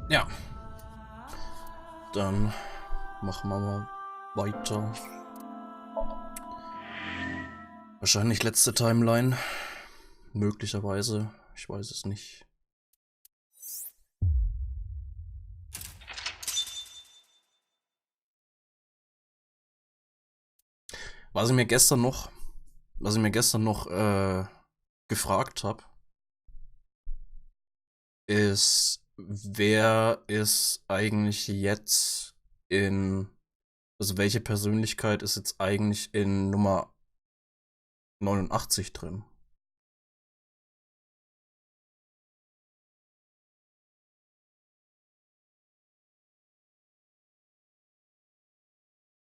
Ja, dann machen wir mal weiter. Wahrscheinlich letzte Timeline. Möglicherweise. Ich weiß es nicht. Was ich mir gestern noch, gefragt habe, ist, wer ist eigentlich jetzt also welche Persönlichkeit ist jetzt eigentlich in Nummer 89 drin?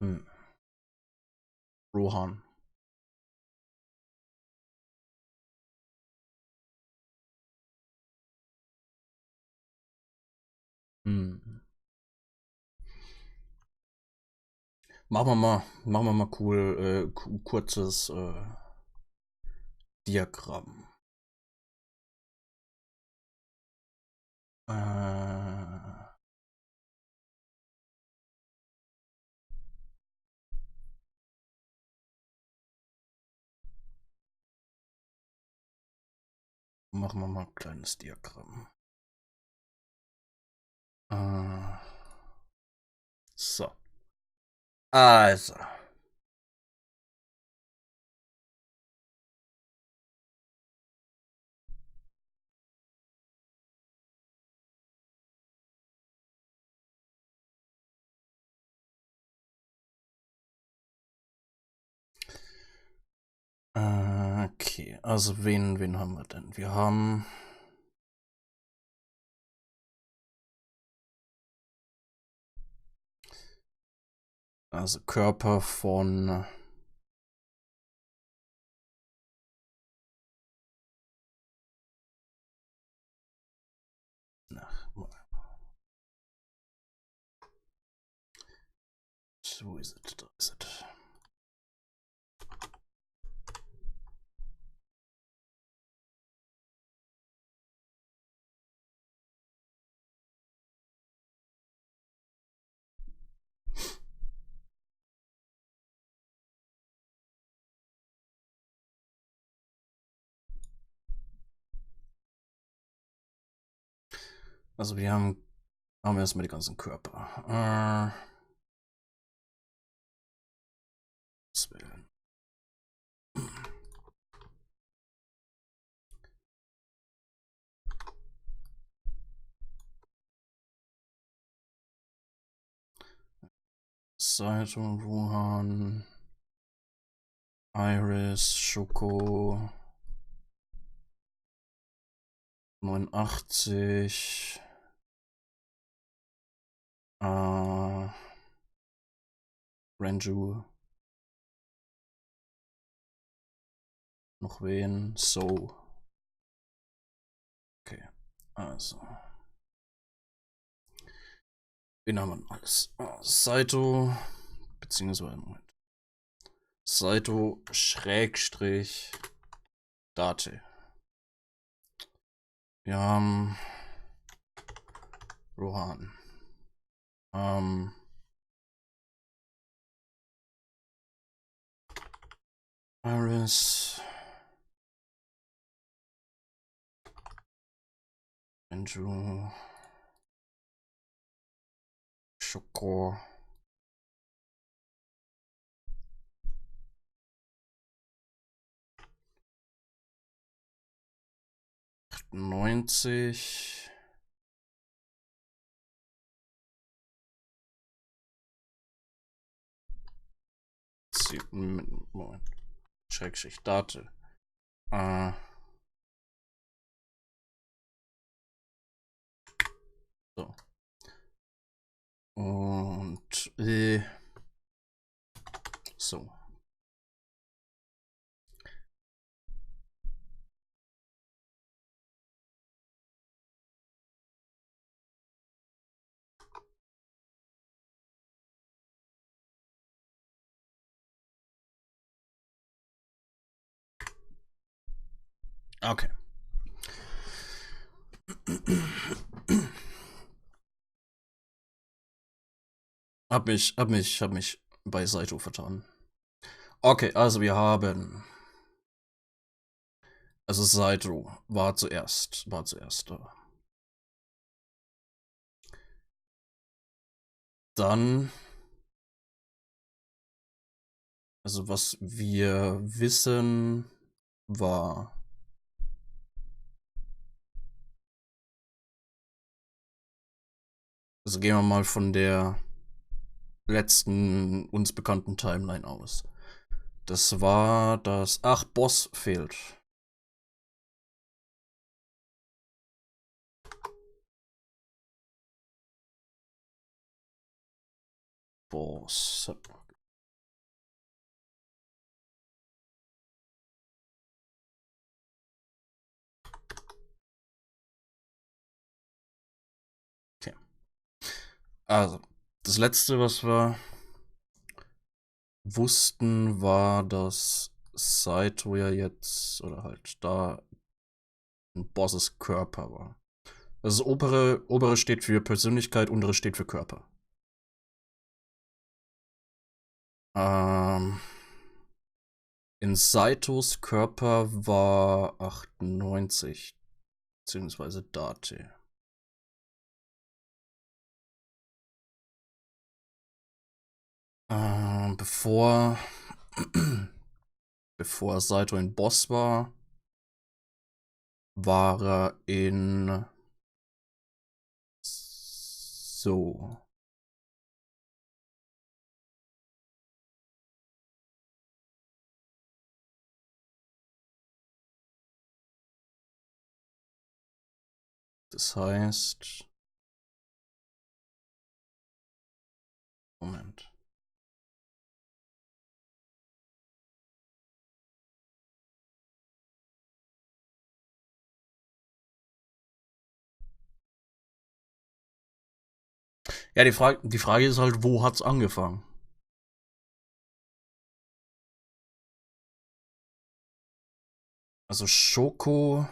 Hm. Rohan. Hm. Machen wir mal cool, kurzes Diagramm. Machen wir mal ein kleines Diagramm. Äh, so. Also. Okay, also wen haben wir denn? Wir haben also Körper von wo ist es? Da ist es. Also wir haben erstmal die ganzen Körper. Auswählen. Seite, Wuhan, Iris, Schoko, 89, Ranju, noch wen? So. Okay, also. Wen haben wir denn alles? Saito, beziehungsweise, Moment. Saito Schrägstrich Date. Wir haben Rohan. Iris. Andrew. Schoko. Neunzig. Moment. Schrägstrich Date. So. Und so. Okay. Hab mich bei Saito vertan. Okay, also wir haben. Also Saito war zuerst da. Dann. Also was wir wissen war. Also gehen wir mal von der letzten uns bekannten Timeline aus. Das war das. Ach, Boss fehlt. Boss. Okay. Also, das letzte, was wir wussten, war, dass Saito ja jetzt, oder halt da, ein Bosses Körper war. Also das obere steht für Persönlichkeit, untere steht für Körper. Ähm, in Saitos Körper war 98, beziehungsweise Date. Bevor, bevor Saito ein Boss war, war er in so. Das heißt. Moment. Ja, die Frage ist halt, wo hat's angefangen? Also Shokos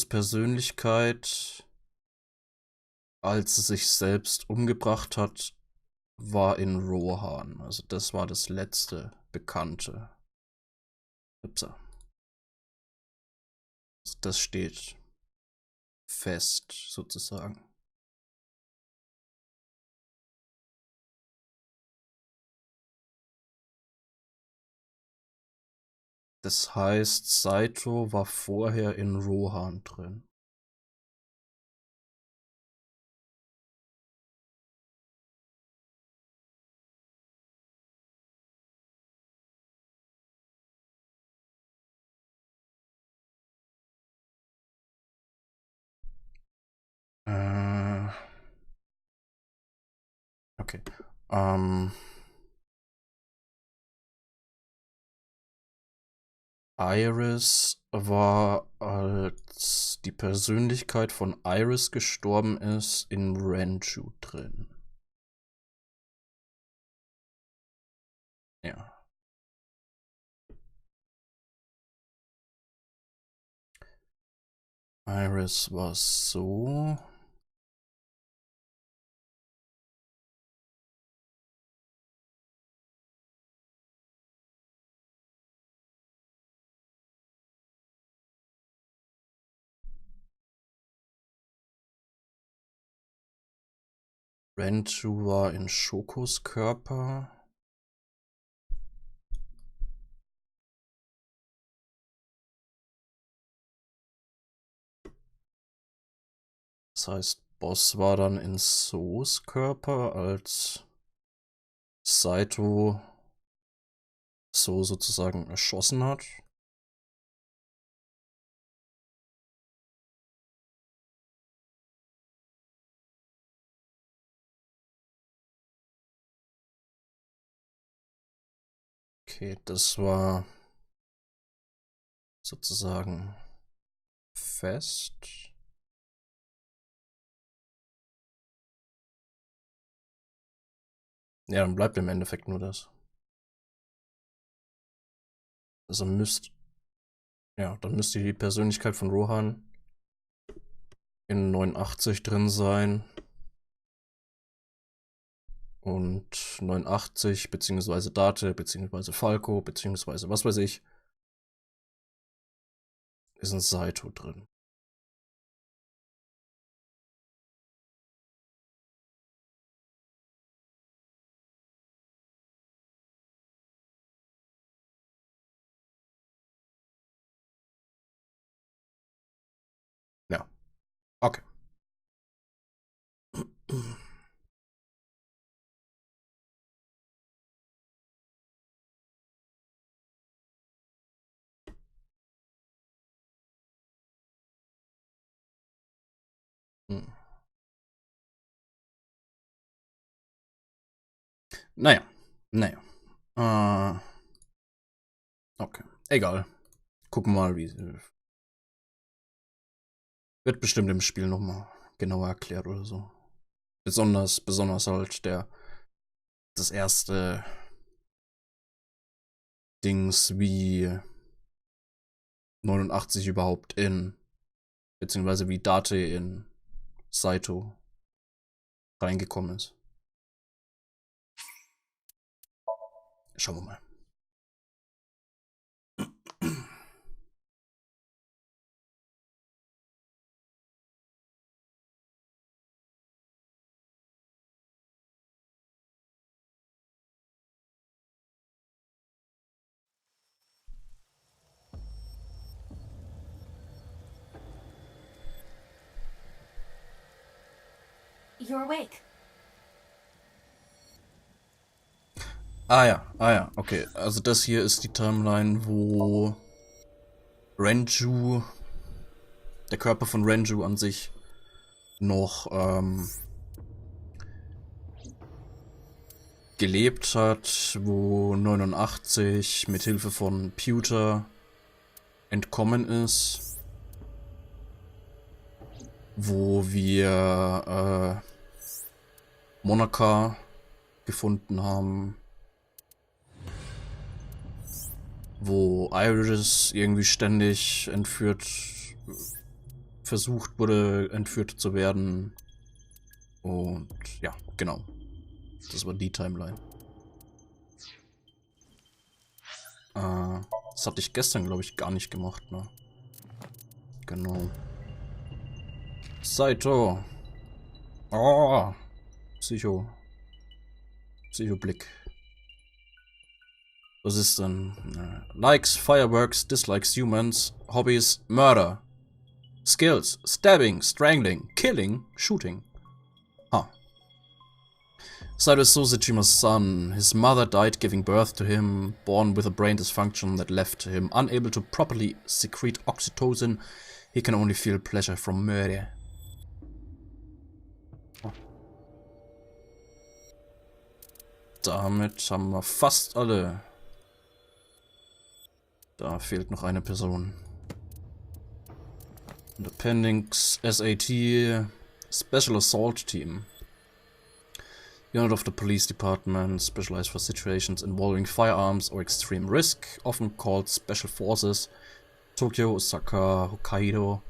Persönlichkeit, als sie sich selbst umgebracht hat, war in Rohan. Also das war das letzte Bekannte. Upsa. Also das steht fest, sozusagen. Das heißt, Saito war vorher in Rohan drin. Äh, okay. Iris war, als die Persönlichkeit von Iris gestorben ist, in Renju drin. Ja. Iris war so. Renju war in Shokos Körper. Das heißt, Boss war dann in So's Körper, als Saito So sozusagen erschossen hat. Okay, das war sozusagen fest. Ja, dann bleibt im Endeffekt nur das. Also dann müsste die Persönlichkeit von Rohan in 89 drin sein. Und 89, beziehungsweise Date, beziehungsweise Falco, beziehungsweise was weiß ich, ist ein Saito drin. Ja, okay. Hm. Naja, naja. Okay, egal. Gucken wir mal, wie. Wird bestimmt im Spiel nochmal genauer erklärt oder so. Besonders halt das erste Dings wie 89 überhaupt beziehungsweise wie Date in Saito reingekommen ist. Schauen wir mal. You're awake. Ah ja, okay. Also das hier ist die Timeline, wo Renju, der Körper von Renju an sich, noch gelebt hat, wo 89 mit Hilfe von Pewter entkommen ist, wo wir Monaka gefunden haben, wo Iris irgendwie ständig versucht wurde, entführt zu werden. Und ja, genau. Das war die Timeline. Das hatte ich gestern, glaube ich, gar nicht gemacht, ne? Genau. Saito. Oh. Psychoblick. Was ist denn? Likes fireworks, dislikes humans, hobbies, murder. Skills, stabbing, strangling, killing, shooting. Huh. Saito is Sosejima's son. His mother died giving birth to him, born with a brain dysfunction that left him unable to properly secrete oxytocin. He can only feel pleasure from murder. Damit haben wir fast alle. Da fehlt noch eine Person. Und Appendix SAT Special Assault Team. Unit of the Police Department, specialized for situations involving firearms or extreme risk, often called Special Forces. Tokyo, Osaka, Hokkaido,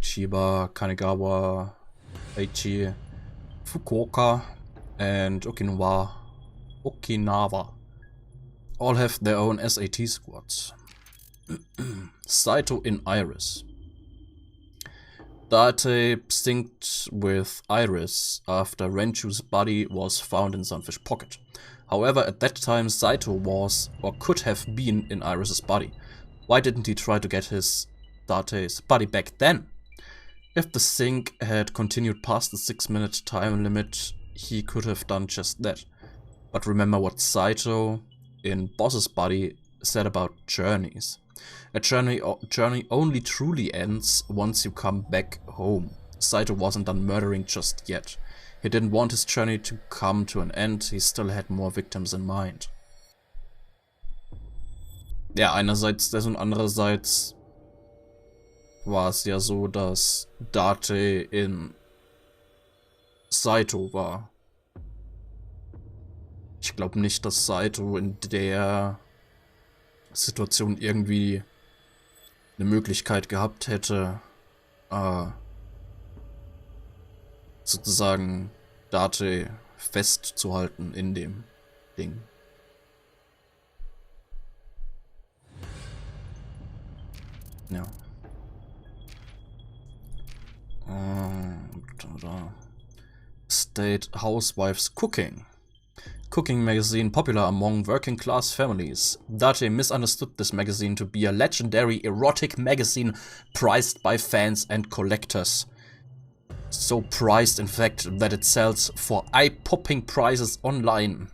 Chiba, Kanagawa, Aichi, Fukuoka, and Okinawa. All have their own SAT squads. Saito in Iris. Date synced with Iris after Renju's body was found in Sunfish Pocket. However, at that time Saito was, or could have been, in Iris's body. Why didn't he try to get Date's body back then? If the sync had continued past the 6-minute time limit, he could have done just that. But remember what Saito, in Boss's body, said about journeys. A journey only truly ends once you come back home. Saito wasn't done murdering just yet. He didn't want his journey to come to an end, he still had more victims in mind. Ja, einerseits das und andererseits war es ja so, dass Date in Saito war. Ich glaube nicht, dass Saito in der Situation irgendwie eine Möglichkeit gehabt hätte, sozusagen Date festzuhalten in dem Ding. Ja. Da. State Housewives Cooking. Cooking magazine popular among working class families. Date misunderstood this magazine to be a legendary erotic magazine prized by fans and collectors. So prized, in fact, that it sells for eye-popping prices online.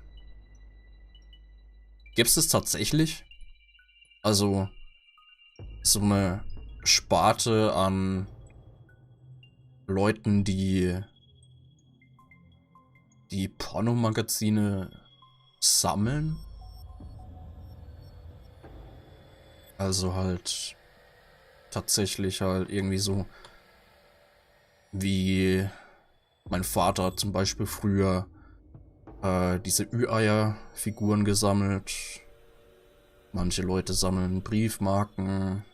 Gibt es tatsächlich? Also, so eine Sparte an Leuten, die Pornomagazine sammeln? Also halt tatsächlich halt irgendwie so wie mein Vater zum Beispiel früher diese Ü-Eier-Figuren gesammelt. Manche Leute sammeln Briefmarken.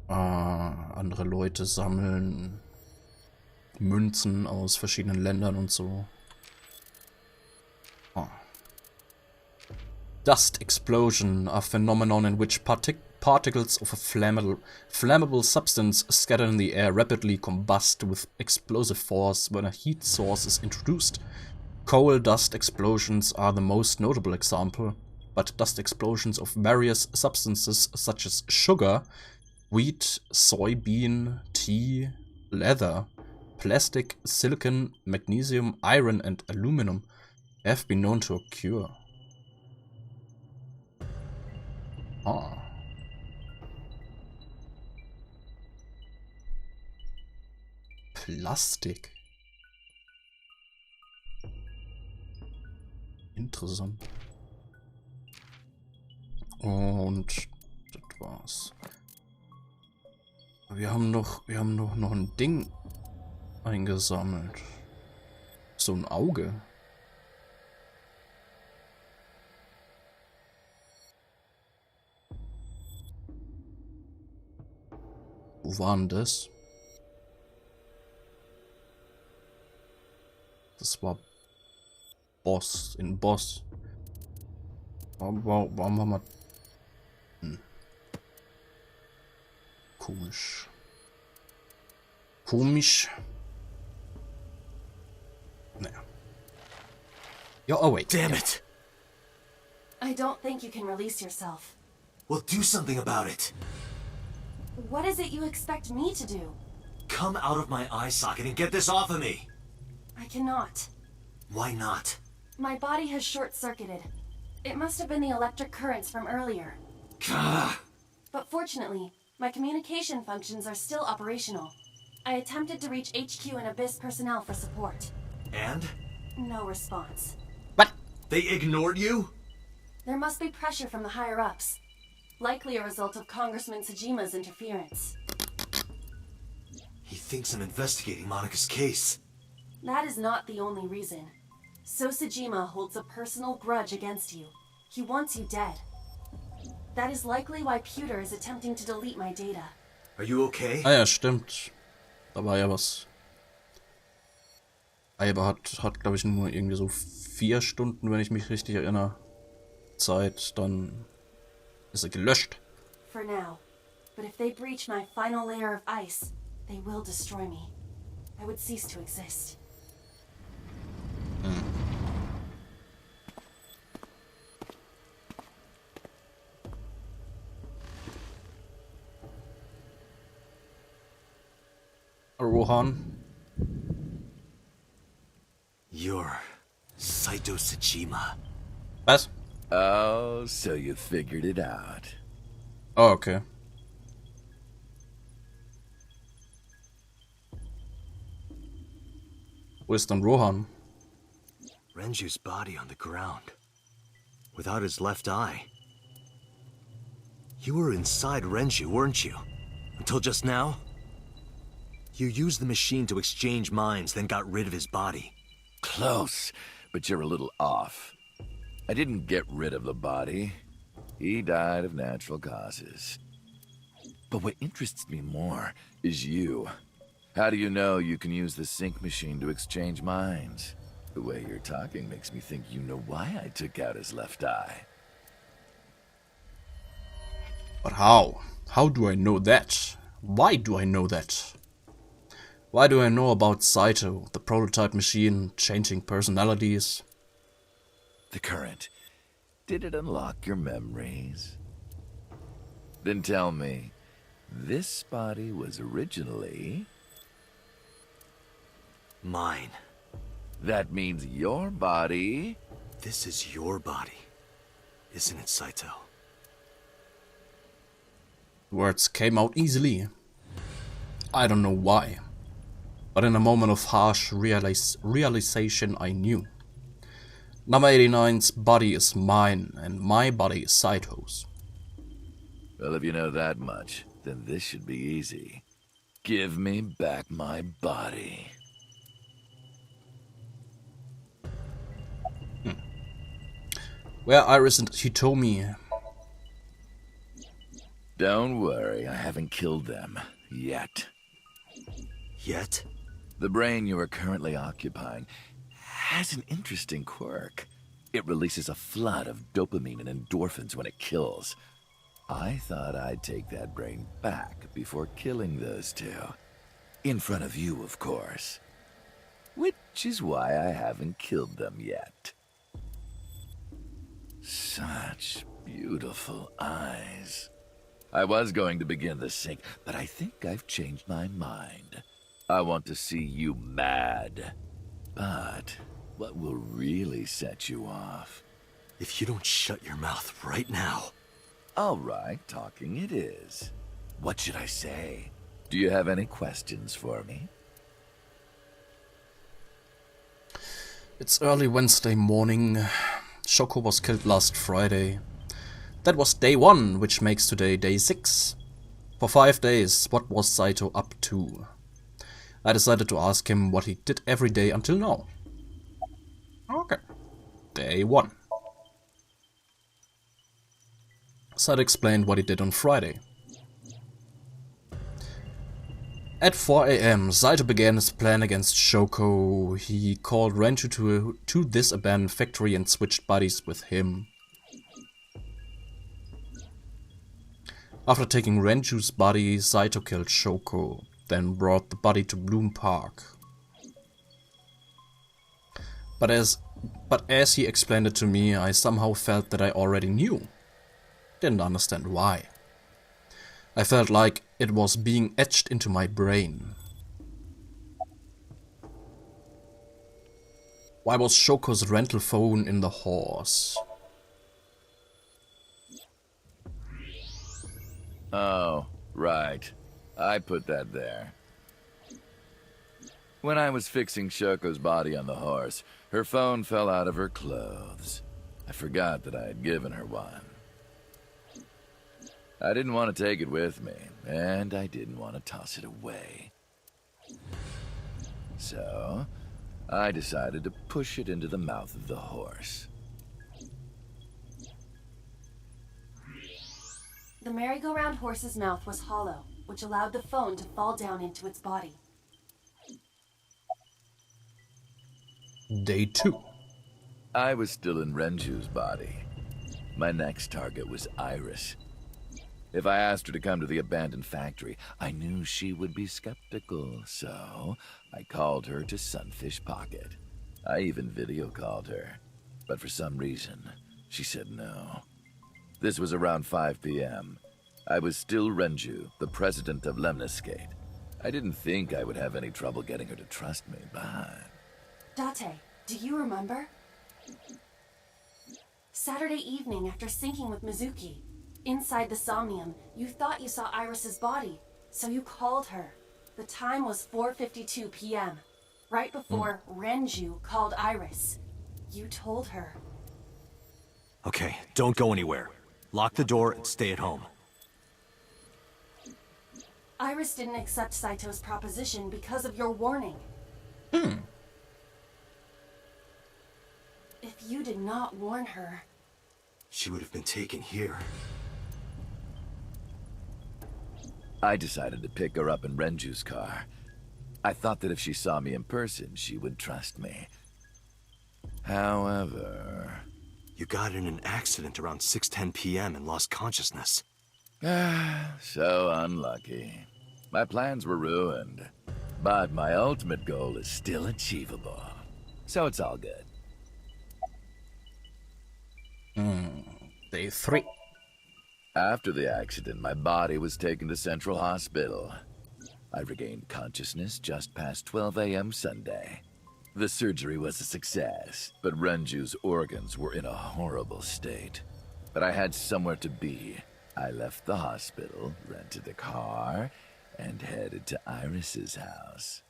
Andere Leute sammeln Münzen aus verschiedenen Ländern und so. Dust explosion, a phenomenon in which particles of a flammable substance scattered in the air rapidly combust with explosive force when a heat source is introduced. Coal dust explosions are the most notable example, but dust explosions of various substances such as sugar, wheat, soybean, tea, leather, plastic, silicon, magnesium, iron and aluminum have been known to occur. Plastik. Interessant. Und das war's. Wir haben doch noch ein Ding eingesammelt. So ein Auge. Wo war denn das? Das war Boss. In Boss. Warum haben wir... Komisch. Komisch. Naja. Ja, oh wait. Damn it! I don't think you can release yourself. Well, do something about it. What is it you expect me to do? Come out of my eye socket and get this off of me! I cannot. Why not? My body has short-circuited. It must have been the electric currents from earlier. Gah. But fortunately, my communication functions are still operational. I attempted to reach HQ and Abyss personnel for support. And? No response. What? They ignored you? There must be pressure from the higher-ups. Likely a result of Congressman Tsujima's interference. He thinks I'm investigating Monika's case. That is not the only reason. So Tsujima holds a personal grudge against you. He wants you dead. That is likely why Pewter is attempting to delete my data. Are you okay? Ah ja, stimmt. Da war ja was. Aiba hat glaube ich, nur irgendwie so 4 Stunden, wenn ich mich richtig erinnere, Zeit. Dann ist er gelöscht. For now. But if they breach my final layer of ice, they will destroy me. I would cease to exist. Rohan. You're Saito Tsuchima. Was? Oh, so you figured it out. Oh, okay. Wo ist dann Rohan? Renju's body on the ground. Without his left eye. You were inside Renju, weren't you? Until just now? You used the machine to exchange minds, then got rid of his body. Close, but you're a little off. I didn't get rid of the body. He died of natural causes. But what interests me more is you. How do you know you can use the sync machine to exchange minds? The way you're talking makes me think you know why I took out his left eye. But how? How do I know that? Why do I know that? Why do I know about Saito, the prototype machine, changing personalities? The current. Did it unlock your memories? Then tell me, this body was originally... Mine. That means your body... This is your body, isn't it, Saito? Words came out easily. I don't know why. But in a moment of harsh realization I knew. Number 89's body is mine, and my body is Saito's. Well, if you know that much, then this should be easy. Give me back my body. Where Iris and Hitomi? Don't worry, I haven't killed them. Yet. Yet? The brain you are currently occupying has an interesting quirk. It releases a flood of dopamine and endorphins when it kills. I thought I'd take that brain back before killing those two. In front of you, of course. Which is why I haven't killed them yet. Such beautiful eyes. I was going to begin the sync, but I think I've changed my mind. I want to see you mad. But what will really set you off? If you don't shut your mouth right now. All right, talking it is. What should I say? Do you have any questions for me? It's early Wednesday morning. Shoko was killed last Friday. That was day 1, which makes today day 6. For 5 days, what was Saito up to? I decided to ask him what he did every day until now. Okay. Day 1. Saito explained what he did on Friday. At 4 AM, Saito began his plan against Shoko. He called Renju to this abandoned factory and switched bodies with him. After taking Renju's body, Saito killed Shoko, then brought the body to Bloom Park. But as he explained it to me, I somehow felt that I already knew. Didn't understand why. I felt like it was being etched into my brain. Why was Shoko's rental phone in the horse? Oh, right. I put that there. When I was fixing Shoko's body on the horse, her phone fell out of her clothes. I forgot that I had given her one. I didn't want to take it with me, and I didn't want to toss it away. So, I decided to push it into the mouth of the horse. The merry-go-round horse's mouth was hollow, which allowed the phone to fall down into its body. Day 2. I was still in Renju's body. My next target was Iris. If I asked her to come to the abandoned factory, I knew she would be skeptical, so I called her to Sunfish Pocket. I even video called her, but for some reason, she said no. This was around 5 p.m. I was still Renju, the president of Lemniscate. I didn't think I would have any trouble getting her to trust me, but... Date, do you remember? Saturday evening after syncing with Mizuki. Inside the Somnium, you thought you saw Iris's body, so you called her. The time was 4:52 p.m., right before Renju called Iris. You told her. Okay, don't go anywhere. Lock the door and stay at home. Iris didn't accept Saito's proposition because of your warning. If you did not warn her... She would have been taken here. I decided to pick her up in Renju's car. I thought that if she saw me in person, she would trust me. However... You got in an accident around 6:10 p.m. and lost consciousness. So unlucky. My plans were ruined. But my ultimate goal is still achievable. So it's all good. Day 3. After the accident, my body was taken to Central Hospital. I regained consciousness just past 12 a.m. Sunday. The surgery was a success, but Renju's organs were in a horrible state. But I had somewhere to be. I left the hospital, rented a car, and headed to Iris's house.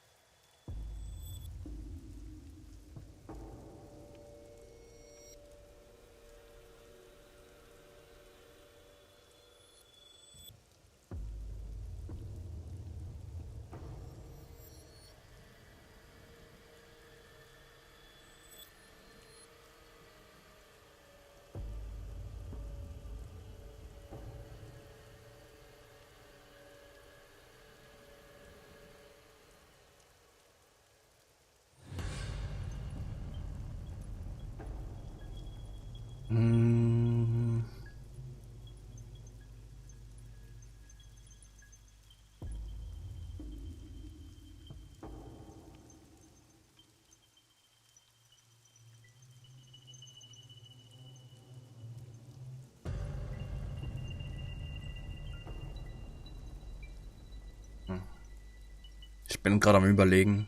Ich bin gerade am Überlegen,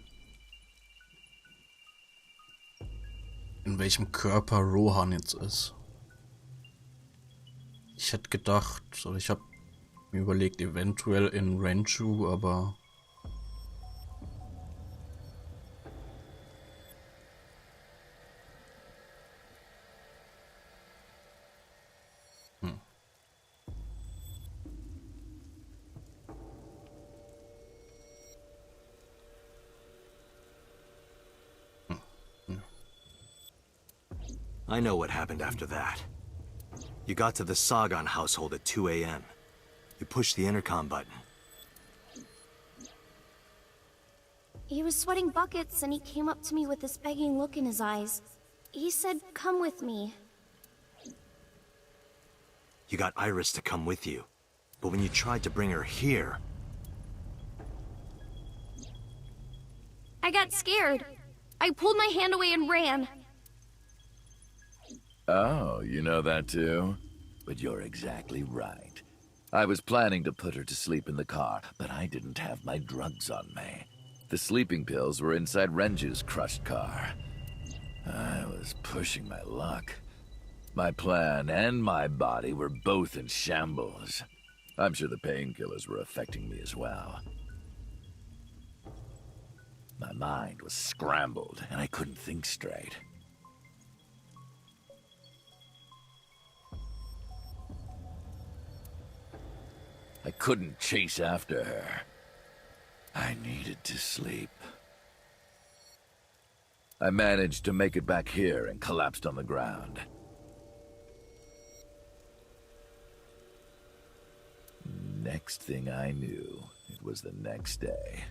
in welchem Körper Rohan jetzt ist. Ich hätte gedacht, oder ich habe mir überlegt, eventuell in Renju, aber... I know what happened after that. You got to the Sagan household at 2 a.m. You pushed the intercom button. He was sweating buckets and he came up to me with this begging look in his eyes. He said, "Come with me." You got Iris to come with you. But when you tried to bring her here... I got scared. I pulled my hand away and ran. Oh, you know that too? But you're exactly right. I was planning to put her to sleep in the car, but I didn't have my drugs on me. The sleeping pills were inside Renju's crushed car. I was pushing my luck. My plan and my body were both in shambles. I'm sure the painkillers were affecting me as well. My mind was scrambled, and I couldn't think straight. I couldn't chase after her. I needed to sleep. I managed to make it back here and collapsed on the ground. Next thing I knew, it was the next day.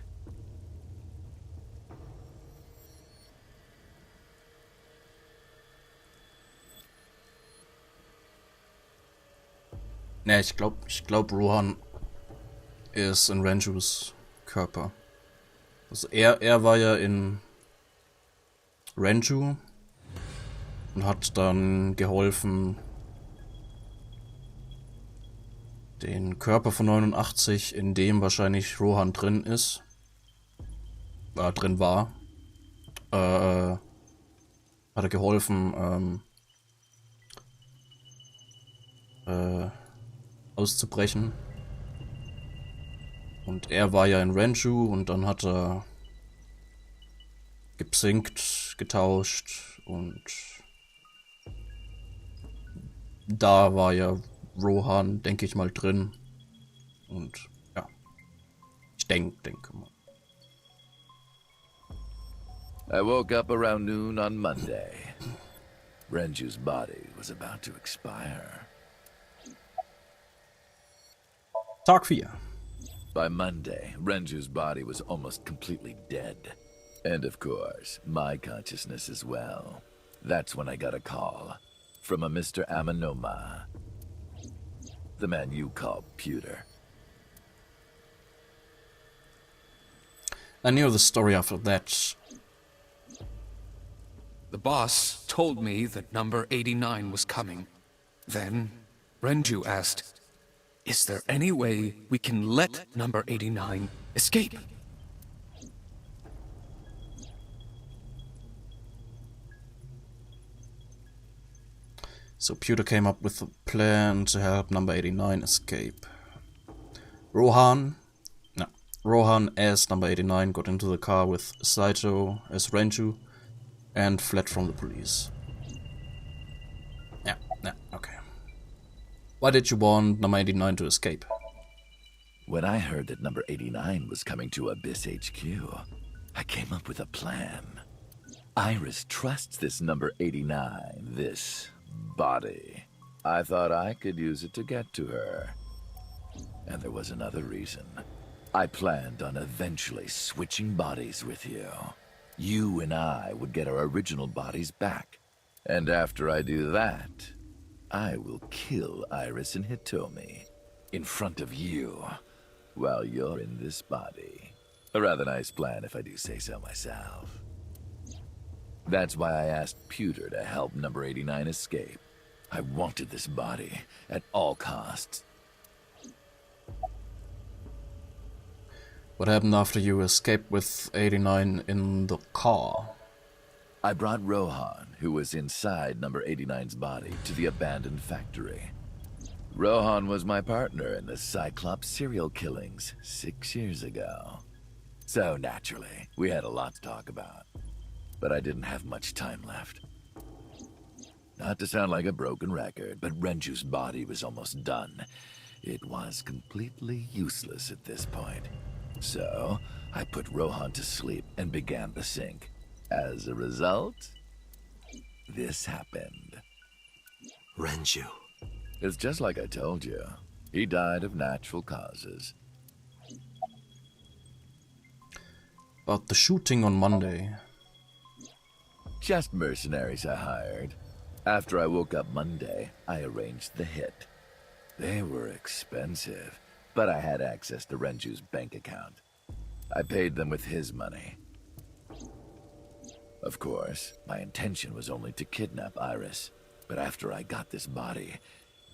Ne, ich glaub Rohan ist in Renjus Körper. Also er war ja in Renju und hat dann geholfen, den Körper von 89, in dem wahrscheinlich Rohan drin ist, drin war, hat er geholfen, auszubrechen. Und er war ja in Renju und dann hat er gepsinkt, getauscht und da war ja Rohan, denke ich mal, drin. Und ja, ich denke mal. I woke up around noon on Monday. Renju's body was about to expire. Tag 4. By Monday, Renju's body was almost completely dead. And of course, my consciousness as well. That's when I got a call from a Mr. Amanoma, the man you call Pewter. I knew the story after that. The boss told me that number 89 was coming. Then, Renju asked, "Is there any way we can let number 89 escape?" So Pewter came up with a plan to help number 89 escape. Rohan as number 89 got into the car with Saito as Renju and fled from the police. Yeah, okay. Why did you want number 89 to escape? When I heard that number 89 was coming to Abyss HQ, I came up with a plan. Iris trusts this number 89, this body. I thought I could use it to get to her. And there was another reason. I planned on eventually switching bodies with you. You and I would get our original bodies back. And after I do that, I will kill Iris and Hitomi in front of you while you're in this body. A rather nice plan if I do say so myself. That's why I asked Pewter to help number 89 escape. I wanted this body at all costs. What happened after you escaped with 89 in the car? I brought Rohan, who was inside number 89's body, to the abandoned factory. Rohan was my partner in the Cyclops serial killings 6 years ago. So naturally, we had a lot to talk about. But I didn't have much time left. Not to sound like a broken record, but Renju's body was almost done. It was completely useless at this point. So, I put Rohan to sleep and began the sync. As a result, this happened. Renju. It's just like I told you. He died of natural causes. About the shooting on Monday. Just mercenaries I hired. After I woke up Monday, I arranged the hit. They were expensive, but I had access to Renju's bank account. I paid them with his money. Of course, my intention was only to kidnap Iris, but after I got this body,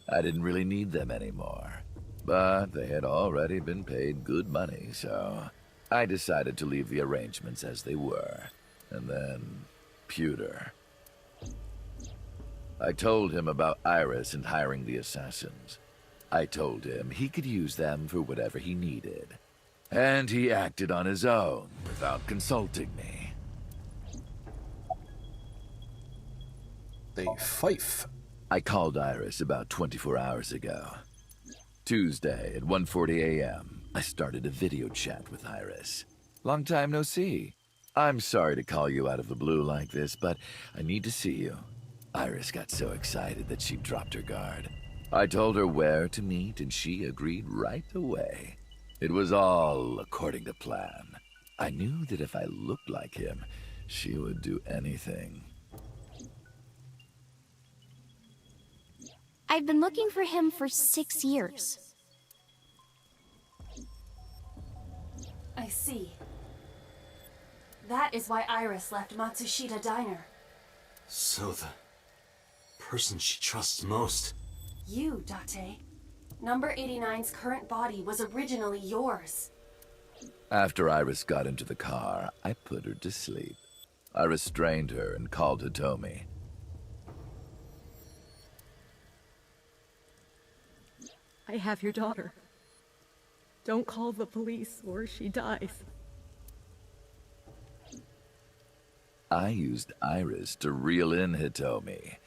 I didn't really need them anymore. But they had already been paid good money, so I decided to leave the arrangements as they were. And then, Pewter. I told him about Iris and hiring the assassins. I told him he could use them for whatever he needed. And he acted on his own, without consulting me. Day 5. I called Iris about 24 hours ago. Tuesday at 1:40 a.m., I started a video chat with Iris. Long time no see. I'm sorry to call you out of the blue like this, but I need to see you. Iris got so excited that she dropped her guard. I told her where to meet, and she agreed right away. It was all according to plan. I knew that if I looked like him, she would do anything. I've been looking for him for 6 years. I see. That is why Iris left Matsushita Diner. So the person she trusts most. You, Date. Number 89's current body was originally yours. After Iris got into the car, I put her to sleep. I restrained her and called Hitomi. I have your daughter. Don't call the police or she dies. I used Iris to reel in Hitomi.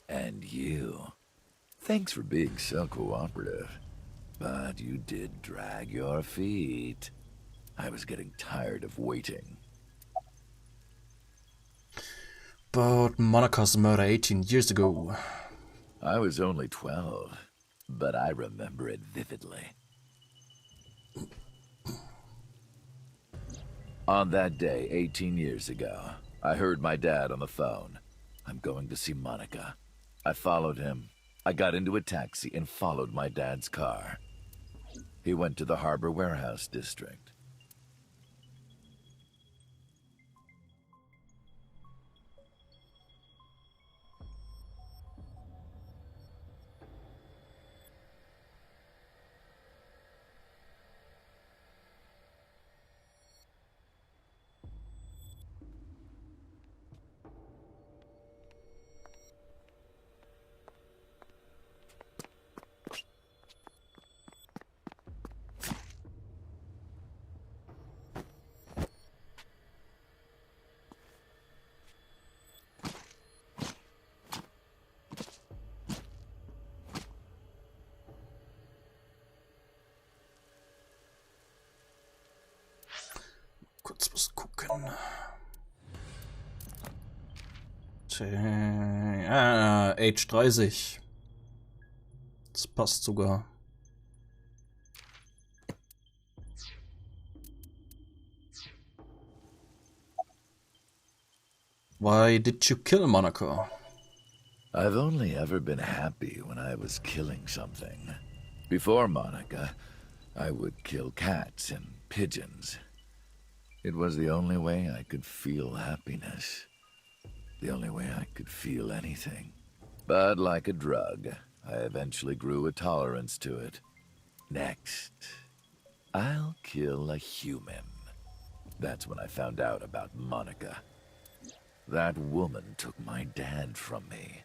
And you. Thanks for being so cooperative. But you did drag your feet. I was getting tired of waiting. But Monika's murder 18 years ago. I was only 12, but I remember it vividly. On that day, 18 years ago, I heard my dad on the phone. I'm going to see Monica. I followed him. I got into a taxi and followed my dad's car. He went to the Harbor Warehouse District. Kurz was gucken. Age 30. Das passt sogar. Why did you kill Monica? I've only ever been happy when I was killing something. Before Monica, I would kill cats and pigeons. It was the only way I could feel happiness. The only way I could feel anything. But like a drug, I eventually grew a tolerance to it. Next, I'll kill a human. That's when I found out about Monica. That woman took my dad from me,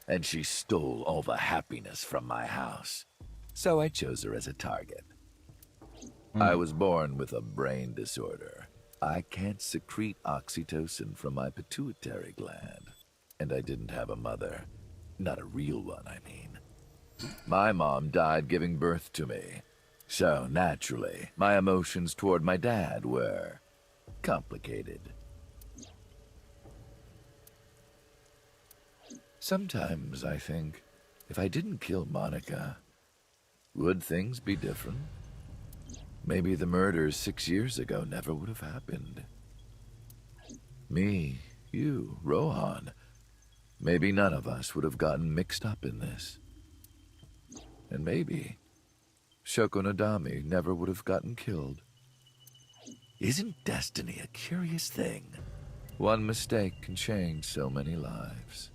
and she stole all the happiness from my house. So I chose her as a target. I was born with a brain disorder. I can't secrete oxytocin from my pituitary gland. And I didn't have a mother. Not a real one, I mean. My mom died giving birth to me. So, naturally, my emotions toward my dad were complicated. Sometimes I think, if I didn't kill Monica, would things be different? Maybe the murders 6 years ago never would have happened. Me, you, Rohan. Maybe none of us would have gotten mixed up in this. And maybe Shoko Nadami never would have gotten killed. Isn't destiny a curious thing? One mistake can change so many lives.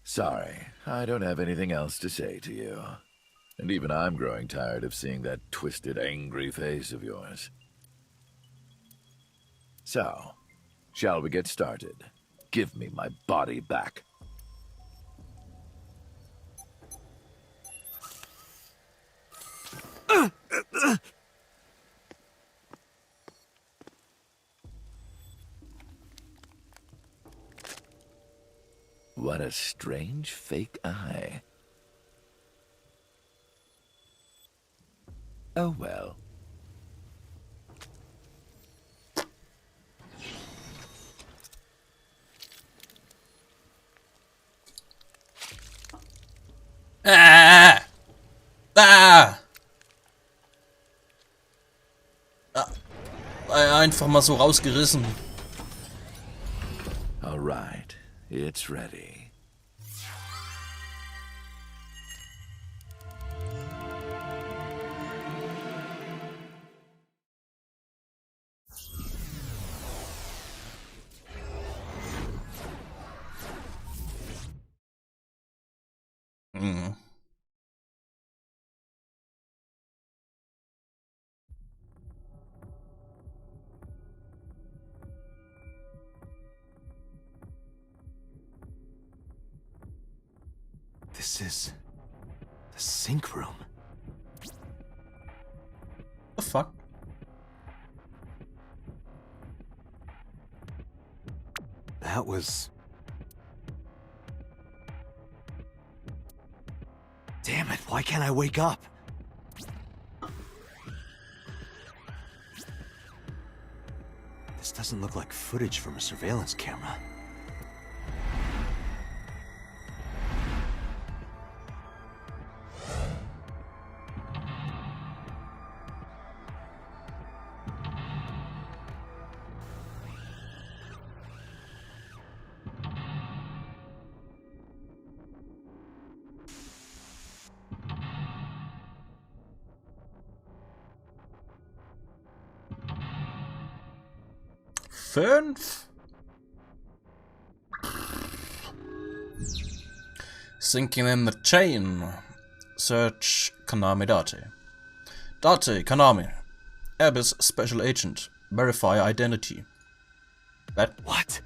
Sorry, I don't have anything else to say to you. And even I'm growing tired of seeing that twisted, angry face of yours. So, shall we get started? Give me my body back. What a strange fake eye. Oh well. Ah! Ah! Einfach mal so rausgerissen. All right, it's ready. This is the sink room. The fuck? That was... Damn it, why can't I wake up? This doesn't look like footage from a surveillance camera. 5. Sinking in the chain. Search Konami Date. Date, Konami. Abyss Special Agent. Verify identity. What?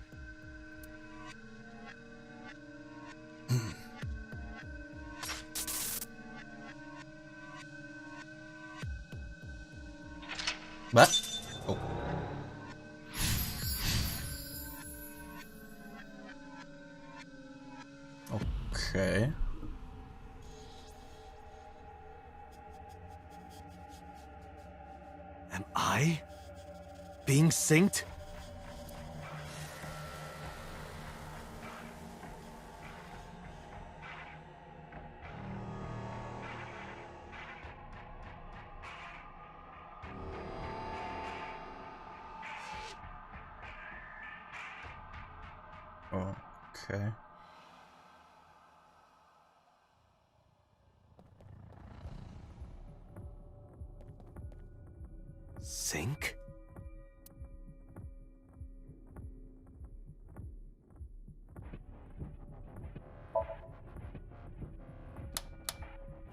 What? Oh. Okay. Am I being synced? Okay. Sync?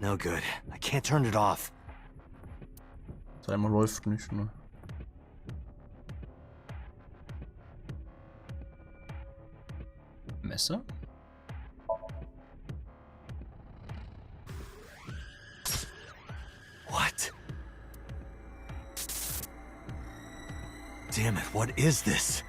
No good. I can't turn it off. Timer läuft nicht, ne? Messer? What? Damn it, what is this?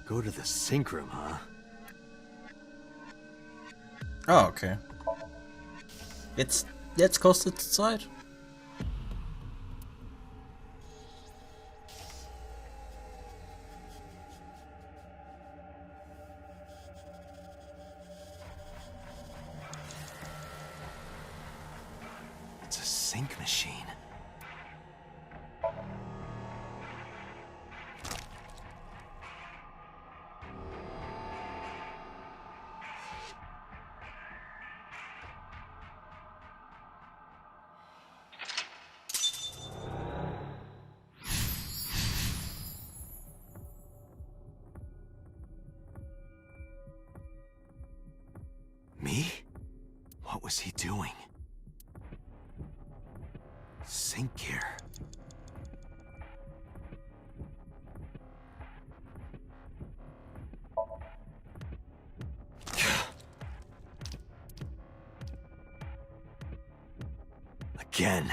Go to the sync room, huh? Ah, okay. Jetzt kostet es Zeit. It's a sync machine. Me? What was he doing? Sync gear. Again.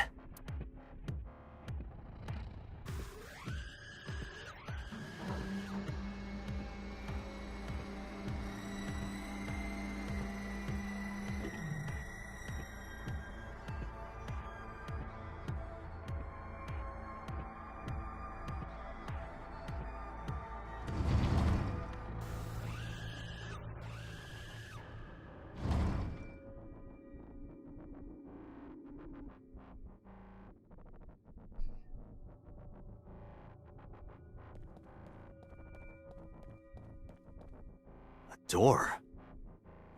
Door?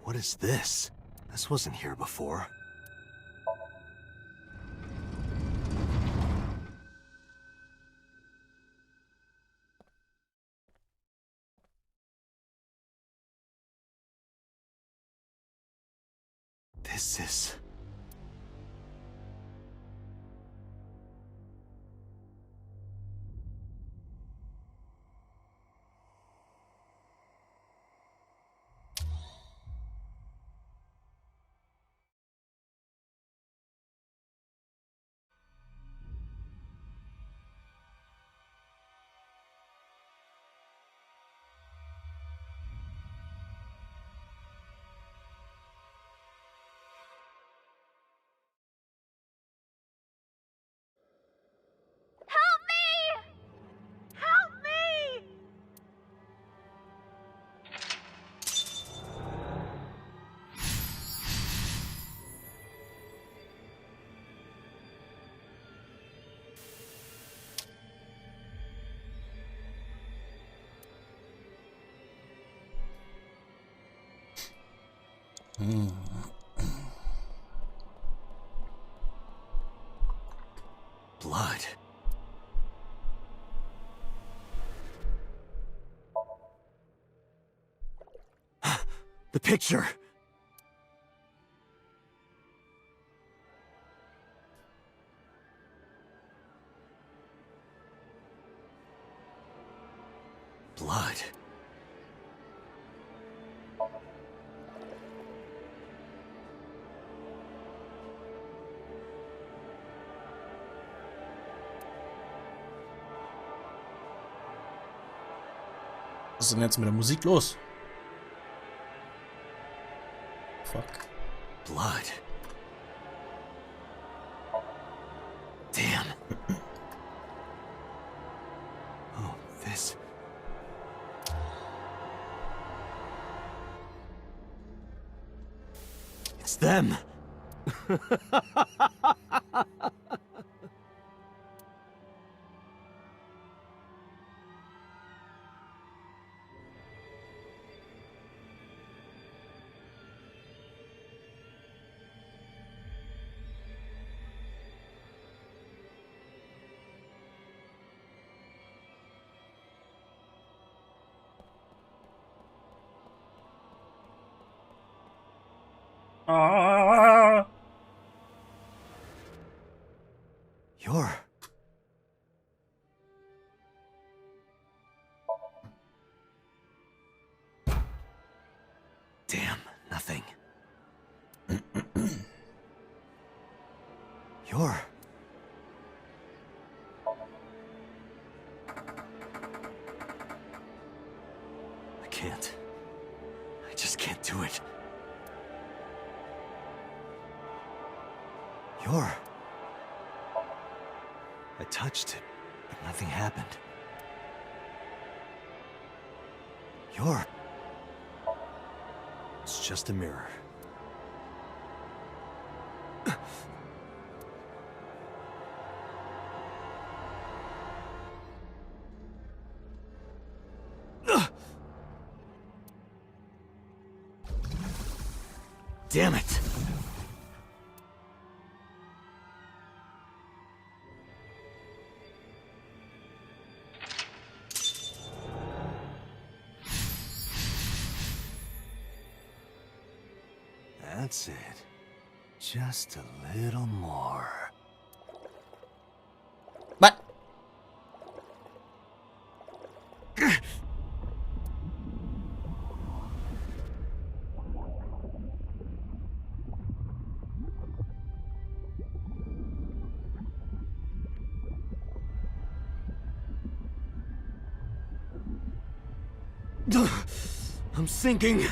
What is this? This wasn't here before. This is... Blood. The picture. Blood. Was ist denn jetzt mit der Musik los? Fuck. Blood. Damn. Oh, this. It's them. Ah. You're... Damn, nothing. You're... I can't. I just can't do it. You're... I touched it, but nothing happened. You're... It's just a mirror. Damn it! That's it. Just a little more. What? I'm sinking.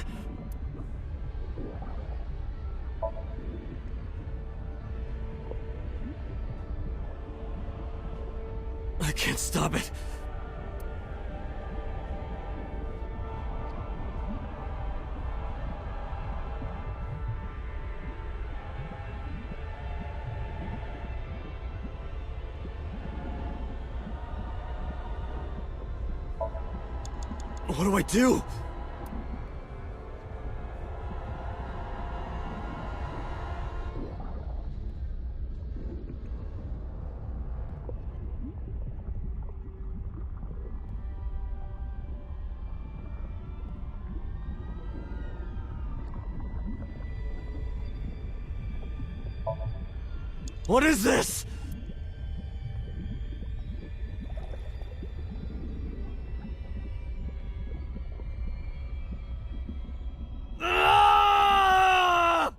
I can't stop it. What do I do? What is this? Ah!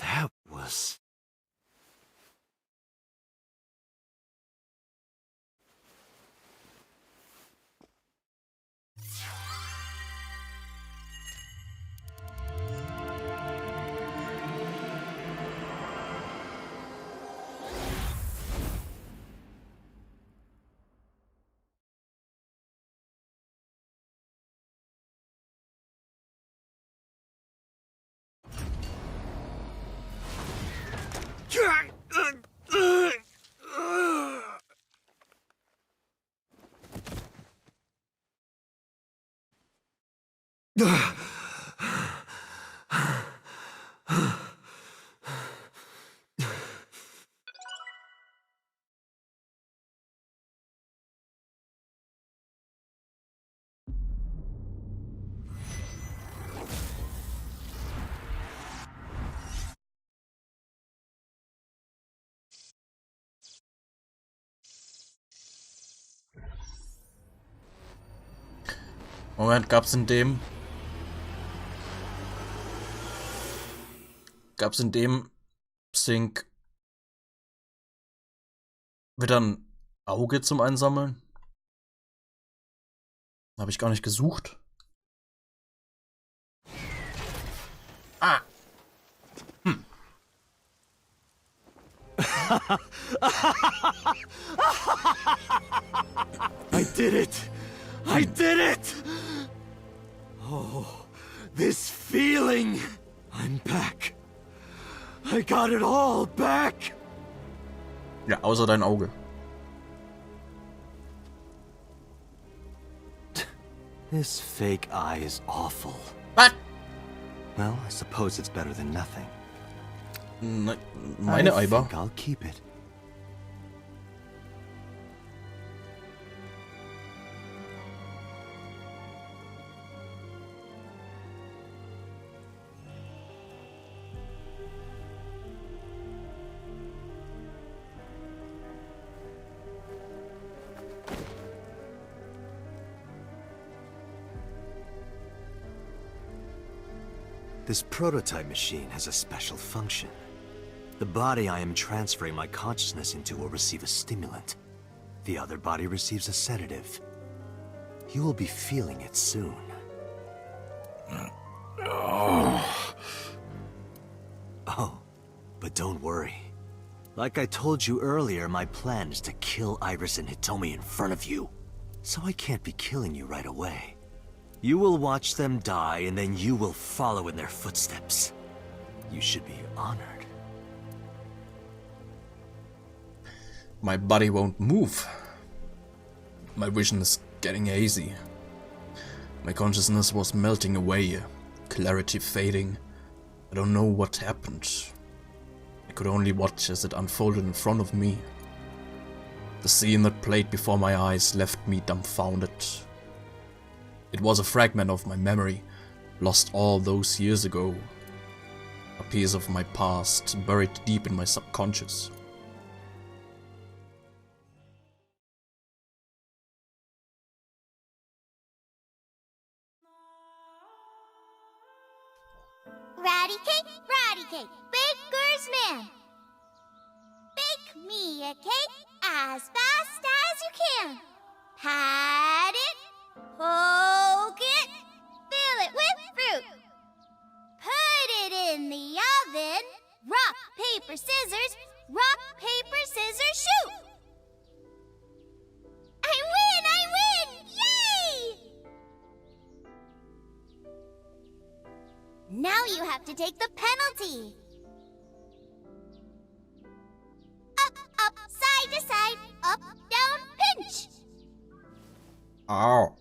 That was... Moment, gab's in dem Sync wieder ein Auge zum Einsammeln? Habe ich gar nicht gesucht. Ah. I did it! I did it! Oh, this feeling! I'm back. I got it all back! Ja, außer dein Auge. This fake eye is awful. Was? Well, I suppose it's better than nothing. Meine I Eiber. think I'll keep it. This prototype machine has a special function. The body I am transferring my consciousness into will receive a stimulant. The other body receives a sedative. You will be feeling it soon. Oh, but don't worry. Like I told you earlier, my plan is to kill Iris and Hitomi in front of you. So I can't be killing you right away. You will watch them die, and then you will follow in their footsteps. You should be honored. My body won't move. My vision is getting hazy. My consciousness was melting away, clarity fading. I don't know what happened. I could only watch as it unfolded in front of me. The scene that played before my eyes left me dumbfounded. It was a fragment of my memory, lost all those years ago. A piece of my past, buried deep in my subconscious. Ratty cake, baker's man. Bake me a cake as fast as you can. Pat it, poke it, fill it with fruit. Put it in the oven. Rock, paper, scissors. Rock, paper, scissors, shoot. I win! Yay! Now you have to take the penalty. Up, side to side, up, down, pinch. Ow.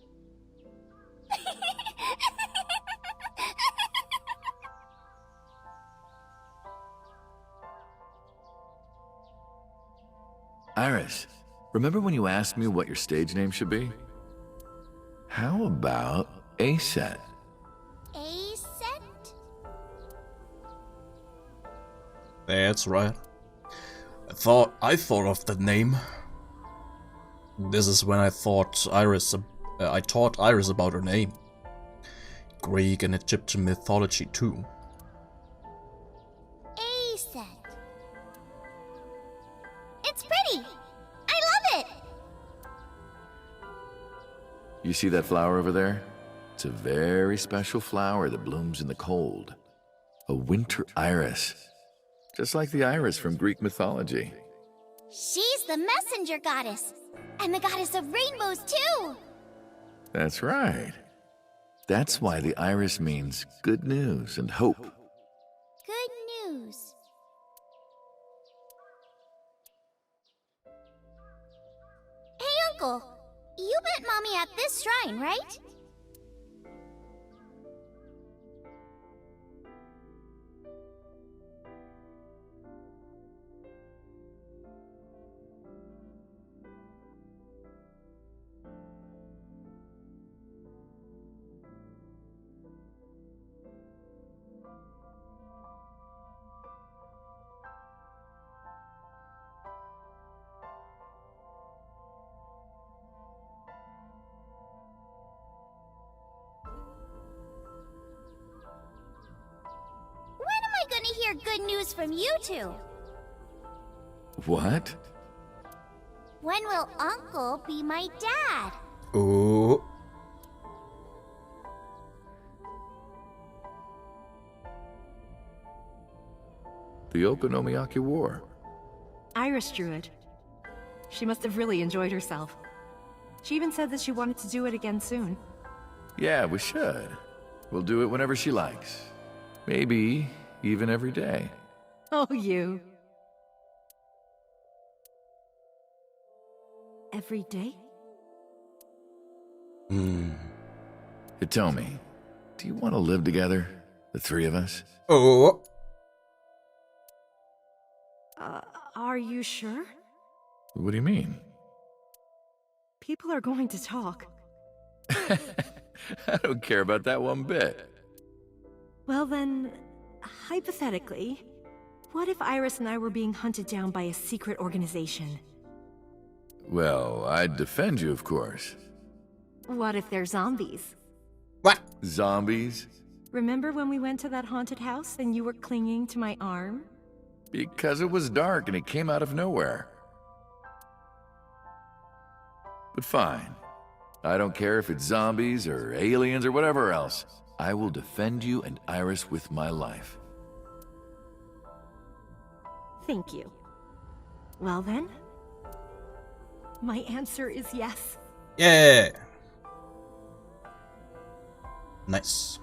Iris, remember when you asked me what your stage name should be? How about A-Set? A-set? That's right. I thought of the name. This is when I taught Iris about her name. Greek and Egyptian mythology too. A-set. It's pretty. I love it. You see that flower over there? It's a very special flower that blooms in the cold. A winter iris. Just like the iris from Greek mythology. She's the messenger goddess. And the goddess of rainbows, too. That's right. That's why the iris means good news and hope. Good news. Hey, Uncle. You met Mommy at this shrine, right? hear good news from you two. What? When will Uncle be my dad? Oh. The Okonomiyaki War. Iris drew it. She must have really enjoyed herself. She even said that she wanted to do it again soon. Yeah, we should. We'll do it whenever she likes. Maybe even every day. Oh, you. Every day? Hitomi, do you want to live together? The three of us? Oh. Are you sure? What do you mean? People are going to talk. I don't care about that one bit. Well then, hypothetically, what if Iris and I were being hunted down by a secret organization? Well, I'd defend you, of course. What if they're zombies? What? Zombies? Remember when we went to that haunted house and you were clinging to my arm? Because it was dark and it came out of nowhere. But fine. I don't care if it's zombies or aliens or whatever else. I will defend you and Iris with my life. Thank you. Well then, my answer is yes. Yeah. Nice.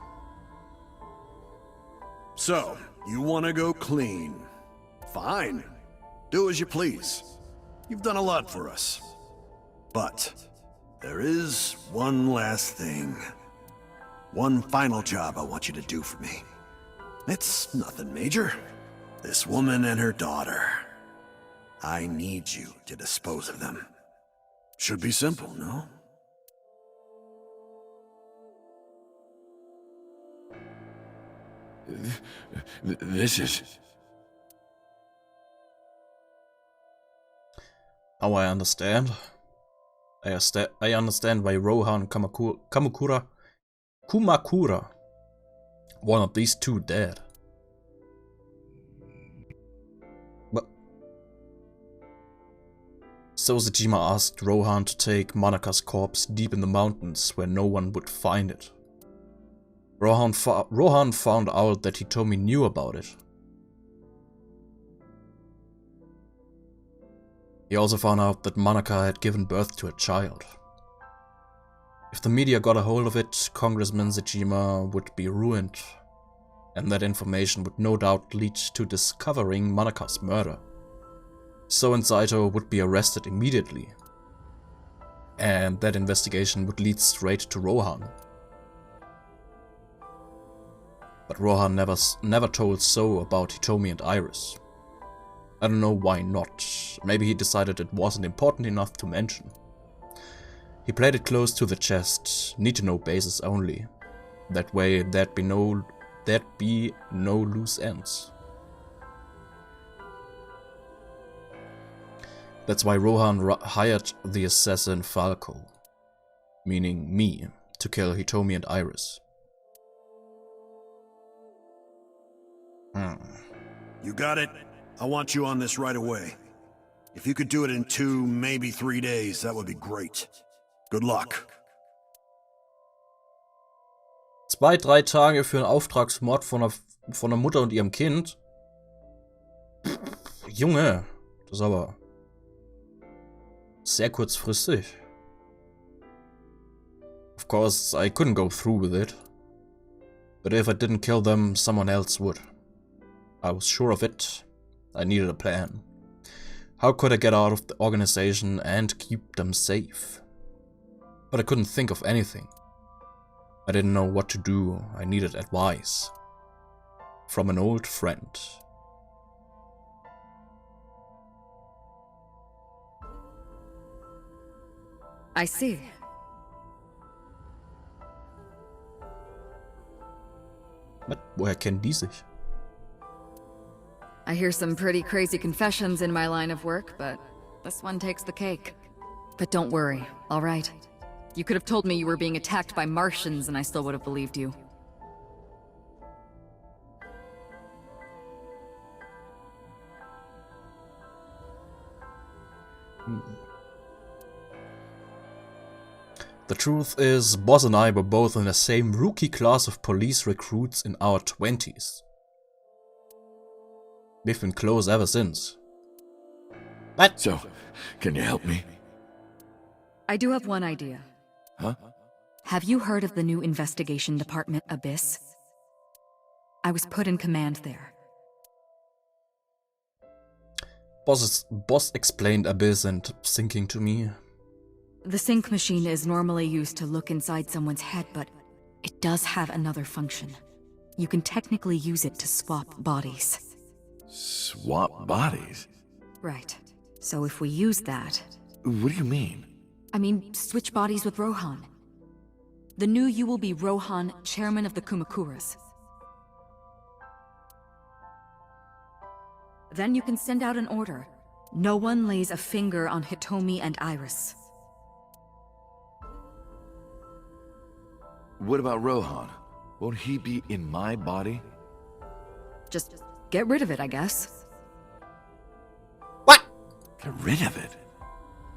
So, you want to go clean? Fine. Do as you please. You've done a lot for us. But there is one last thing. One final job I want you to do for me. It's nothing major. This woman and her daughter. I need you to dispose of them. Should be simple, no? This is... Now I understand. I understand why Rohan Kumakura wanted these two dead. But so Sejima asked Rohan to take Manaka's corpse deep in the mountains where no one would find it. Rohan found out that Hitomi knew about it. He also found out that Manaka had given birth to a child. If the media got a hold of it, Congressman Sejima would be ruined, and that information would no doubt lead to discovering Manaka's murder. So and Saito would be arrested immediately, and that investigation would lead straight to Rohan. But Rohan never told So about Hitomi and Iris. I don't know why not. Maybe he decided it wasn't important enough to mention. He played it close to the chest, need to know basis only. That way there'd be no loose ends. That's why Rohan hired the assassin Falco, meaning me, to kill Hitomi and Iris. You got it? I want you on this right away. If you could do it in 2, maybe 3 days, that would be great. Good luck. 2-3 Tage für einen Auftragsmord von einer Mutter und ihrem Kind? Junge, das ist aber sehr kurzfristig. Of course, I couldn't go through with it. But if I didn't kill them, someone else would. I was sure of it. I needed a plan. How could I get out of the organization and keep them safe? But I couldn't think of anything. I didn't know what to do. I needed advice. From an old friend. I see. Woher kennen die sich? I hear some pretty crazy confessions in my line of work, but this one takes the cake. But don't worry, all right? You could have told me you were being attacked by Martians and I still would have believed you. The truth is, Boss and I were both in the same rookie class of police recruits in our 20s. We've been close ever since. What? So, can you help me? I do have one idea. Huh? Have you heard of the new investigation department, Abyss? I was put in command there. Boss explained Abyss and syncing to me. The sync machine is normally used to look inside someone's head, but it does have another function. You can technically use it to swap bodies. Swap bodies? Right. So if we use that... What do you mean? I mean, switch bodies with Rohan. The new you will be Rohan, chairman of the Kumakuras. Then you can send out an order. No one lays a finger on Hitomi and Iris. What about Rohan? Won't he be in my body? Just get rid of it, I guess. What? Get rid of it?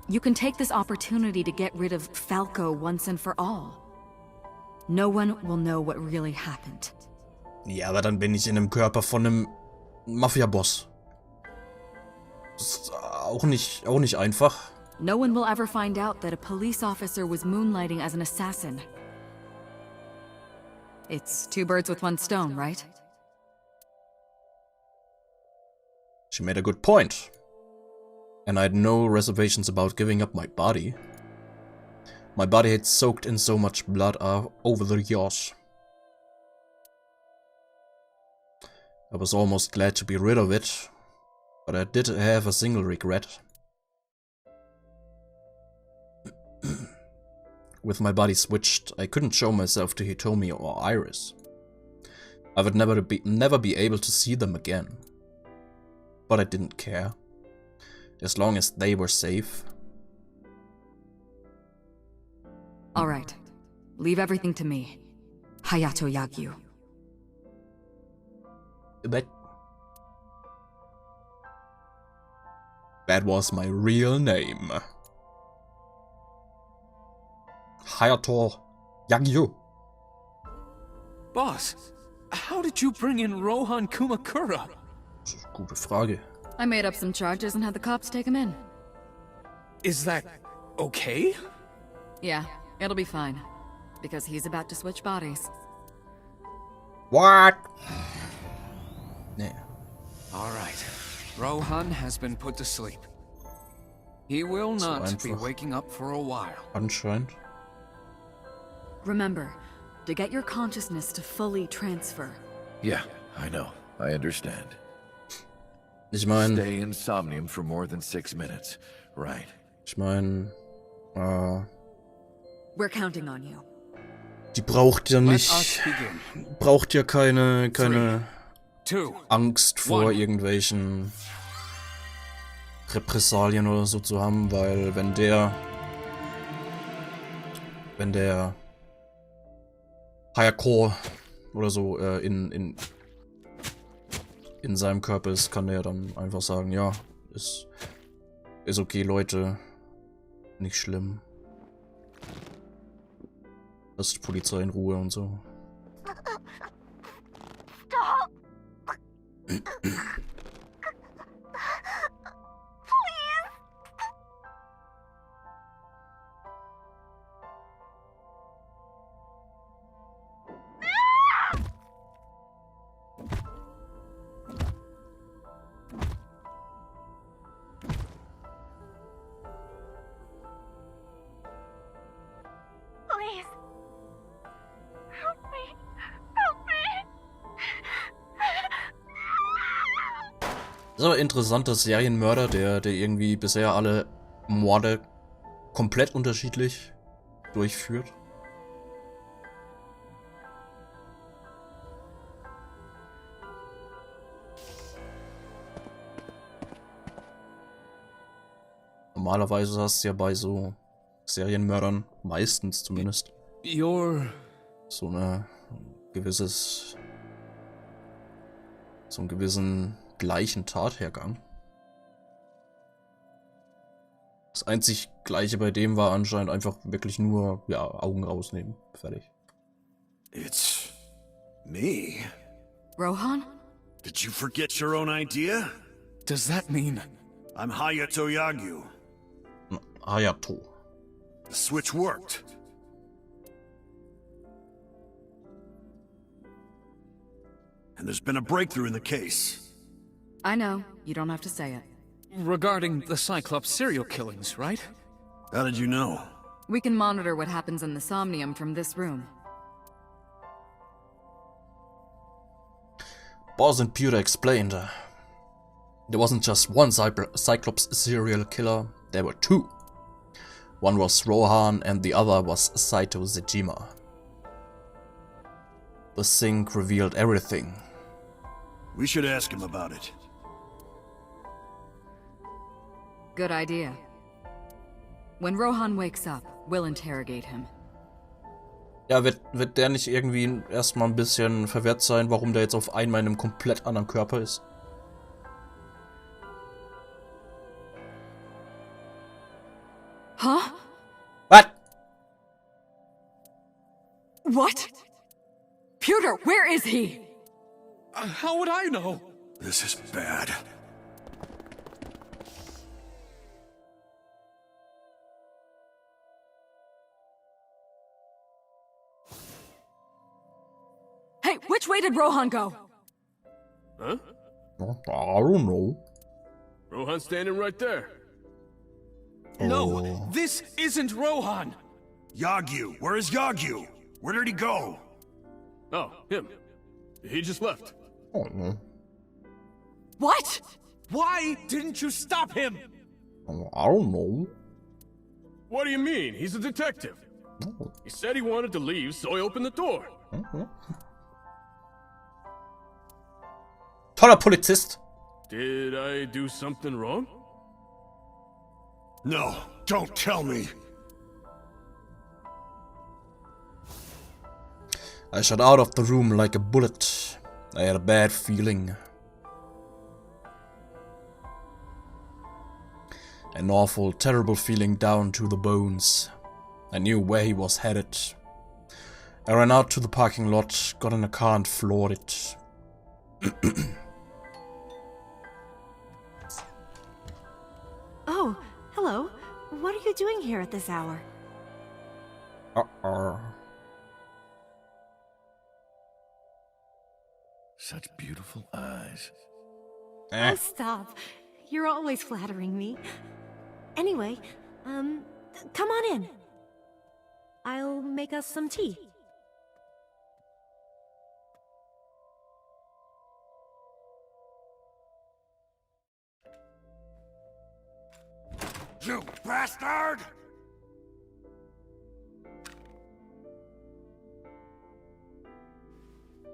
You can take this opportunity to get rid of Falco once and for all. No one will know what really happened. Ja, aber dann bin ich in dem Körper von einem Mafia-Boss. Das ist auch nicht einfach. No one will ever find out that a police officer was moonlighting as an assassin. It's 2 birds with 1 stone, right? She made a good point. And I had no reservations about giving up my body. My body had soaked in so much blood over the years. I was almost glad to be rid of it, but I did have a single regret. With my body switched, I couldn't show myself to Hitomi or Iris. I would never be able to see them again. But I didn't care. As long as they were safe. All right. Leave everything to me. Hayato Yagyu. That was my real name. Hayato Yagyu. Boss, how did you bring in Rohan Kumakura? Gute Frage. I made up some charges and had the cops take him in. Is that okay? Yeah, it'll be fine. Because he's about to switch bodies. What? Yeah. All right. Rohan has been put to sleep. He will not be waking up for a while. Anscheinend. Remember, to get your consciousness to fully transfer. Yeah, I know. I understand. Ich mein... Stay in Somnium for more than 6 minutes. Right. Ich mein... We're counting on you. Die braucht ja nicht... Braucht ja keine Angst vor irgendwelchen Repressalien oder so zu haben, weil wenn der Hayako oder so in seinem Körper ist, kann der dann einfach sagen, ja, ist okay, Leute, nicht schlimm. Lasst die Polizei in Ruhe und so. Stop! Please. Help me. Help me. Das ist aber interessant, dass Serienmörder, der irgendwie bisher alle Morde komplett unterschiedlich durchführt. Normalerweise hast du ja bei so Serienmördern, meistens zumindest, so einen gewissen gleichen Tathergang. Das einzig Gleiche bei dem war anscheinend einfach wirklich nur, ja, Augen rausnehmen. Fertig. It's me. Rohan? Did you forget your own idea? Does that mean... I'm Hayato Yagyu. Hayato. The switch worked. And there's been a breakthrough in the case. I know. You don't have to say it. Regarding the Cyclops serial killings, right? How did you know? We can monitor what happens in the Somnium from this room. Boss and Pewter explained. There wasn't just one Cyclops serial killer, there were two. One was Rohan and the other was Saito Sejima. The sync revealed everything. We should ask him about it. Good idea. When Rohan wakes up, we'll interrogate him. Ja, wird der nicht irgendwie erstmal ein bisschen verwirrt sein, warum der jetzt auf einmal in einem komplett anderen Körper ist? Huh? What? What? Pewter, where is he? How would I know? This is bad. Hey, which way did Rohan go? Huh? I don't know. Rohan's standing right there. No, this isn't Rohan! Yagyu! Where is Yagyu? Where did he go? Oh, him. He just left. Oh, What? Why didn't you stop him? I don't know. What do you mean? He's a detective. He said he wanted to leave, so I opened the door. Toller Polizist. Did I do something wrong? No, don't tell me. I shot out of the room like a bullet. I had a bad feeling. An awful, terrible feeling down to the bones. I knew where he was headed. I ran out to the parking lot, got in a car and floored it. Oh, hello. What are you doing here at this hour? Such beautiful eyes. Oh, stop. You're always flattering me. Anyway, come on in. I'll make us some tea. You bastard!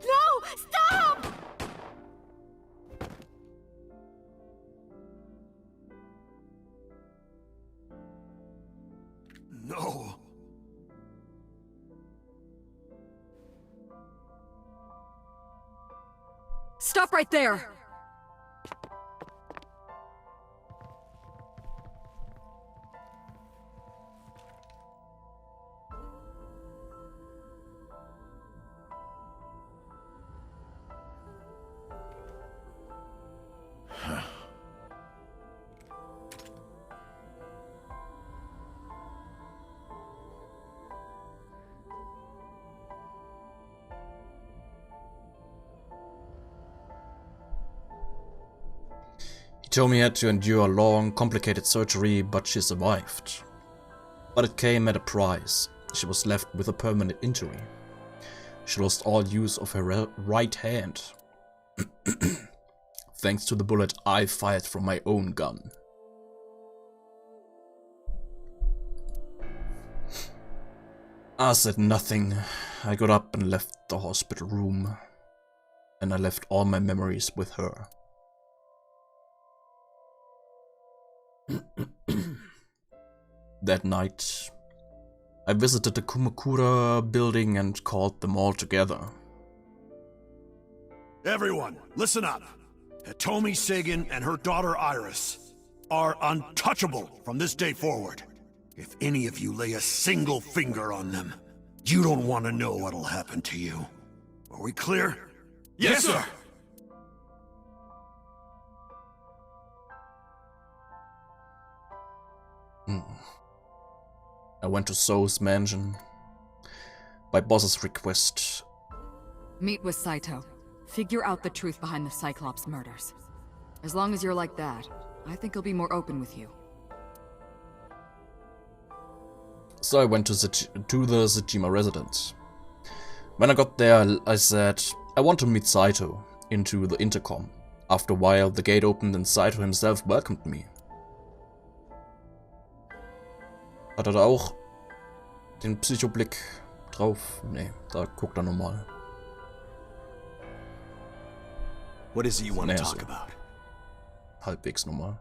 No! Stop! No. Stop right there! Tommy had to endure a long, complicated surgery, but she survived. But it came at a price. She was left with a permanent injury. She lost all use of her right hand. Thanks to the bullet I fired from my own gun. I said nothing. I got up and left the hospital room. And I left all my memories with her. That night, I visited the Kumakura building and called them all together. Everyone, listen up. Hitomi Sagan and her daughter Iris. are untouchable from this day forward. If any of you lay a single finger on them, you don't want to know what'll happen to you. Are we clear? Yes, sir! I went to So's mansion by boss's request. Meet with Saito. Figure out the truth behind the Cyclops murders. As long as you're like that, I think he'll be more open with you. So I went to the Tsushima residence. When I got there, I said, I want to meet Saito, into the intercom. After a while, the gate opened and Saito himself welcomed me. Hat er da auch den Psychoblick drauf? Nee, da guckt er normal. What is it you want to Nee, talk so about? halbwegs normal.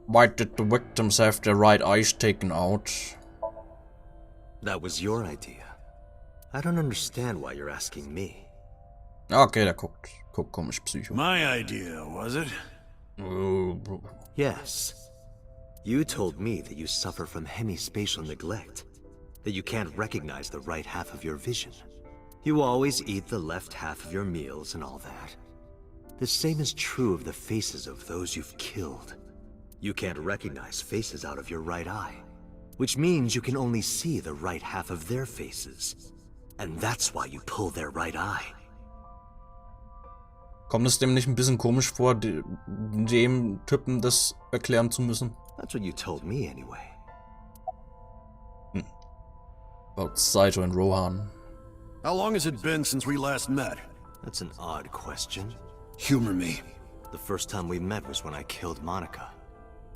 Why did the victims have their right eyes taken out? That was your idea. I don't understand why you're asking me. Okay, der guckt komisch Psycho. My idea, was it? Yes. You told me that you suffer from hemispatial neglect, that you can't recognize the right half of your vision. You always eat the left half of your meals and all that. The same is true of the faces of those you've killed. You can't recognize faces out of your right eye, which means you can only see the right half of their faces. And that's why you pull their right eye. Kommt es dem nicht ein bisschen komisch vor, dem Typen das erklären zu müssen? That's what you told me anyway. About Saito and Rohan. How long has it been since we last met? That's an odd question. Humor me. The first time we met was when I killed Monica.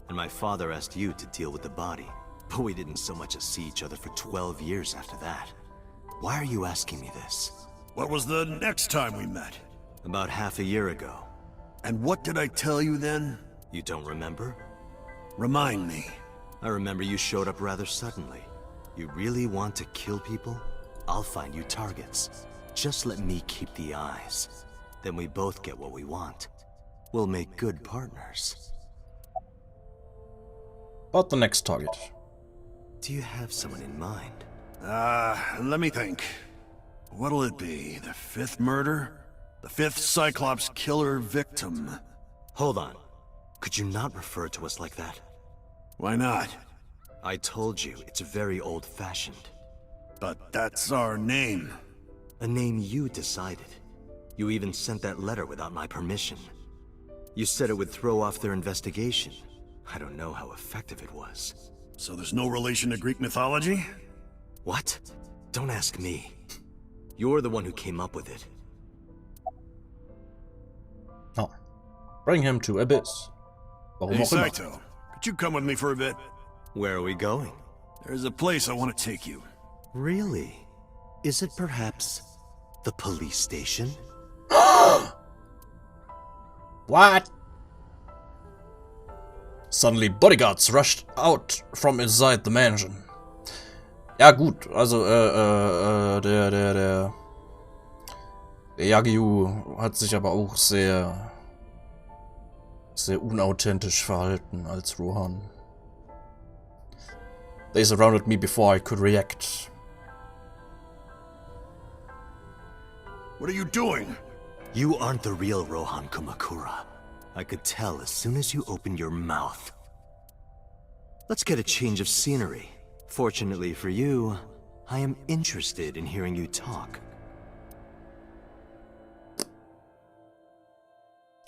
And my father asked you to deal with the body. But we didn't so much as see each other for 12 years after that. Why are you asking me this? What was the next time we met? About half a year ago. And what did I tell you then? You don't remember? Remind me. I remember you showed up rather suddenly. You really want to kill people? I'll find you targets. Just let me keep the eyes. Then we both get what we want. We'll make good partners. About the next target. Do you have someone in mind? Let me think. What'll it be? The fifth murder? The fifth Cyclops killer victim? Hold on. Could you not refer to us like that? Why not? I told you, it's very old-fashioned. But that's our name. A name you decided. You even sent that letter without my permission. You said it would throw off their investigation. I don't know how effective it was. So there's no relation to Greek mythology? What? Don't ask me. You're the one who came up with it. Oh. Bring him to Abyss. Warum Hey, auch immer. Saito, could you come with me for a bit? Where are we going? There's a place I want to take you. Really? Is it perhaps the police station? What? Suddenly bodyguards rushed out from inside the mansion. Ja gut, also der Yagyu hat sich aber auch sehr unauthentisch verhalten als Rohan. They surrounded me before I could react. What are you doing? You aren't the real Rohan Kumakura. I could tell as soon as you opened your mouth. Let's get a change of scenery. Fortunately for you, I am interested in hearing you talk.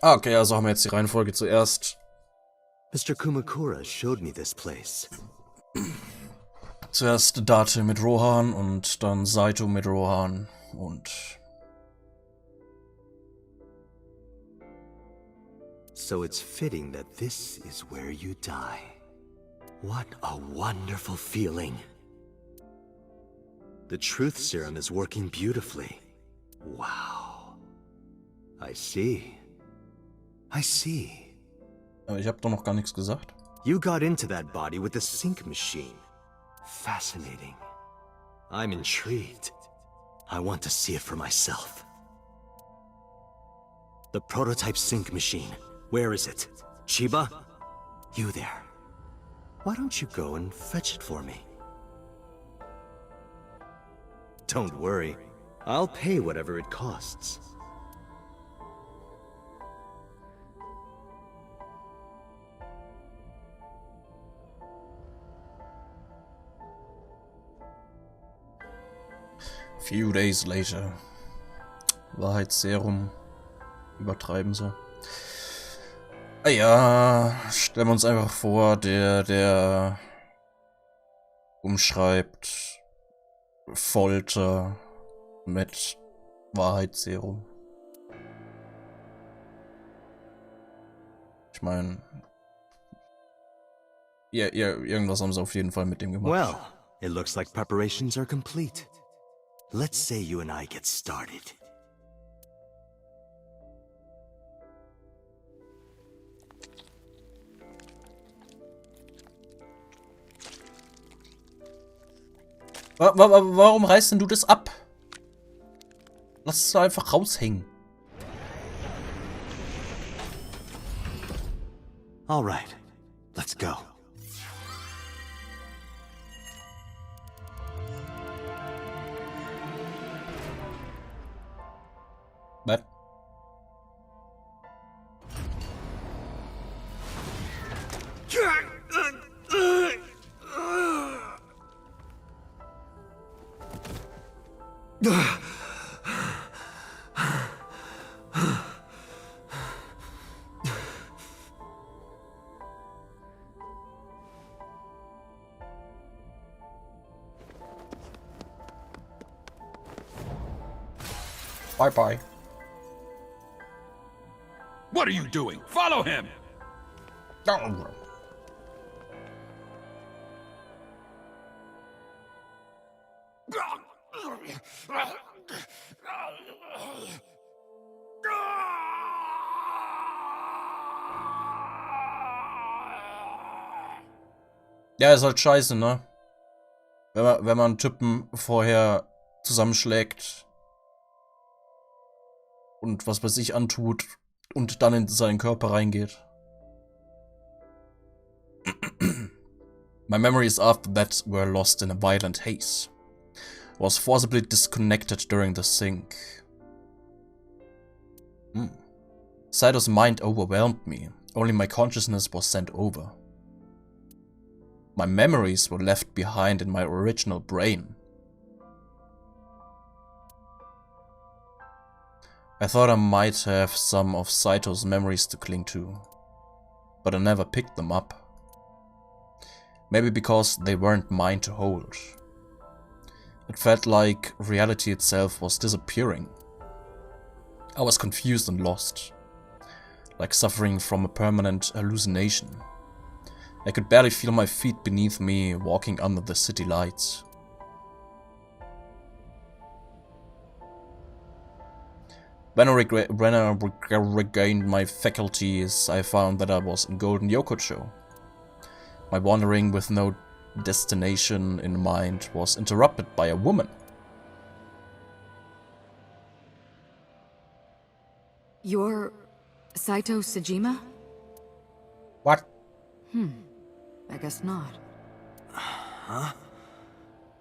Okay, also haben wir jetzt die Reihenfolge zuerst. Mr. Kumakura showed me this place. Zuerst Date mit Rohan und dann Saito mit Rohan und... So it's fitting that this is where you die. What a wonderful feeling. The truth serum is working beautifully. Wow. I see. I see. Aber ich habe doch noch gar nichts gesagt. You got into that body with the sync machine. Fascinating. I'm intrigued. I want to see it for myself. The prototype sync machine. Where is it? Chiba? You there. Why don't you go and fetch it for me? Don't worry. I'll pay whatever it costs. Few days later. Wahrheitsserum. Übertreiben sie. Ah ja, stellen wir uns einfach vor, der umschreibt Folter mit Wahrheitsserum. Ich meine, ja, irgendwas haben sie auf jeden Fall mit dem gemacht. Well, it looks like preparations are complete. Let's say you and I get started. Warum reißt denn du das ab? Lass es doch einfach raushängen. All right, let's go. Was? Bye bye. What are you doing? Follow him! Oh. Ja, ist halt scheiße, ne? Wenn man einen Typen vorher zusammenschlägt und was bei sich antut und dann in seinen Körper reingeht. My memories after that were lost in a violent haze. Was forcibly disconnected during the sync. Saito's mind overwhelmed me. Only my consciousness was sent over. My memories were left behind in my original brain. I thought I might have some of Saito's memories to cling to, but I never picked them up. Maybe because they weren't mine to hold. It felt like reality itself was disappearing. I was confused and lost, like suffering from a permanent hallucination. I could barely feel my feet beneath me walking under the city lights. When I regained my faculties, I found that I was in Golden Yokocho. My wandering with no destination in mind was interrupted by a woman. You're Saito Sejima? What? I guess not. Huh?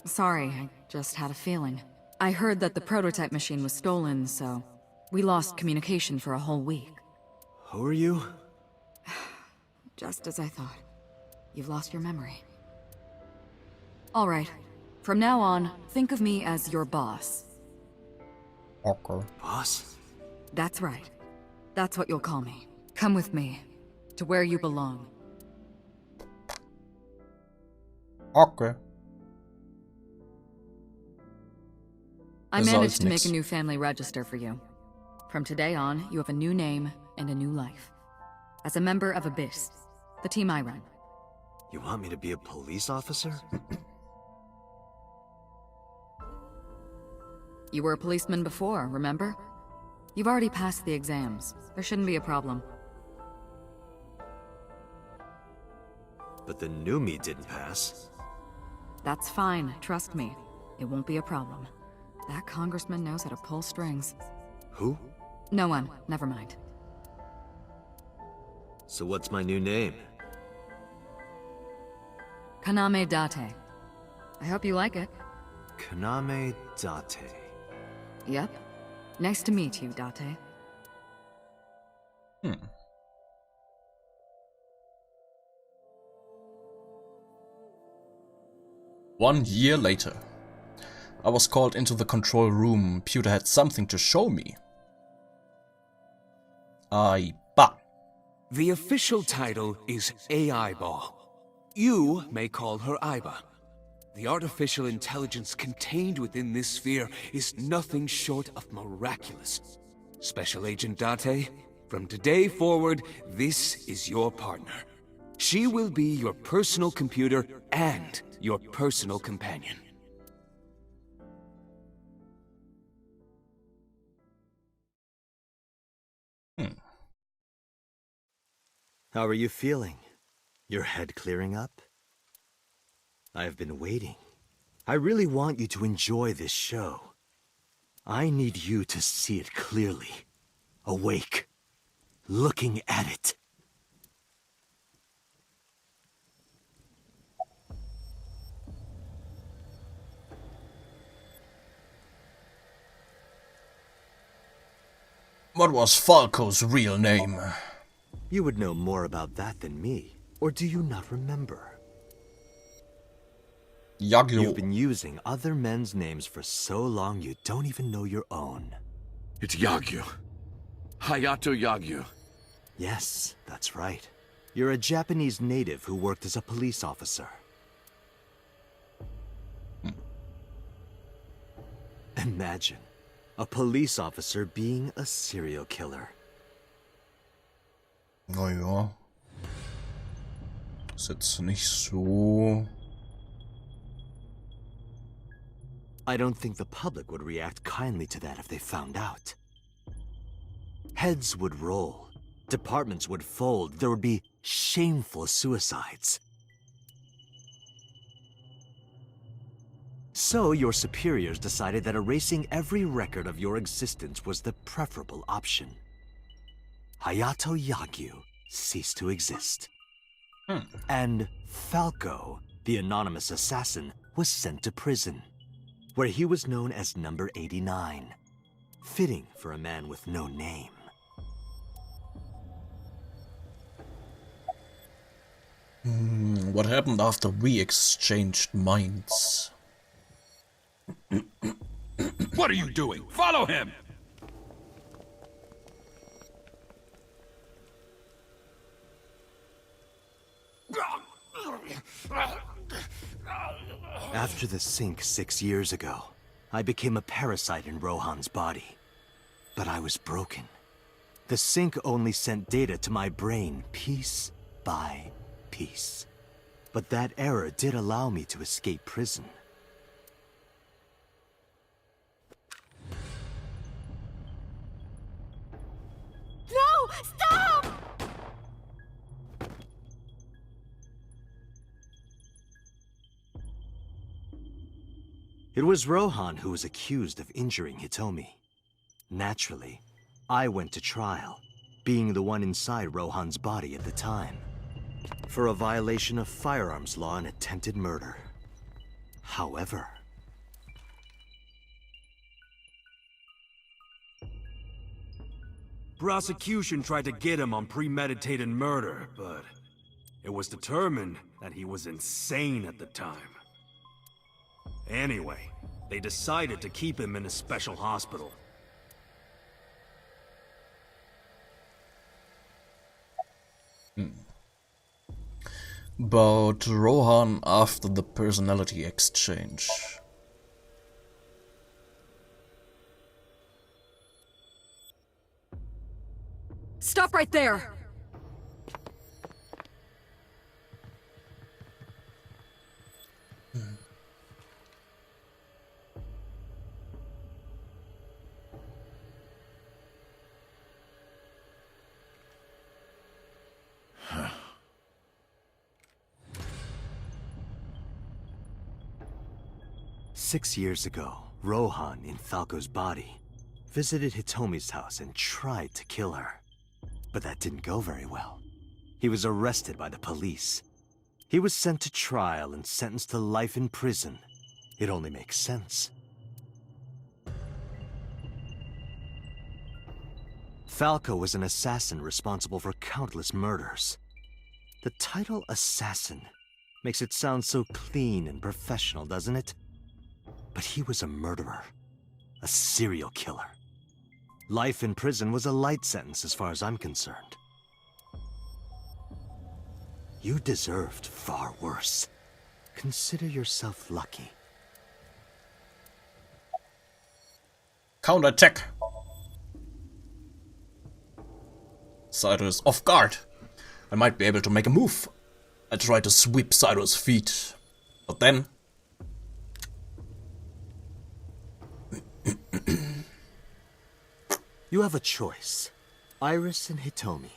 Sorry, I just had a feeling. I heard that the prototype machine was stolen, so we lost communication for a whole week. Who are you? Just as I thought. You've lost your memory. All right. From now on, think of me as your boss. Okay. Boss? That's right. That's what you'll call me. Come with me. To where you belong. Okay. I Das ist managed to alles make a nix. new family register for you. From today on, you have a new name and a new life. As a member of Abyss, the team I run. You want me to be a police officer? You were a policeman before, remember? You've already passed the exams. There shouldn't be a problem. But the new me didn't pass. That's fine, trust me. It won't be a problem. That congressman knows how to pull strings. Who? No one. Never mind. So what's my new name? Kaname Date. I hope you like it. Kaname Date. Yep. Nice to meet you, Date. Hmm. One year later. I was called into the control room. Pewter had something to show me. Aiba. The official title is AI Ball. You may call her Aiba. The artificial intelligence contained within this sphere is nothing short of miraculous. Special Agent Date, from today forward, this is your partner. She will be your personal computer and your personal companion. How are you feeling? Your head clearing up? I have been waiting. I really want you to enjoy this show. I need you to see it clearly. Awake. Looking at it. What was Falco's real name? You would know more about that than me. Or do you not remember? Yagyu. You've been using other men's names for so long you don't even know your own. It's Yagyu. Hayato Yagyu. Yes, that's right. You're a Japanese native who worked as a police officer. Imagine, a police officer being a serial killer. Naja. Ist jetzt nicht so. I don't think the public would react kindly to that if they found out. Heads would roll, departments would fold, there would be shameful suicides. So your superiors decided that erasing every record of your existence was the preferable option. Hayato Yagyu ceased to exist. And Falco, the anonymous assassin, was sent to prison, where he was known as Number 89. Fitting for a man with no name. What happened after we exchanged minds? What are you doing? Follow him! After the sink 6 years ago, I became a parasite in Rohan's body. But I was broken. The sink only sent data to my brain piece by piece. But that error did allow me to escape prison. No! Stop! It was Rohan who was accused of injuring Hitomi. Naturally, I went to trial, being the one inside Rohan's body at the time, for a violation of firearms law and attempted murder. However... Prosecution tried to get him on premeditated murder, but it was determined that he was insane at the time. Anyway, they decided to keep him in a special hospital. About Rohan after the personality exchange. Stop right there! "6 years ago, Rohan, in Falco's body, visited Hitomi's house and tried to kill her. But that didn't go very well. He was arrested by the police. He was sent to trial and sentenced to life in prison. It only makes sense. Falco was an assassin responsible for countless murders. The title assassin makes it sound so clean and professional, doesn't it? But he was a murderer, a serial killer. Life in prison was a light sentence as far as I'm concerned. You deserved far worse. Consider yourself lucky. Counterattack. Saito is off guard. I might be able to make a move. I try to sweep Saito's feet, but then... You have a choice. Iris and Hitomi.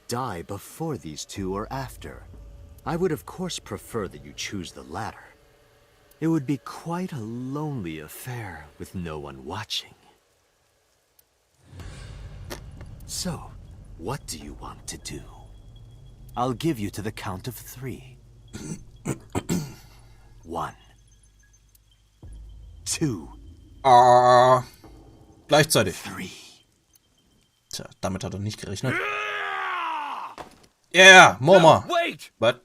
Die before these two or after. I would of course prefer that you choose the latter. It would be quite a lonely affair with no one watching. So, what do you want to do? I'll give you to the count of 3. 1. 2. Gleichzeitig. 3. Tja, damit hat er nicht gerechnet. Yeah, Moma. No, wait! What?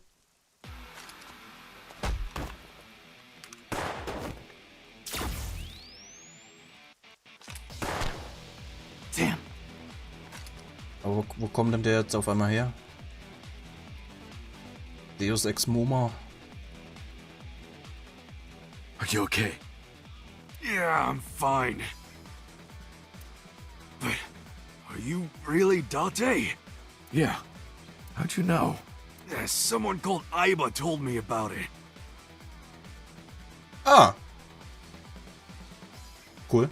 Damn. Aber wo kommt denn der jetzt auf einmal her? Deus Ex Moma. Are you okay? Yeah, I'm fine. But are you really Date? Yeah. How'd you know? Someone called Aiba told me about it. Ah. Cool.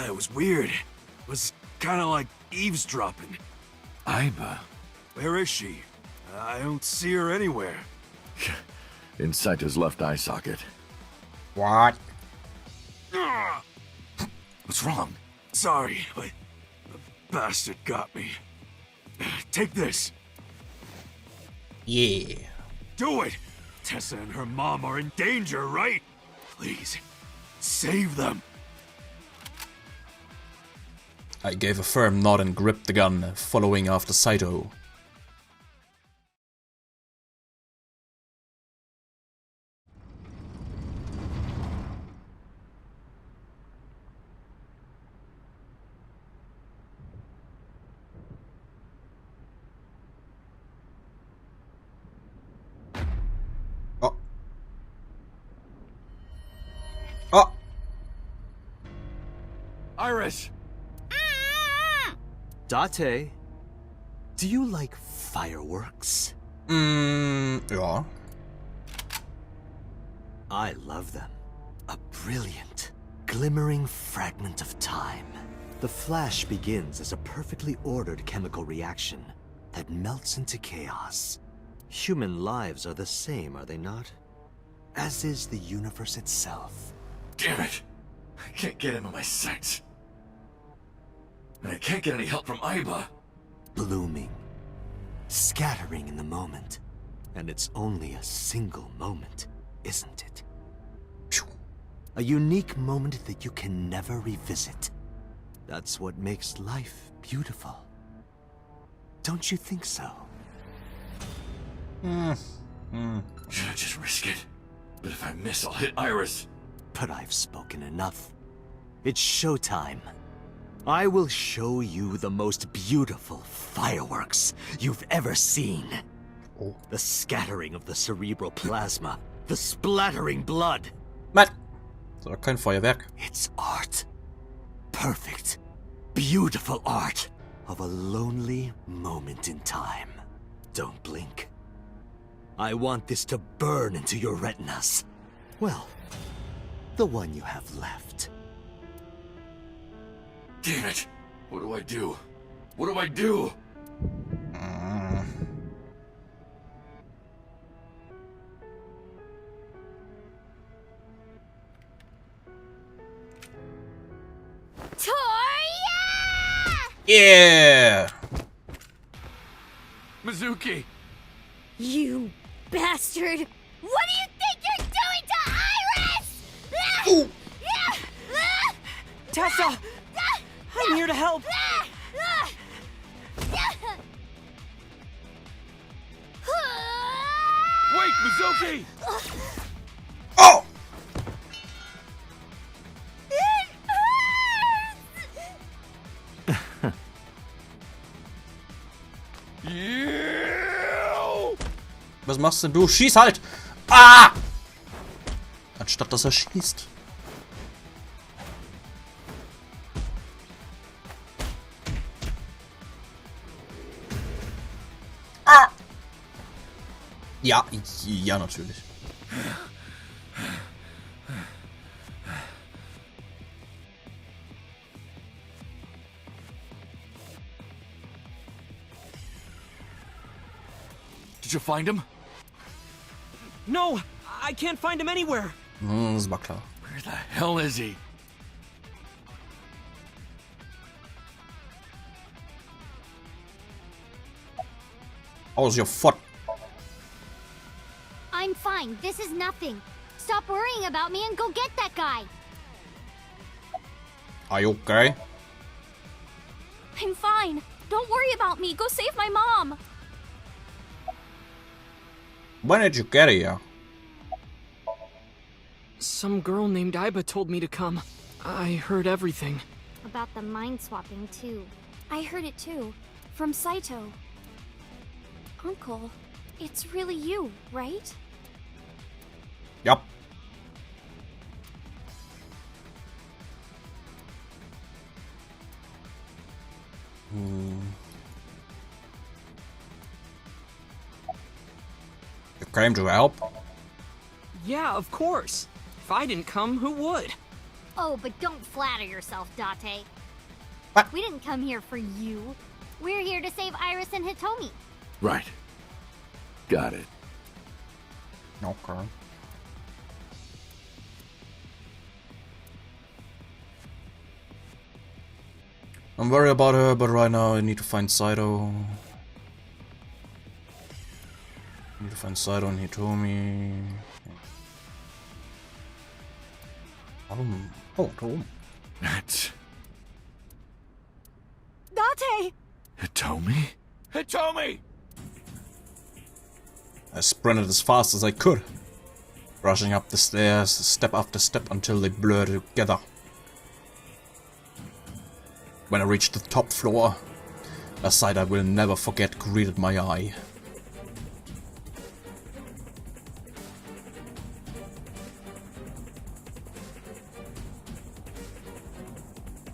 It was weird. It was kind of like eavesdropping. Aiba. Where is she? I don't see her anywhere. In Saito's left eye socket. What? What's wrong? Sorry, but the bastard got me. Take this. Yeah. Do it! Tessa and her mom are in danger, right? Please, save them. I gave a firm nod and gripped the gun, following after Saito. Oh. Oh. Iris! Date, do you like fireworks? Ja. I love them. A brilliant, glimmering fragment of time. The flash begins as a perfectly ordered chemical reaction that melts into chaos. Human lives are the same, are they not? As is the universe itself. Damn it! I can't get him in my sights. And I can't get any help from Aiba. Blooming, scattering in the moment. And it's only a single moment, isn't it? A unique moment that you can never revisit. That's what makes life beautiful. Don't you think so? Should I just risk it? But if I miss, I'll hit Iris. But I've spoken enough. It's showtime. I will show you the most beautiful fireworks you've ever seen. Oh. The scattering of the cerebral plasma, the splattering blood. Matt! Das war kein Feuerwerk. It's art. Perfect, beautiful art of a lonely moment in time. Don't blink. I want this to burn into your retinas. Well, the one you have left. Damn it! What do I do? What do I do? Toy! Yeah! Mizuki! You bastard! What do you think you're doing to Iris? Tessa! I'm here to help! Wait, Mizuki! Oh! Was machst denn du? Schieß halt! Ah! Anstatt dass er schießt. Ah! Ja, ja, natürlich. Did you find him? No! I can't find him anywhere! Das war klar. Where the hell is he? Aus your foot. I'm fine. This is nothing. Stop worrying about me and go get that guy. Are you okay? I'm fine. Don't worry about me. Go save my mom. When did you get here? Some girl named Aiba told me to come. I heard everything. About the mind swapping, too. I heard it too. From Saito. Uncle, it's really you, right? Yep. You came to help? Yeah, of course. If I didn't come, who would? Oh, but don't flatter yourself, Date. What? We didn't come here for you. We're here to save Iris and Hitomi. Right. Got it. Okay. I'm worried about her, but right now I need to find Saito. I need to find Saito and Hitomi. Oh, Tom. That's Date! Hitomi? Hitomi! I sprinted as fast as I could, rushing up the stairs, step after step, until they blurred together. When I reached the top floor, a sight I will never forget greeted my eye.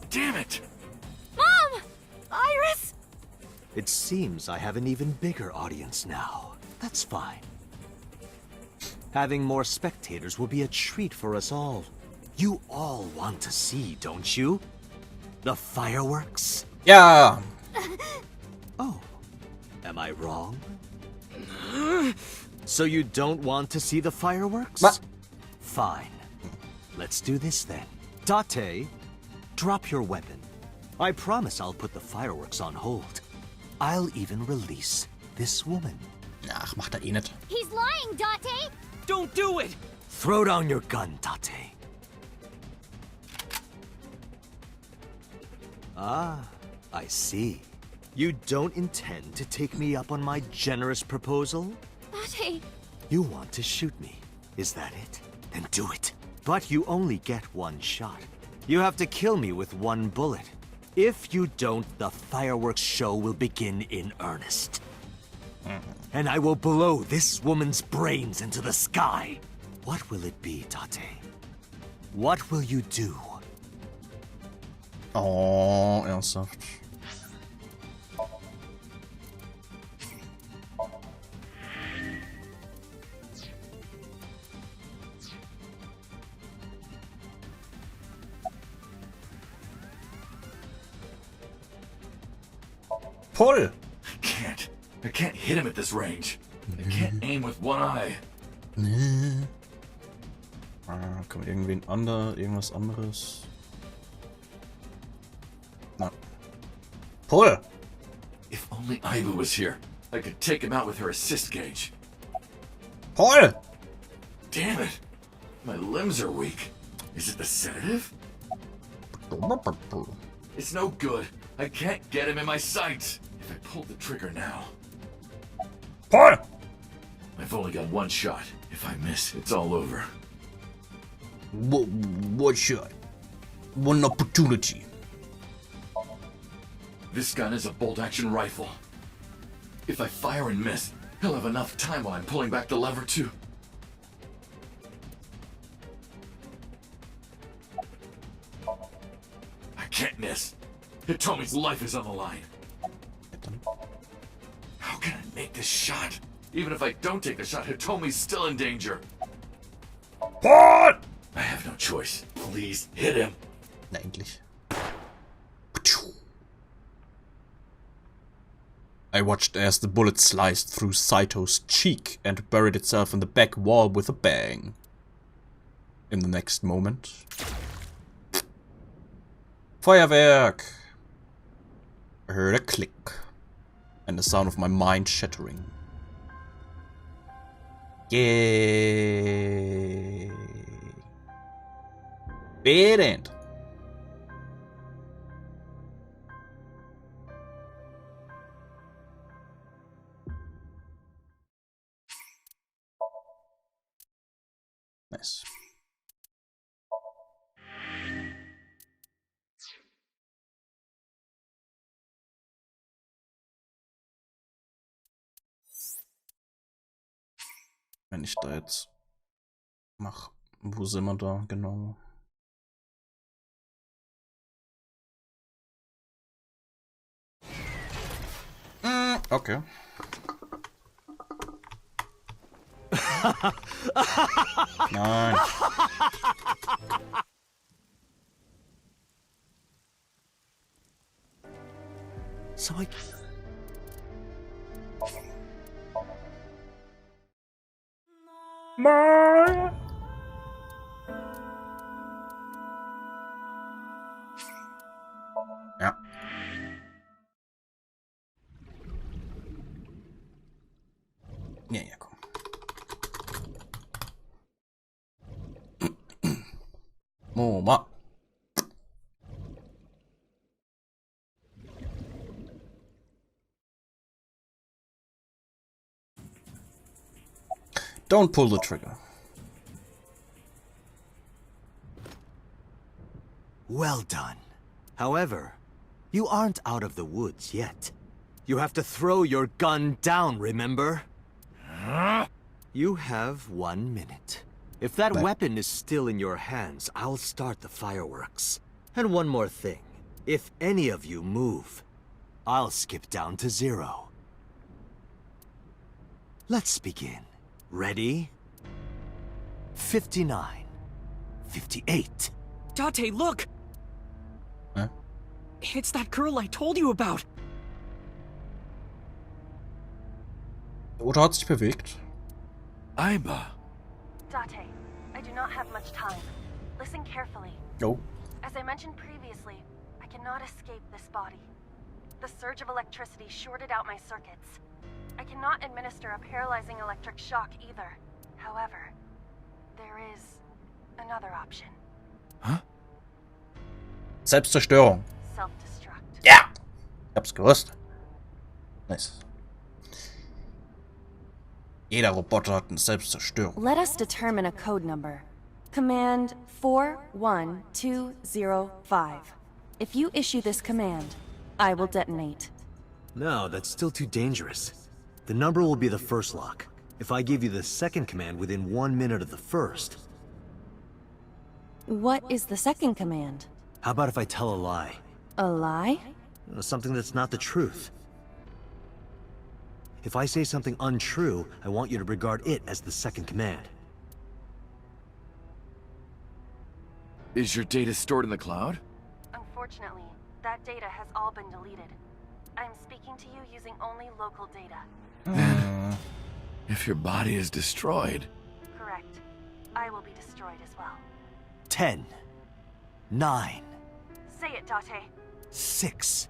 Damn it! Mom! Iris! It seems I have an even bigger audience now. That's fine. Having more spectators will be a treat for us all. You all want to see, don't you? The fireworks? Yeah! Oh, am I wrong? So you don't want to see the fireworks? What? Fine. Let's do this then. Date, drop your weapon. I promise I'll put the fireworks on hold. I'll even release this woman. Ach, macht er eh nicht. He's lying, Date! Don't do it! Throw down your gun, Date. Ah, I see. You don't intend to take me up on my generous proposal? Date! You want to shoot me, is that it? Then do it. But you only get one shot. You have to kill me with one bullet. If you don't, the fireworks show will begin in earnest. And I will blow this woman's brains into the sky. What will it be, Date? What will you do? Oh, ernsthaft. Pull! I can't hit him at this range. I can't aim with one eye. Kann man irgendwas anderes? Na. Pull! If only Iva was here, I could take him out with her assist gauge. Pull! Damn it! My limbs are weak. Is it the sedative? It's no good. I can't get him in my sights. If I pull the trigger now... Pull! I've only got one shot. If I miss, it's all over. One shot. One opportunity. This gun is a bolt-action rifle. If I fire and miss, he'll have enough time while I'm pulling back the lever too. I can't miss. Hitomi's life is on the line. How can I make this shot? Even if I don't take the shot, Hitomi's still in danger. Pull! I have no choice. Please hit him. Na, endlich. I watched as the bullet sliced through Saito's cheek and buried itself in the back wall with a bang. In the next moment... Feuerwerk! I heard a click. And the sound of my mind shattering. Yay! Bad end. Nice. Wenn ich da jetzt mach, wo sind wir da genau? Okay. Nein. So I... Ja. Ja, komm. Moma. Don't pull the trigger. Well done. However, you aren't out of the woods yet. You have to throw your gun down, remember? You have 1 minute. If that weapon is still in your hands, I'll start the fireworks. And one more thing. If any of you move, I'll skip down to 0. Let's begin. Ready? 59. 58. Date, look! Huh? It's that girl I told you about. Oder hat sich bewegt? Iba. Date, I do not have much time. Listen carefully. Oh. As I mentioned previously, I cannot escape this body. The surge of electricity shorted out my circuits. I cannot administer a paralyzing electric shock either. However, there is another option. Huh? Selbstzerstörung. Self-destruct. Ja! Ich hab's gewusst. Nice. Jeder Roboter hat eine Selbstzerstörung. Let us determine a code number. Command 41205. If you issue this command, I will detonate. No, that's still too dangerous. The number will be the first lock. If I give you the second command within 1 minute of the first... What is the second command? How about if I tell a lie? A lie? Something that's not the truth. If I say something untrue, I want you to regard it as the second command. Is your data stored in the cloud? Unfortunately, that data has all been deleted. I'm speaking to you using only local data. Then, if your body is destroyed... Correct. I will be destroyed as well. 10, 9, Say it, Date. 6,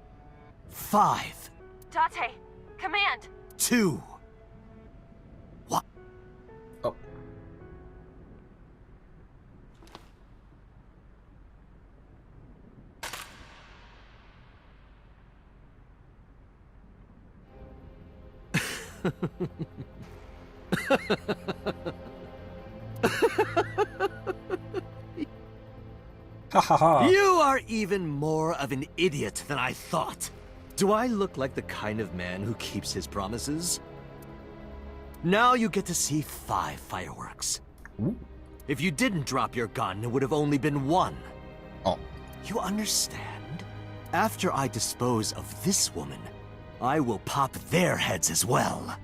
5. Date, command. 2. What? Oh. You are even more of an idiot than I thought. Do I look like the kind of man who keeps his promises? Now you get to see 5 fireworks. Ooh. If you didn't drop your gun, it would have only been 1. Oh. You understand? After I dispose of this woman, I will pop their heads as well.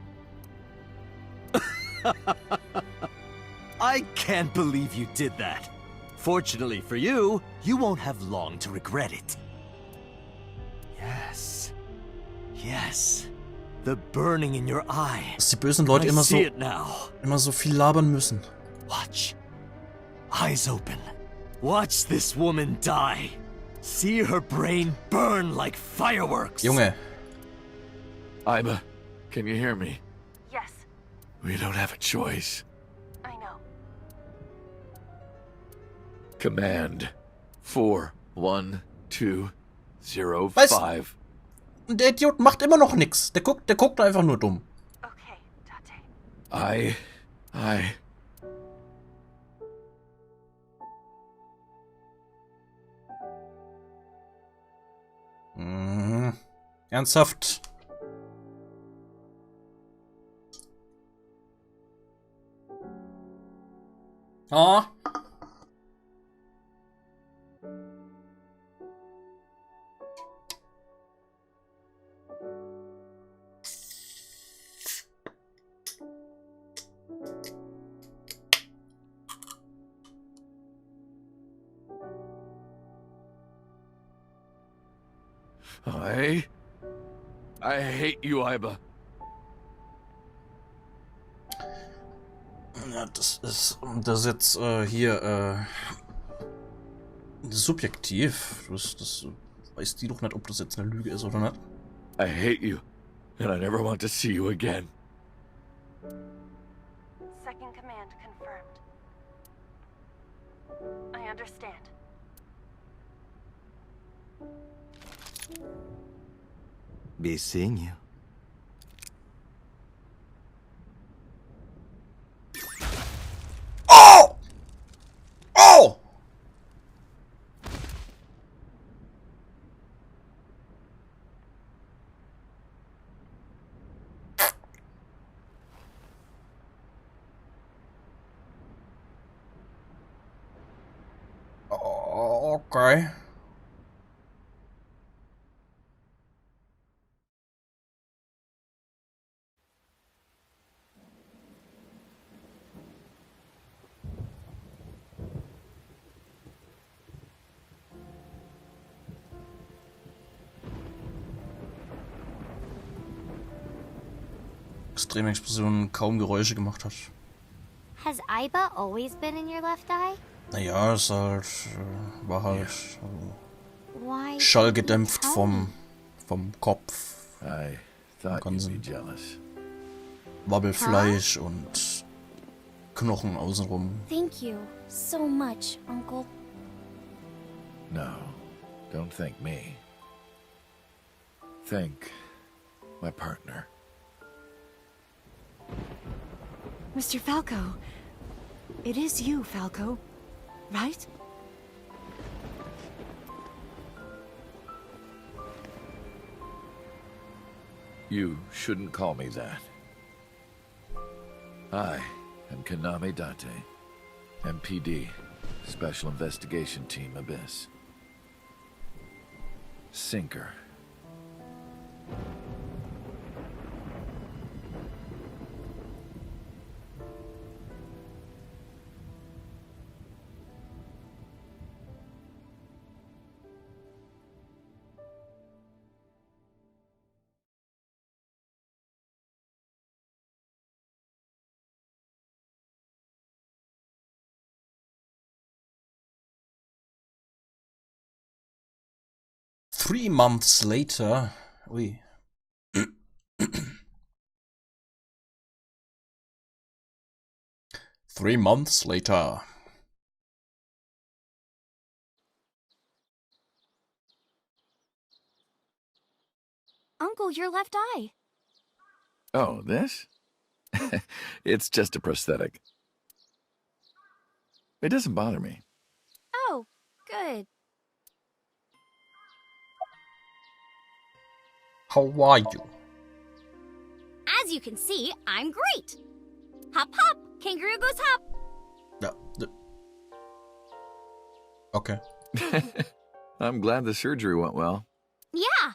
I can't believe you did that. Fortunately for you, you won't have long to regret it. Yes. Yes. The burning in your eye. Dass die bösen Leute immer so viel labern müssen. Watch. Eyes open. Watch this woman die. See her brain burn like fireworks. Junge. Iba, can you hear me? Yes, We don't have a choice. I know. Command 41205. Was? Der Idiot macht immer noch nix. Der guckt einfach nur dumm. Okay, Date. I... Ernsthaft? Ah. I hate you, Iba. Ja, das ist jetzt hier subjektiv. Das weiß die doch nicht, ob das jetzt eine Lüge ist oder nicht. I hate you, and I never want to see you again. Second command confirmed. I understand. Be seeing you. Oh! Oh! Okay. Extreme Explosion kaum Geräusche gemacht hat. Has Iba always been in your left eye? Naja, es halt, war halt Why schallgedämpft didn't you vom Kopf. I thought you'd be jealous. Wabbelfleisch und Knochen außenrum. Thank you so much, Uncle. No, don't thank me. Thank my partner. Mr. Falco. It is you, Falco. Right? You shouldn't call me that. I am Kaname Date, MPD, Special Investigation Team Abyss. Sinker. Three months later, Ui. 3 months later. Uncle, your left eye. Oh, this? It's just a prosthetic. It doesn't bother me. Oh, good. How are you? As you can see, I'm great. Hop, hop. Kangaroo goes hop. Yeah. Okay. I'm glad the surgery went well. Yeah.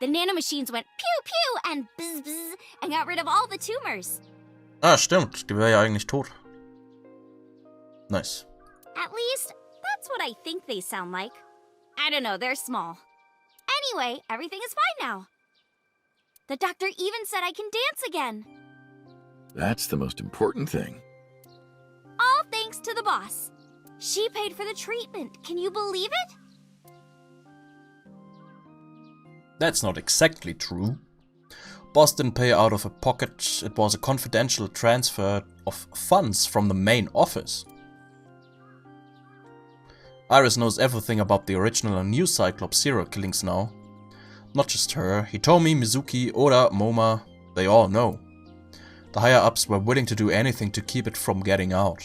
The nanomachines went pew pew and bzz bzz and got rid of all the tumors. Ah, stimmt. Die wäre ja eigentlich tot. Nice. At least, that's what I think they sound like. I don't know, they're small. Anyway, everything is fine now. The doctor even said I can dance again. That's the most important thing. All thanks to the boss. She paid for the treatment. Can you believe it? That's not exactly true. Boss didn't pay out of her pocket. It was a confidential transfer of funds from the main office. Iris knows everything about the original and new Cyclops serial killings now. Not just her. Hitomi, Mizuki, Oda, Moma, they all know. The higher-ups were willing to do anything to keep it from getting out.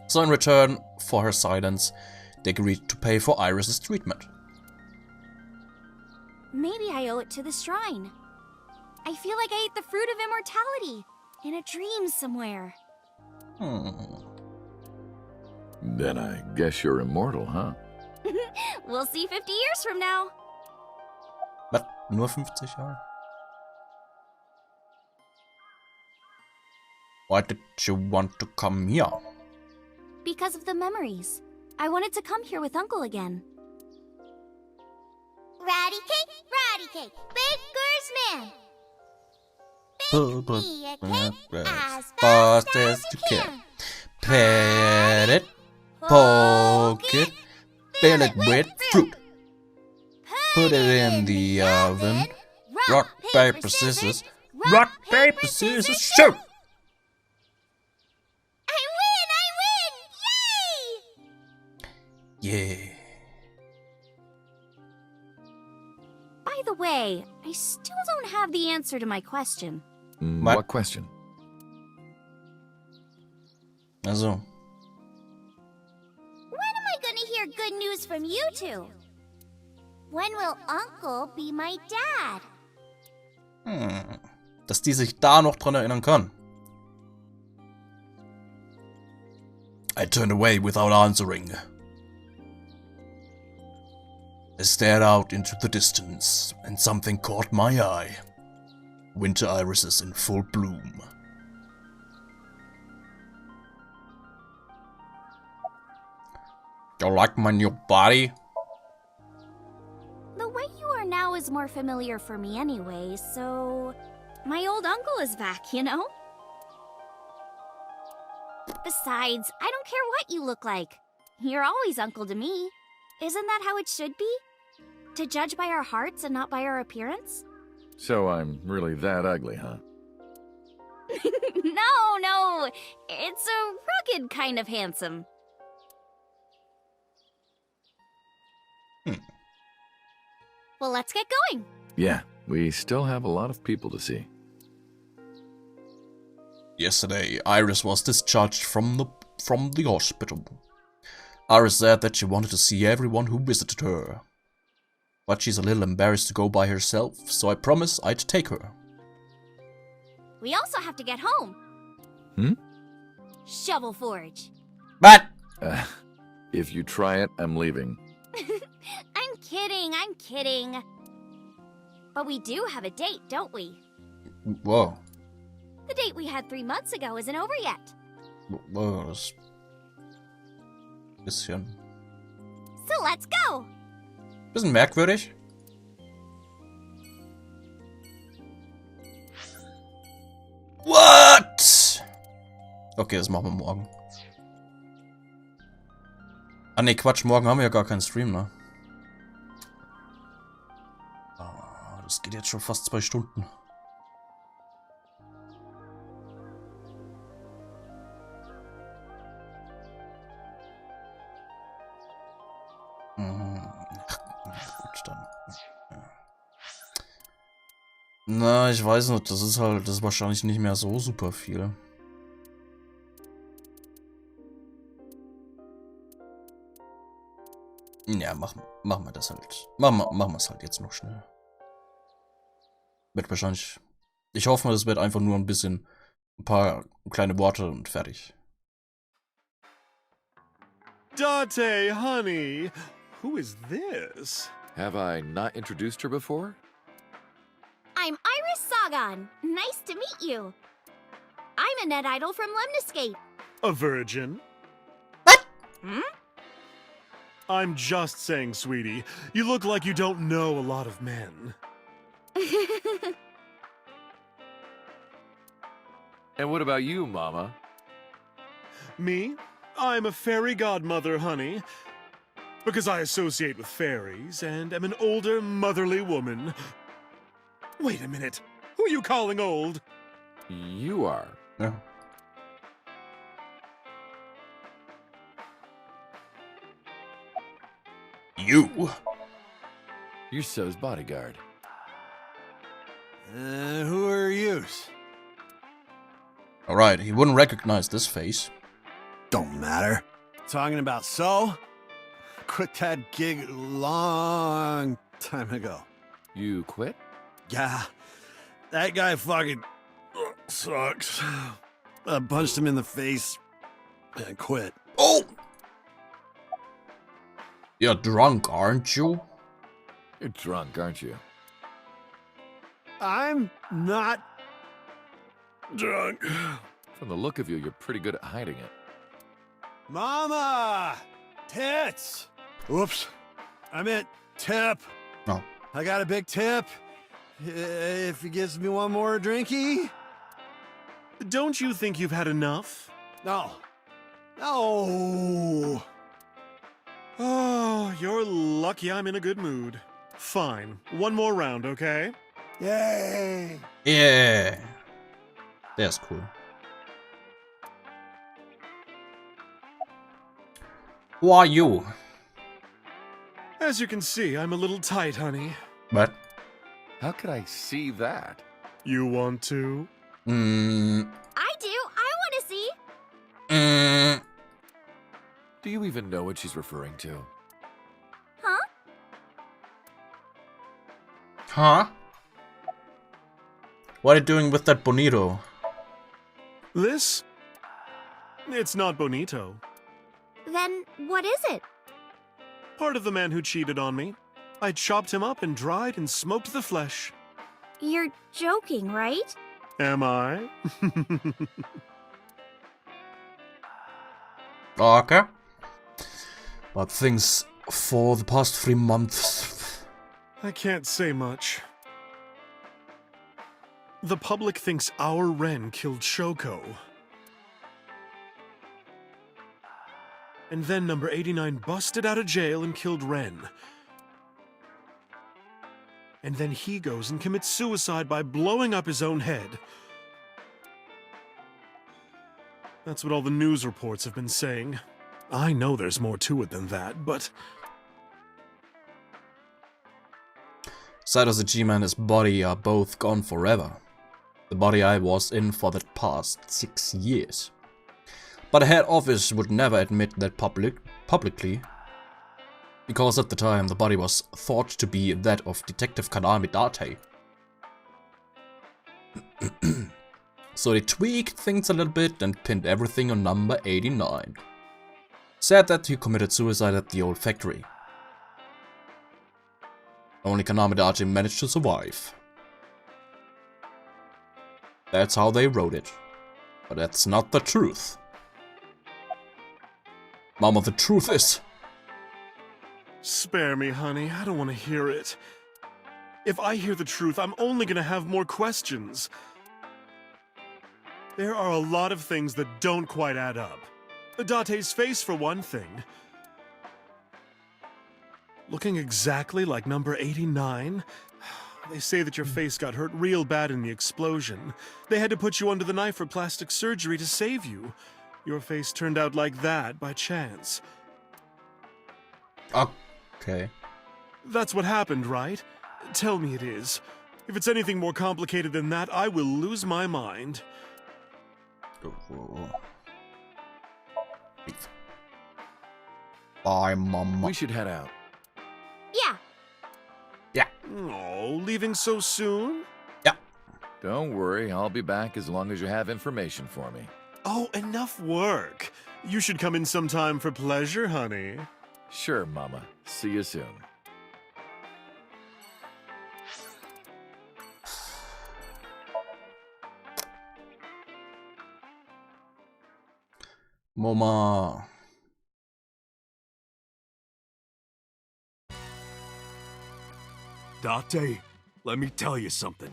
So in return for her silence, they agreed to pay for Iris's treatment. Maybe I owe it to the shrine. I feel like I ate the fruit of immortality in a dream somewhere. Then I guess you're immortal, huh? We'll see 50 years from now. Was? Nur 50 Jahre? Why did you want to come here? Because of the memories. I wanted to come here with Uncle again. Ratty cake, baker's man. Bake me a cake as fast as you can. Pat it, poke it, fill it with fruit. Put it in the oven. Rock, paper, scissors. Rock, paper, scissors, shoot! I win! Yay! Yeah. By the way, I still don't have the answer to my question. What question? Also. When am I gonna hear good news from you two? When will Uncle be my dad? Dass die sich da noch dran erinnern kann. I turned away without answering. I stared out into the distance, and something caught my eye. Winter irises in full bloom. You like my new body? The way you are now is more familiar for me anyway, so... My old uncle is back, you know? Besides, I don't care what you look like. You're always uncle to me. Isn't that how it should be? To judge by our hearts and not by our appearance? So I'm really that ugly, huh? No. It's a rugged kind of handsome. Well, let's get going. Yeah, we still have a lot of people to see. Yesterday, Iris was discharged from the hospital. Iris said that she wanted to see everyone who visited her. But she's a little embarrassed to go by herself, so I promised I'd take her. We also have to get home. Shovel Forge. What? If you try it, I'm leaving. I'm kidding. But we do have a date, don't we? Whoa. The date we had 3 months ago isn't over yet. Whoa, das bisschen... So let's go! Bisschen merkwürdig. What? Okay, das machen wir morgen. Ah ne, Quatsch, morgen haben wir ja gar keinen Stream, ne? Es geht jetzt schon fast 2 Stunden. Gut, dann. Ja. Na, ich weiß nicht, das ist wahrscheinlich nicht mehr so super viel. Ja, machen wir das halt. Machen wir es halt jetzt noch schnell. Wird wahrscheinlich. Ich hoffe mal, es wird einfach nur ein paar kleine Worte und fertig. Date, honey, who is this? Have I not introduced her before? I'm Iris Sagan. Nice to meet you. I'm a net idol from Lemniscape. A virgin? Hmm? I'm just saying, sweetie. You look like you don't know a lot of men. And what about you, Mama? Me? I'm a fairy godmother, honey. Because I associate with fairies and am an older, motherly woman. Wait a minute. Who are you calling old? You are. Yeah. You. You're So's bodyguard. Who are yous? Alright, he wouldn't recognize this face. Don't matter. Talking about So? Quit that gig long time ago. You quit? Yeah, that guy fucking sucks. I punched him in the face and quit. Oh! You're drunk, aren't you? You're drunk, aren't you? I'm not drunk. From the look of you, you're pretty good at hiding it. Mama! Tits! Whoops. I meant tip. Oh. I got a big tip. If he gives me one more drinky. Don't you think you've had enough? No. No. Oh, you're lucky I'm in a good mood. Fine. One more round, okay? Yay. Yeah. That's cool. Who are you? As you can see, I'm a little tight, honey. What? How could I see that? You want to? I do. I want to see. Do you even know what she's referring to? Huh? Huh? What are you doing with that bonito? This? It's not bonito. Then what is it? Part of the man who cheated on me. I chopped him up and dried and smoked the flesh. You're joking, right? Am I? Okay. But things for the past 3 months. I can't say much. The public thinks our Ren killed Shoko. And then number 89 busted out of jail and killed Ren. And then he goes and commits suicide by blowing up his own head. That's what all the news reports have been saying. I know there's more to it than that, but... Sato's G-Man and his body are both gone forever. The body I was in for the past 6 years. But the head office would never admit that publicly, because at the time the body was thought to be that of Detective Kanami Date. So they tweaked things a little bit and pinned everything on number 89. Said that he committed suicide at the old factory. Only Kanami Date managed to survive. That's how they wrote it. But that's not the truth. Mama, the truth is... Spare me, honey. I don't want to hear it. If I hear the truth, I'm only gonna have more questions. There are a lot of things that don't quite add up. Date's face, for one thing. Looking exactly like number 89? They say that your face got hurt real bad in the explosion. They had to put you under the knife for plastic surgery to save you. Your face turned out like that by chance. Okay. That's what happened, right? Tell me it is. If it's anything more complicated than that, I will lose my mind. Bye, Mama. We should head out. Yeah. Yeah. Oh, leaving so soon? Yeah. Don't worry, I'll be back as long as you have information for me. Oh, enough work. You should come in sometime for pleasure, honey. Sure, Mama. See you soon. Mama. Date, let me tell you something.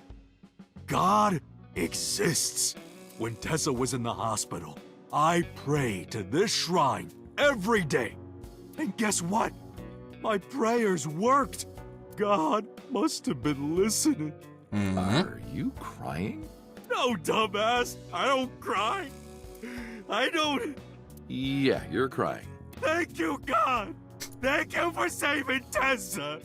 God exists. When Tessa was in the hospital, I prayed to this shrine every day. And guess what? My prayers worked. God must have been listening. Are you crying? No, dumbass. I don't cry. I don't. Yeah, you're crying. Thank you, God. Thank you for saving Tessa.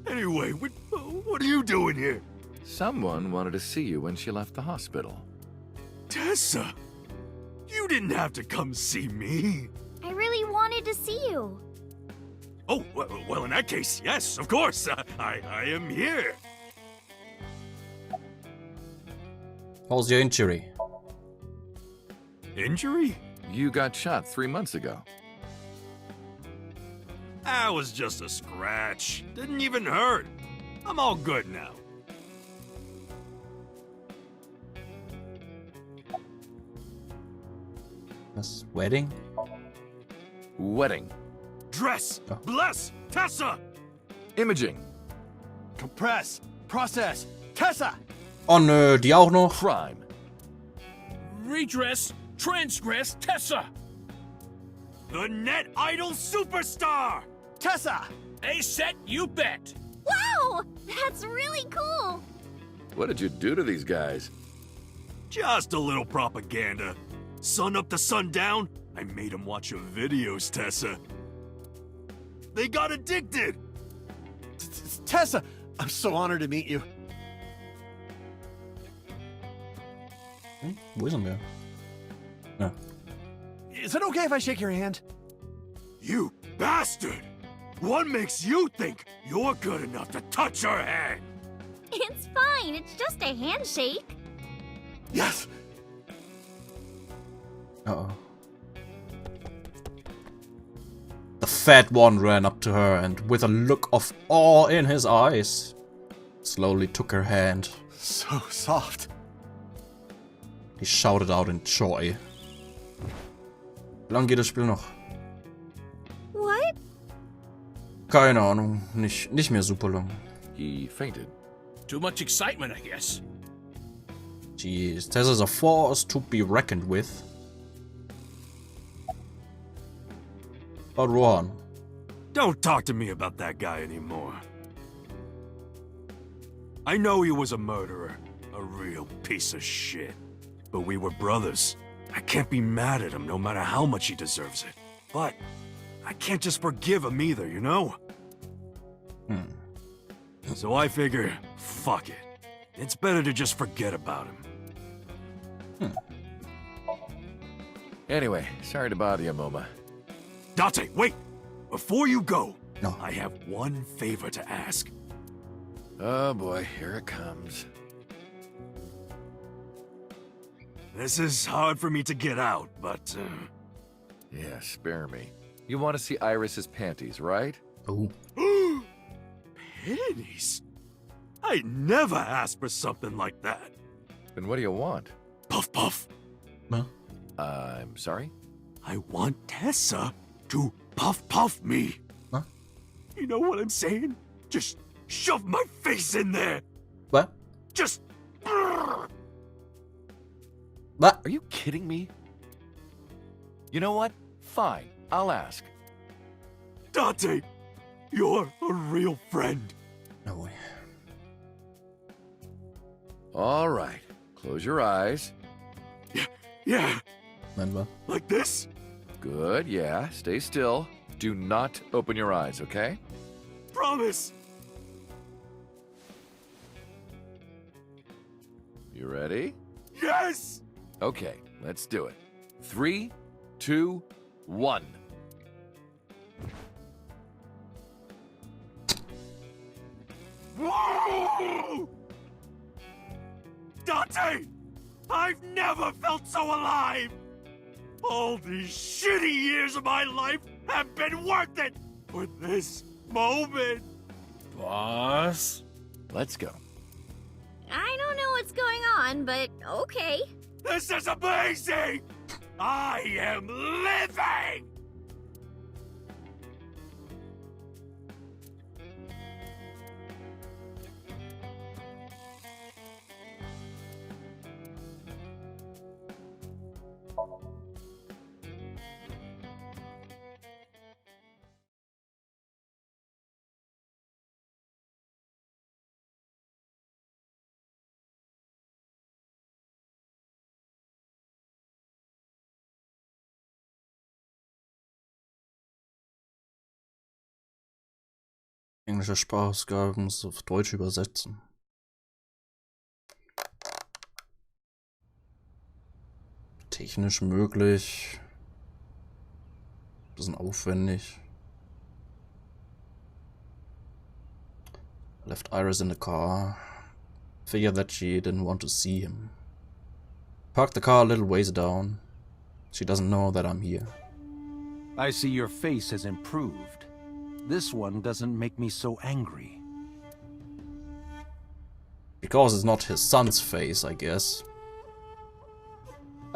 Anyway, what are you doing here? Someone wanted to see you when she left the hospital. Tessa, you didn't have to come see me. I really wanted to see you. Oh, well, in that case, yes, of course. I am here. How's your injury? Injury? You got shot 3 months ago. That was just a scratch. Didn't even hurt. I'm all good now. This wedding? Wedding. Dress! Bless! Tessa! Imaging. Compress. Process. Tessa! Oh nö, die auch noch? Crime. Redress, transgress, Tessa! The Net Idol Superstar! Tessa! A set, you bet! Wow! That's really cool! What did you do to these guys? Just a little propaganda. Sun up to sundown, I made them watch your videos, Tessa. They got addicted! Tessa! I'm so honored to meet you. Wo ist denn der? Ja. Is it okay if I shake your hand? You bastard! What makes you think you're good enough to touch her hand? It's fine, it's just a handshake. Yes! Uh-oh. The fat one ran up to her and with a look of awe in his eyes, slowly took her hand. So soft. He shouted out in joy. Wie lang geht das Spiel noch? What? Keine Ahnung, nicht mehr super lang. He fainted. Too much excitement, I guess. Jeez, Tessa's a force to be reckoned with. But Rohan. Don't talk to me about that guy anymore. I know he was a murderer, a real piece of shit. But we were brothers. I can't be mad at him no matter how much he deserves it. But I can't just forgive him either, you know? So I figure, fuck it. It's better to just forget about him. Anyway, sorry to bother you, Moma. Date, wait! Before you go, No. I have one favor to ask. Oh boy, here it comes. This is hard for me to get out, but... Yeah, spare me. You want to see Iris's panties, right? Oh. Panties? I never asked for something like that. Then what do you want? Puff puff. Huh? I'm sorry? I want Tessa to puff puff me. Huh? You know what I'm saying? Just shove my face in there. What? Just... What? Are you kidding me? You know what? Fine, I'll ask. Dante, you're a real friend. No way. All right, close your eyes. Yeah, Remember? like this? Good, yeah, stay still. Do not open your eyes, okay? Promise. You ready? Yes! Okay, let's do it. 3, 2, 1. Whoa! Dante! I've never felt so alive! All these shitty years of my life have been worth it for this moment! Boss? Let's go. I don't know what's going on, but okay. This is amazing! I am living! Englische Sprachausgaben muss auf Deutsch übersetzen. Technisch möglich. Bisschen aufwendig. Left Iris in the car. Figured that she didn't want to see him. Parked the car a little ways down. She doesn't know that I'm here. I see your face has improved. This one doesn't make me so angry. Because it's not his son's face, I guess.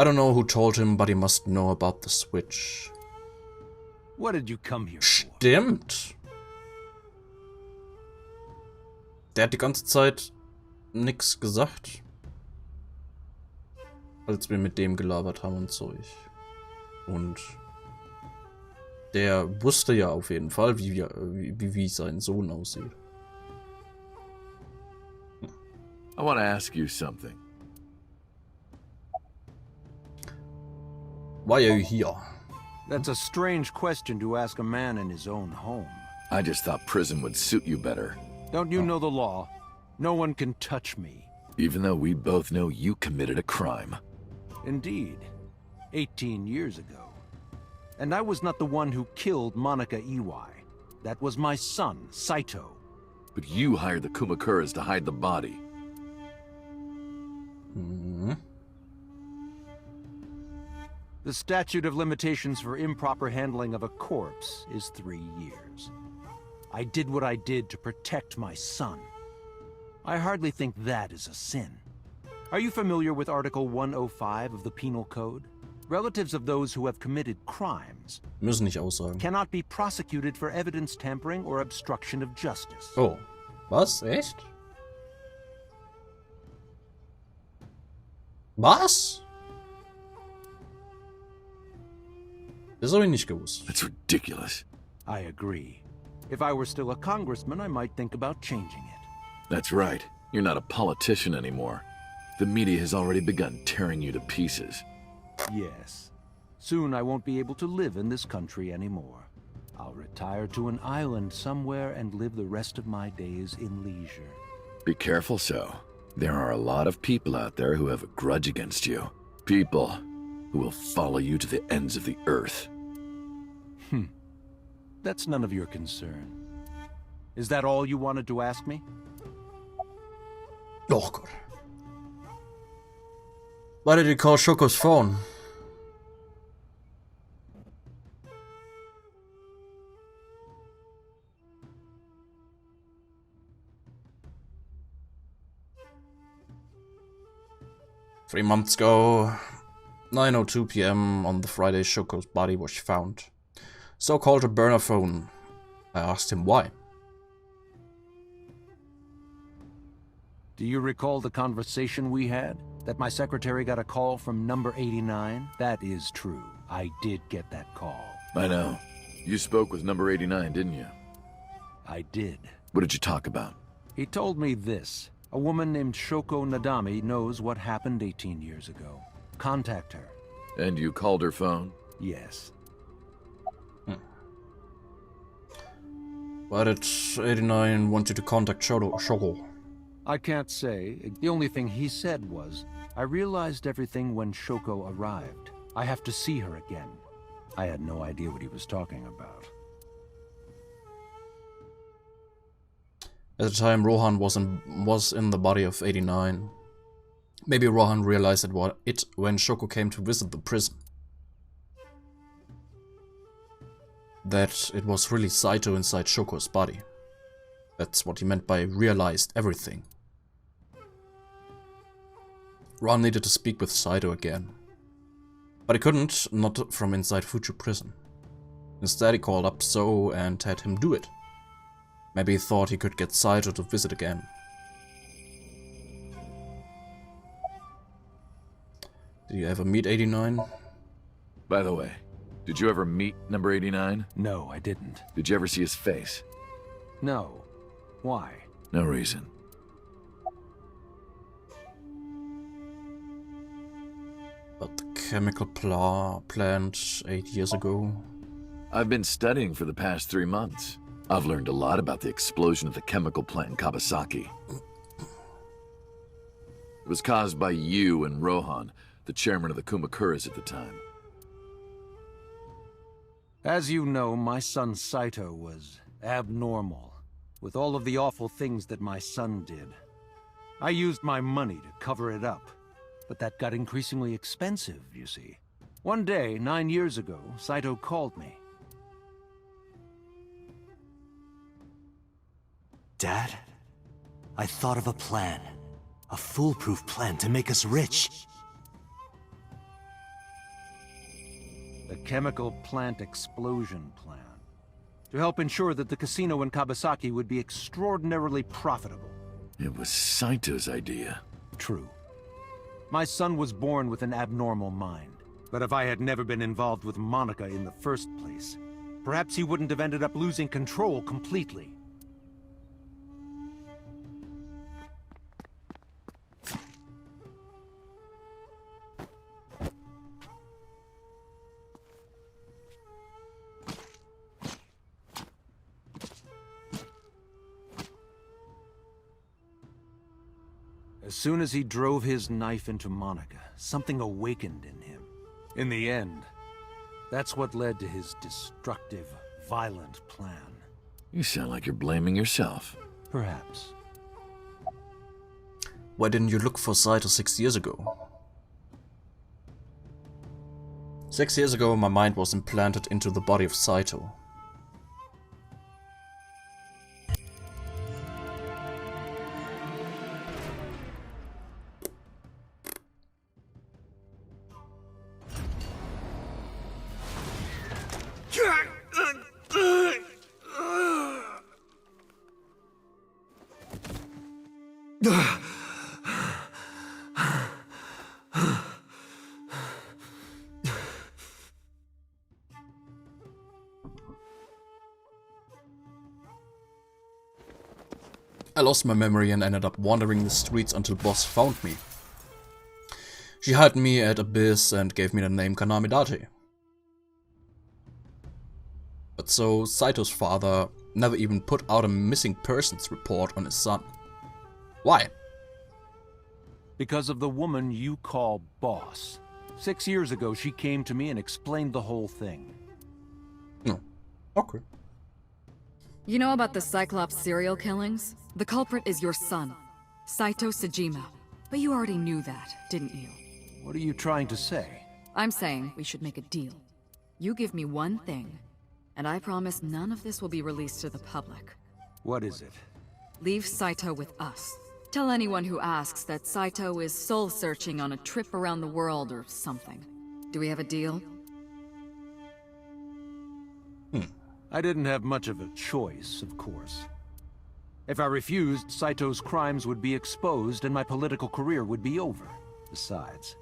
I don't know who told him, but he must know about the switch. What did you come here for? Stimmt. Der hat die ganze Zeit nix gesagt. Als wir mit dem gelabert haben und Zeug. Und der wusste ja auf jeden Fall, wie sein Sohn aussieht. I want to ask you something. Why are you here? That's a strange question to ask a man in his own home. I just thought prison would suit you better. Don't you know the law? No one can touch me. Even though we both know you committed a crime. Indeed. 18 years ago. And I was not the one who killed Monica Iwai. That was my son, Saito. But you hired the Kumakuras to hide the body. The statute of limitations for improper handling of a corpse is 3 years. I did what I did to protect my son. I hardly think that is a sin. Are you familiar with Article 105 of the Penal Code? Relatives of those who have committed crimes Müssen nicht aussagen. cannot be prosecuted for evidence tampering or obstruction of justice. Oh, was? Echt? Was? Das habe ich nicht gewusst. That's ridiculous. I agree. If I were still a congressman, I might think about changing it. That's right. You're not a politician anymore. The media has already begun tearing you to pieces. Yes. Soon I won't be able to live in this country anymore. I'll retire to an island somewhere and live the rest of my days in leisure. Be careful, so. There are a lot of people out there who have a grudge against you. People who will follow you to the ends of the earth. That's none of your concern. Is that all you wanted to ask me? Oh Gott. Why did he call Shoko's phone? Three months ago, 9:02 p.m. on the Friday, Shoko's body was found. So called a burner phone. I asked him why. Do you recall the conversation we had? That my secretary got a call from number 89? That is true. I did get that call. I know. You spoke with number 89, didn't you? I did. What did you talk about? He told me this. A woman named Shoko Nadami knows what happened 18 years ago. Contact her. And you called her phone? Yes. Why did 89 want you to contact Shoko? I can't say. The only thing he said was, I realized everything when Shoko arrived. I have to see her again. I had no idea what he was talking about. At the time, Rohan was in the body of 89. Maybe Rohan realized it when Shoko came to visit the prison. That it was really Saito inside Shoko's body. That's what he meant by realized everything. Rohan needed to speak with Saito again. But he couldn't, not from inside Fuchu prison. Instead he called up So and had him do it. Maybe he thought he could get Saito to visit again. Did you ever meet 89? By the way, did you ever meet number 89? No, I didn't. Did you ever see his face? No. Why? No reason. But the chemical plant 8 years ago? I've been studying for the past 3 months. I've learned a lot about the explosion of the chemical plant in Kawasaki. It was caused by you and Rohan, the chairman of the Kumakuras at the time. As you know, my son Saito was abnormal, with all of the awful things that my son did. I used my money to cover it up, but that got increasingly expensive, you see. One day, 9 years ago, Saito called me. Dad, I thought of a plan. A foolproof plan to make us rich. The chemical plant explosion plan. To help ensure that the casino in Kawasaki would be extraordinarily profitable. It was Saito's idea. True. My son was born with an abnormal mind. But if I had never been involved with Monica in the first place, perhaps he wouldn't have ended up losing control completely. As soon as he drove his knife into Monica, something awakened in him. In the end, that's what led to his destructive, violent plan. You sound like you're blaming yourself. Perhaps. Why didn't you look for Saito 6 years ago? 6 years ago, my mind was implanted into the body of Saito. I lost my memory and ended up wandering the streets until Boss found me. She hired me at Abyss and gave me the name Kanamidate. But so Saito's father never even put out a missing persons report on his son. Why? Because of the woman you call Boss. 6 years ago, she came to me and explained the whole thing. No. Okay. You know about the Cyclops serial killings? The culprit is your son, Saito Sejima. But you already knew that, didn't you? What are you trying to say? I'm saying we should make a deal. You give me one thing, and I promise none of this will be released to the public. What is it? Leave Saito with us. Tell anyone who asks that Saito is soul-searching on a trip around the world or something. Do we have a deal? I didn't have much of a choice, of course. If I refused, Saito's crimes would be exposed and my political career would be over. Besides,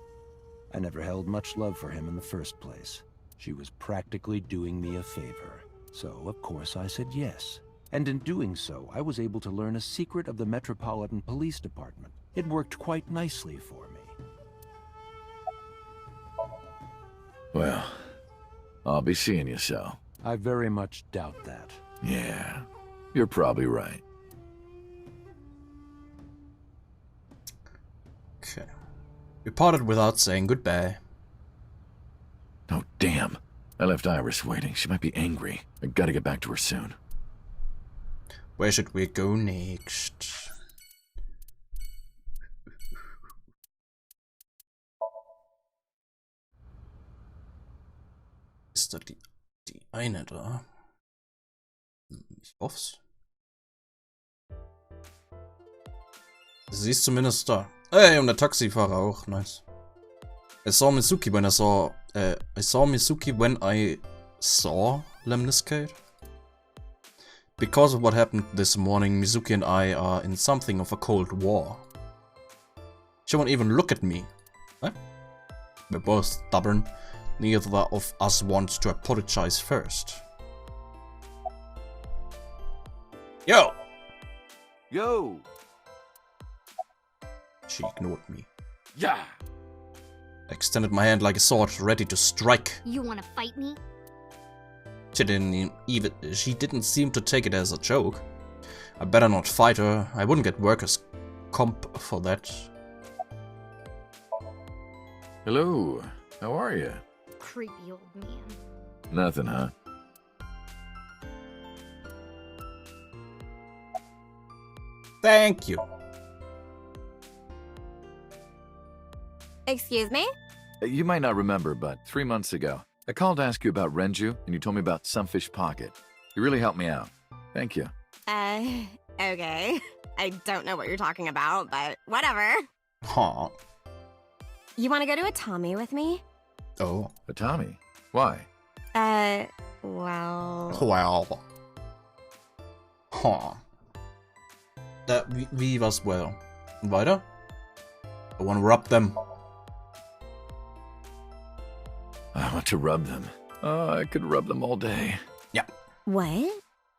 I never held much love for him in the first place. She was practically doing me a favor. So, of course, I said yes. And in doing so, I was able to learn a secret of the Metropolitan Police Department. It worked quite nicely for me. Well, I'll be seeing you so. I very much doubt that. Yeah, you're probably right. Okay. We parted without saying goodbye. Oh, damn. I left Iris waiting. She might be angry. I gotta get back to her soon. Where should we go next? Ist da die eine da? Ich hoff's. Sie ist zumindest da. Ey, und der Taxifahrer auch, nice. I saw Mizuki when I saw Lemniscate. Because of what happened this morning, Mizuki and I are in something of a cold war. She won't even look at me. Huh? We're both stubborn. Neither of us wants to apologize first. Yo! Yo! She ignored me. Yeah! I extended my hand like a sword, ready to strike. You wanna fight me? She didn't seem to take it as a joke. I better not fight her. I wouldn't get workers' comp for that. Hello. How are you? Creepy old man. Nothing, huh? Thank you. Excuse me? You might not remember, but 3 months ago, I called to ask you about Renju, and you told me about Sunfish Pocket. You really helped me out. Thank you. Okay. I don't know what you're talking about, but whatever. Huh. You want to go to a Tommy with me? Oh. A Tommy? Why? Well... Wow. Huh. Wie was well? Und weiter? I want to rub them. I want to rub them. Oh, I could rub them all day. Yeah. What?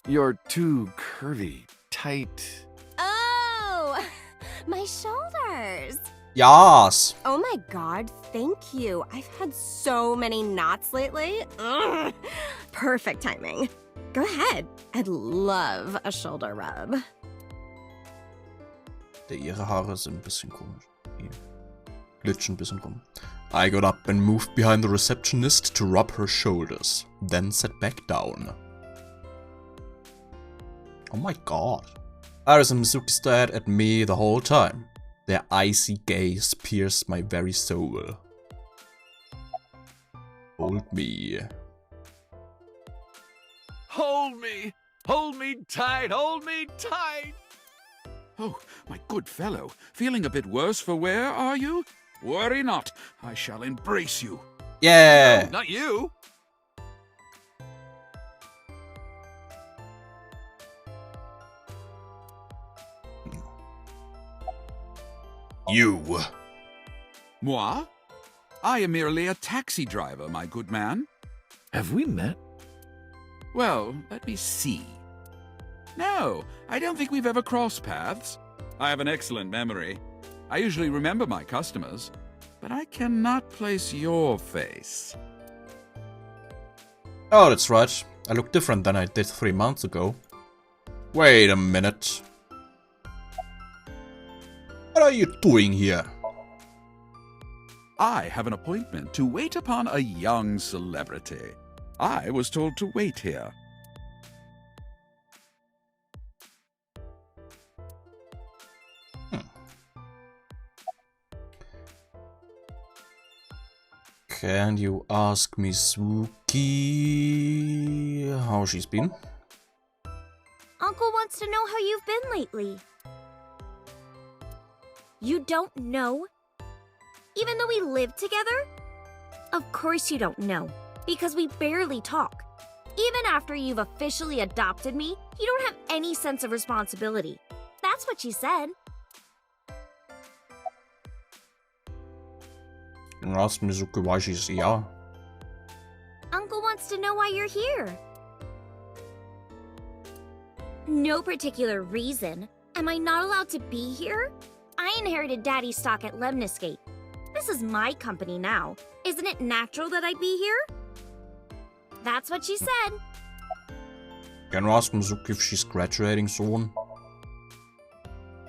You're too curvy, tight. Oh! My shoulders! Yes! Oh my god, thank you. I've had so many knots lately. Ugh. Perfect timing. Go ahead. I'd love a shoulder rub. Ihre Haare sind ein bisschen komisch. Hier. Glitschen ein bisschen rum. I got up and moved behind the receptionist to rub her shoulders, then sat back down. Oh my god. Iris and Mizuki stared at me the whole time. Their icy gaze pierced my very soul. Hold me. Hold me! Hold me tight! Hold me tight! Oh, my good fellow. Feeling a bit worse for wear, are you? Worry not. I shall embrace you. Yeah! No, not you! You. Moi? I am merely a taxi driver, my good man. Have we met? Well, let me see. No, I don't think we've ever crossed paths. I have an excellent memory. I usually remember my customers, but I cannot place your face. Oh, that's right. I look different than I did 3 months ago. Wait a minute. What are you doing here? I have an appointment to wait upon a young celebrity. I was told to wait here. Can you ask Mizuki how she's been? Uncle wants to know how you've been lately. You don't know? Even though we live together? Of course you don't know, because we barely talk. Even after you've officially adopted me, you don't have any sense of responsibility. That's what she said. Can you ask Mizuki why she's here? wants to know why you're here. No particular reason. Am I not allowed to be here? I inherited Daddy's stock at Lemniscate. This is my company now. Isn't it natural that I be here? That's what she said. Can you ask Mizuki if she's graduating soon?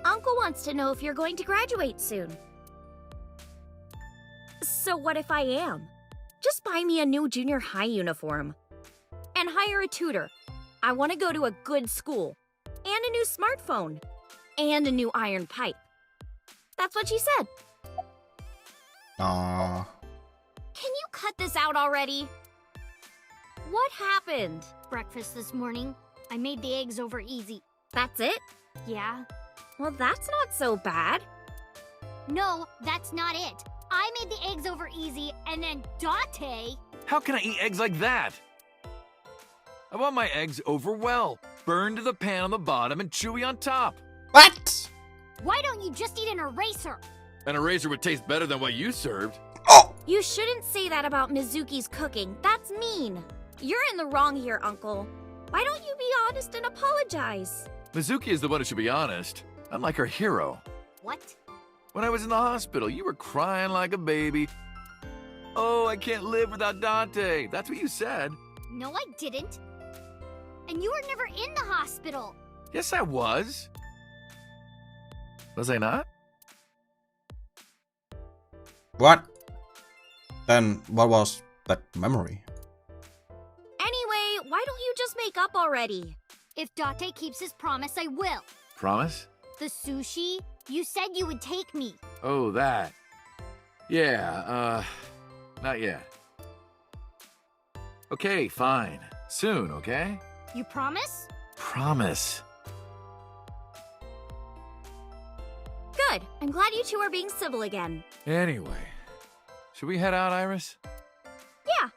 Uncle wants to know if you're going to graduate soon. So what if I am? Just buy me a new junior high uniform. And hire a tutor. I want to go to a good school. And a new smartphone. And a new iron pipe. That's what she said. Can you cut this out already? What happened? Breakfast this morning. I made the eggs over easy. That's it? Yeah. Well, that's not so bad. No, that's not it. I made the eggs over easy, and then Date... How can I eat eggs like that? I want my eggs over well. Burned to the pan on the bottom and chewy on top. What? Why don't you just eat an eraser? An eraser would taste better than what you served. You shouldn't say that about Mizuki's cooking. That's mean. You're in the wrong here, Uncle. Why don't you be honest and apologize? Mizuki is the one who should be honest. I'm like her hero. What? When I was in the hospital, you were crying like a baby. Oh, I can't live without Dante. That's what you said. No, I didn't. And you were never in the hospital. Yes, I was. Was I not? What? Then what was that memory? Anyway, why don't you just make up already? If Date keeps his promise, I will. Promise? The sushi? You said you would take me. Oh, that. Yeah, not yet. Okay, fine. Soon, okay? You promise? Promise. Good. I'm glad you two are being civil again. Anyway, should we head out, Iris? Yeah.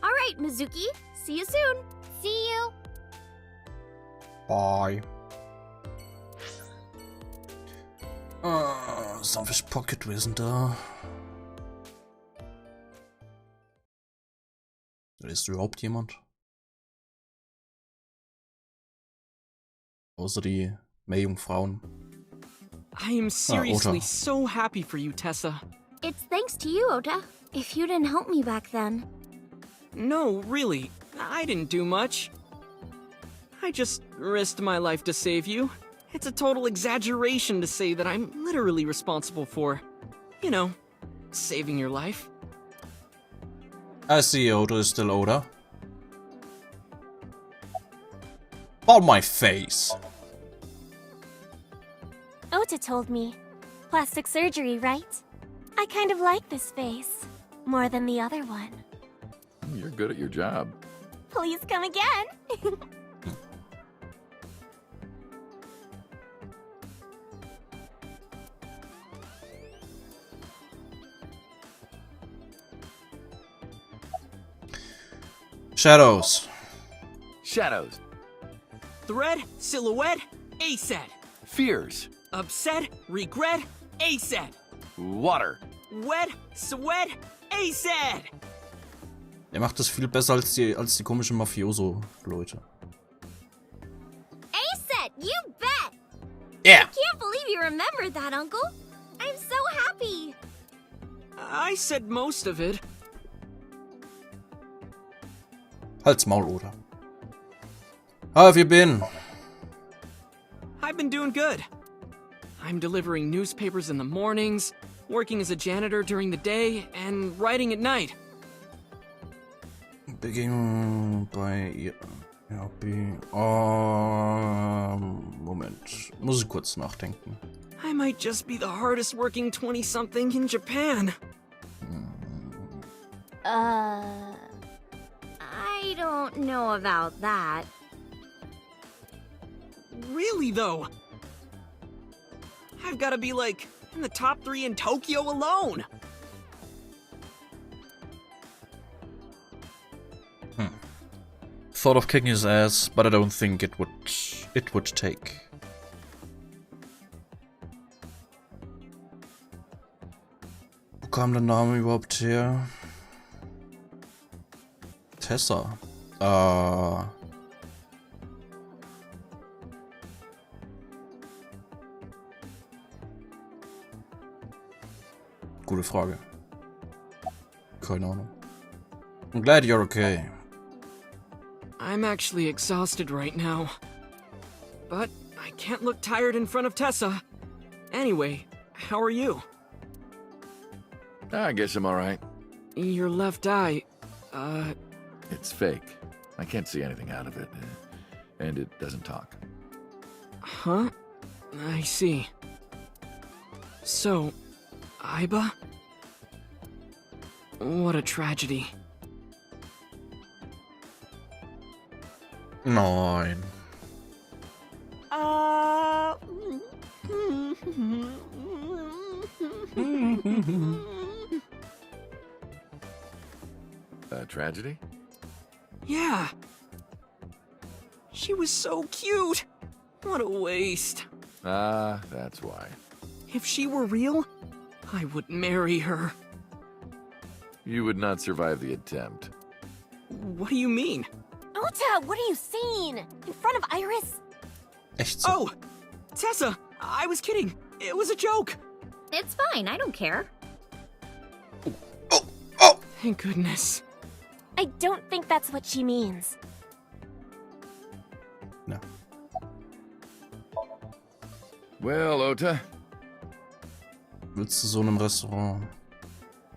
All right, Mizuki. See you soon. See you. Bye. Sanftes Pocketwesen da. Ist überhaupt jemand? Außer die Meerjungfrauen. I am seriously so happy for you, Tessa. It's thanks to you, Ota. If you didn't help me back then. No, really. I didn't do much. I just risked my life to save you. It's a total exaggeration to say that I'm literally responsible for, you know, saving your life. I see Oda is still Oda. On my face. Ota told me. Plastic surgery, right? I kind of like this face. More than the other one. You're good at your job. Please come again. Shadows. Shadows. Thread, silhouette, ASAD. Fears. Upset, regret, ASAD. Water. Wet, sweat, ASAD. Er macht das viel besser als die komischen Mafioso-Leute. ASAD, you bet. Yeah. I can't believe you remembered that, Uncle. I'm so happy. I said most of it. Halt's Maul, Oda. How have you been? I've been doing good. I'm delivering newspapers in the mornings, working as a janitor during the day, and writing at night. Beginn bei ERP. Moment. Muss ich kurz nachdenken. I might just be the hardest working 20-something in Japan. I don't know about that. Really, though? I've gotta be, like, in the top 3 in Tokyo alone. Thought of kicking his ass, but I don't think it would take. Wo kam der Name überhaupt her? Tessa. Gute Frage. Keine Ahnung. I'm glad you're okay. I'm actually exhausted right now. But I can't look tired in front of Tessa. Anyway, how are you? I guess I'm alright. Your left eye, It's fake. I can't see anything out of it. And it doesn't talk. Huh? I see. So, Aiba? What a tragedy. Nein. A tragedy? Yeah. She was so cute. What a waste. Ah, that's why. If she were real, I would marry her. You would not survive the attempt. What do you mean? Ota, what are you saying? In front of Iris? Echt so? Oh, Tessa, I was kidding. It was a joke. It's fine, I don't care. Thank goodness. I don't think that's what she means. No. Well, Ota. Willst du so in einem Restaurant?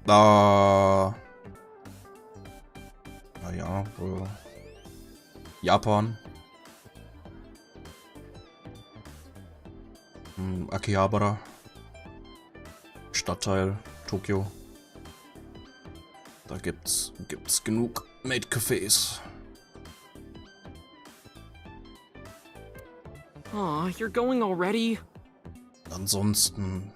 Naja, Japan. Akihabara. Stadtteil, Tokio. Da gibt's genug Maid-Cafés. Aw, you're going already? Ansonsten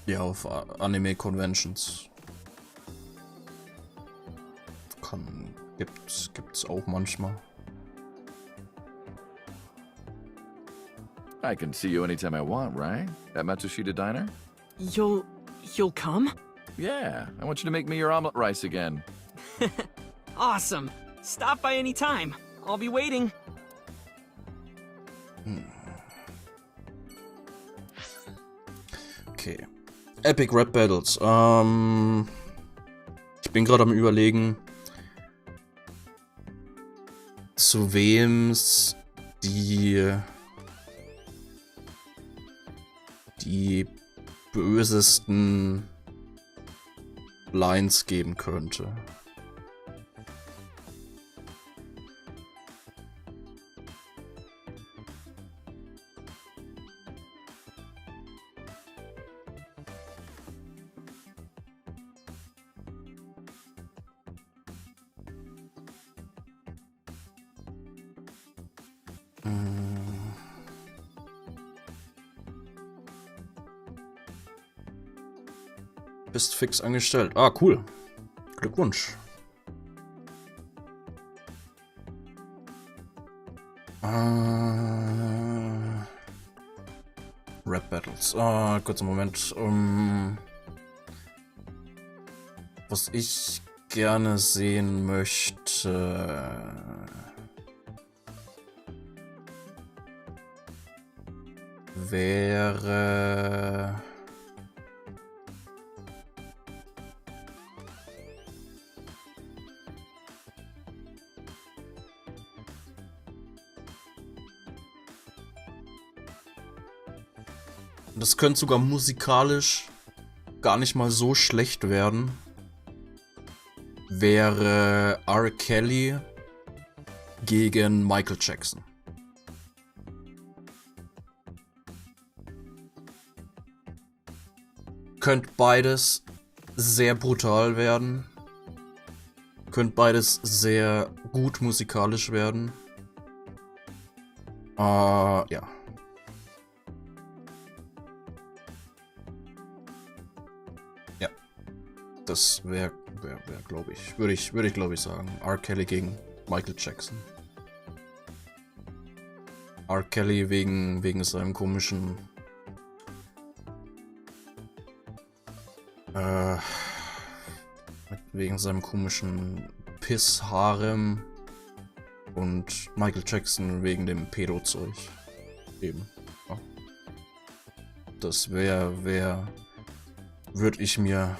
ja, auf Anime-Conventions. Gibt's auch manchmal. I can see you anytime I want, right? At Matsushita Diner? You'll come? Yeah, I want you to make me your omelet rice again. Awesome. Stop by any time. I'll be waiting. Okay. Epic Rap Battles. Ich bin gerade am Überlegen, zu wem's die bösesten Lines geben könnte. Bist fix angestellt. Ah, cool. Glückwunsch. Rap Battles. Kurzer Moment. Was ich gerne sehen möchte. Wäre. Das könnte sogar musikalisch gar nicht mal so schlecht werden. Wäre R. Kelly gegen Michael Jackson. Könnte beides sehr brutal werden. Könnte beides sehr gut musikalisch werden. Ja. Das wäre, glaube ich, würde ich glaube ich sagen. R. Kelly gegen Michael Jackson. R. Kelly wegen seinem komischen wegen seinem komischen Piss-Harem und Michael Jackson wegen dem Pedo-Zeug. Eben. Ja. Das würde ich mir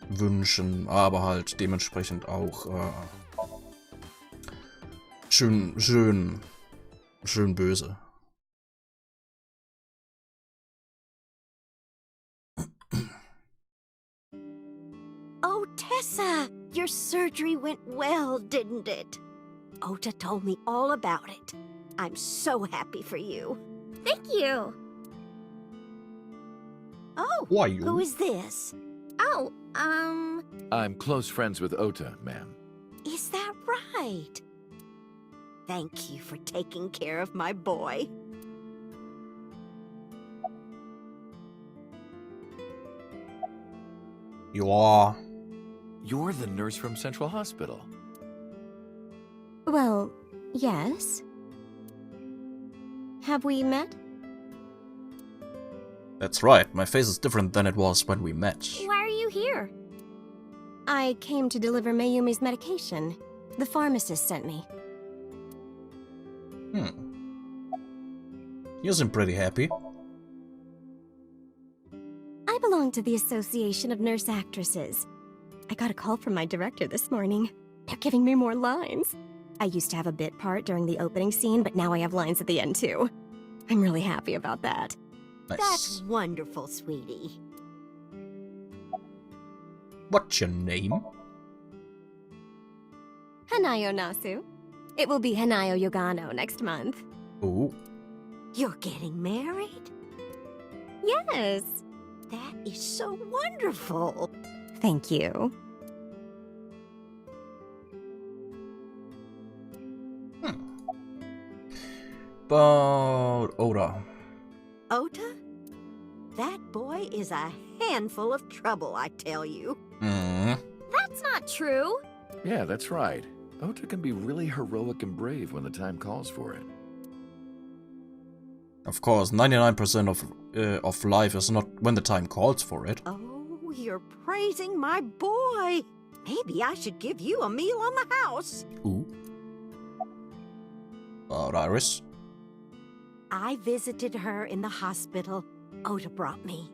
wünschen, aber halt dementsprechend auch schön böse. Oh, Tessa, your surgery went well, didn't it? Ota told me all about it. I'm so happy for you. Thank you. Oh, Why who is this? Oh, I'm close friends with Ota, ma'am. Is that right? Thank you for taking care of my boy. Ja. You're the nurse from Central Hospital. Well, yes. Have we met? That's right. My face is different than it was when we met. why are you here? I came to deliver Mayumi's medication. The pharmacist sent me. You seem pretty happy. I belong to the Association of Nurse Actresses. I got a call from my director this morning. They're giving me more lines. I used to have a bit part during the opening scene, but now I have lines at the end too. I'm really happy about that. Nice. That's wonderful, sweetie. What's your name? Hanayo Nasu. It will be Hanayo Yogano next month. Ooh. You're getting married? Yes. That is so wonderful. Thank you. About Ota. Ota? That boy is a handful of trouble, I tell you. That's not true. Yeah, that's right. Ota can be really heroic and brave when the time calls for it. Of course, 99% of life is not when the time calls for it. Oh, you're praising my boy. Maybe I should give you a meal on the house. Ooh. About Iris. I visited her in the hospital. Ota brought me.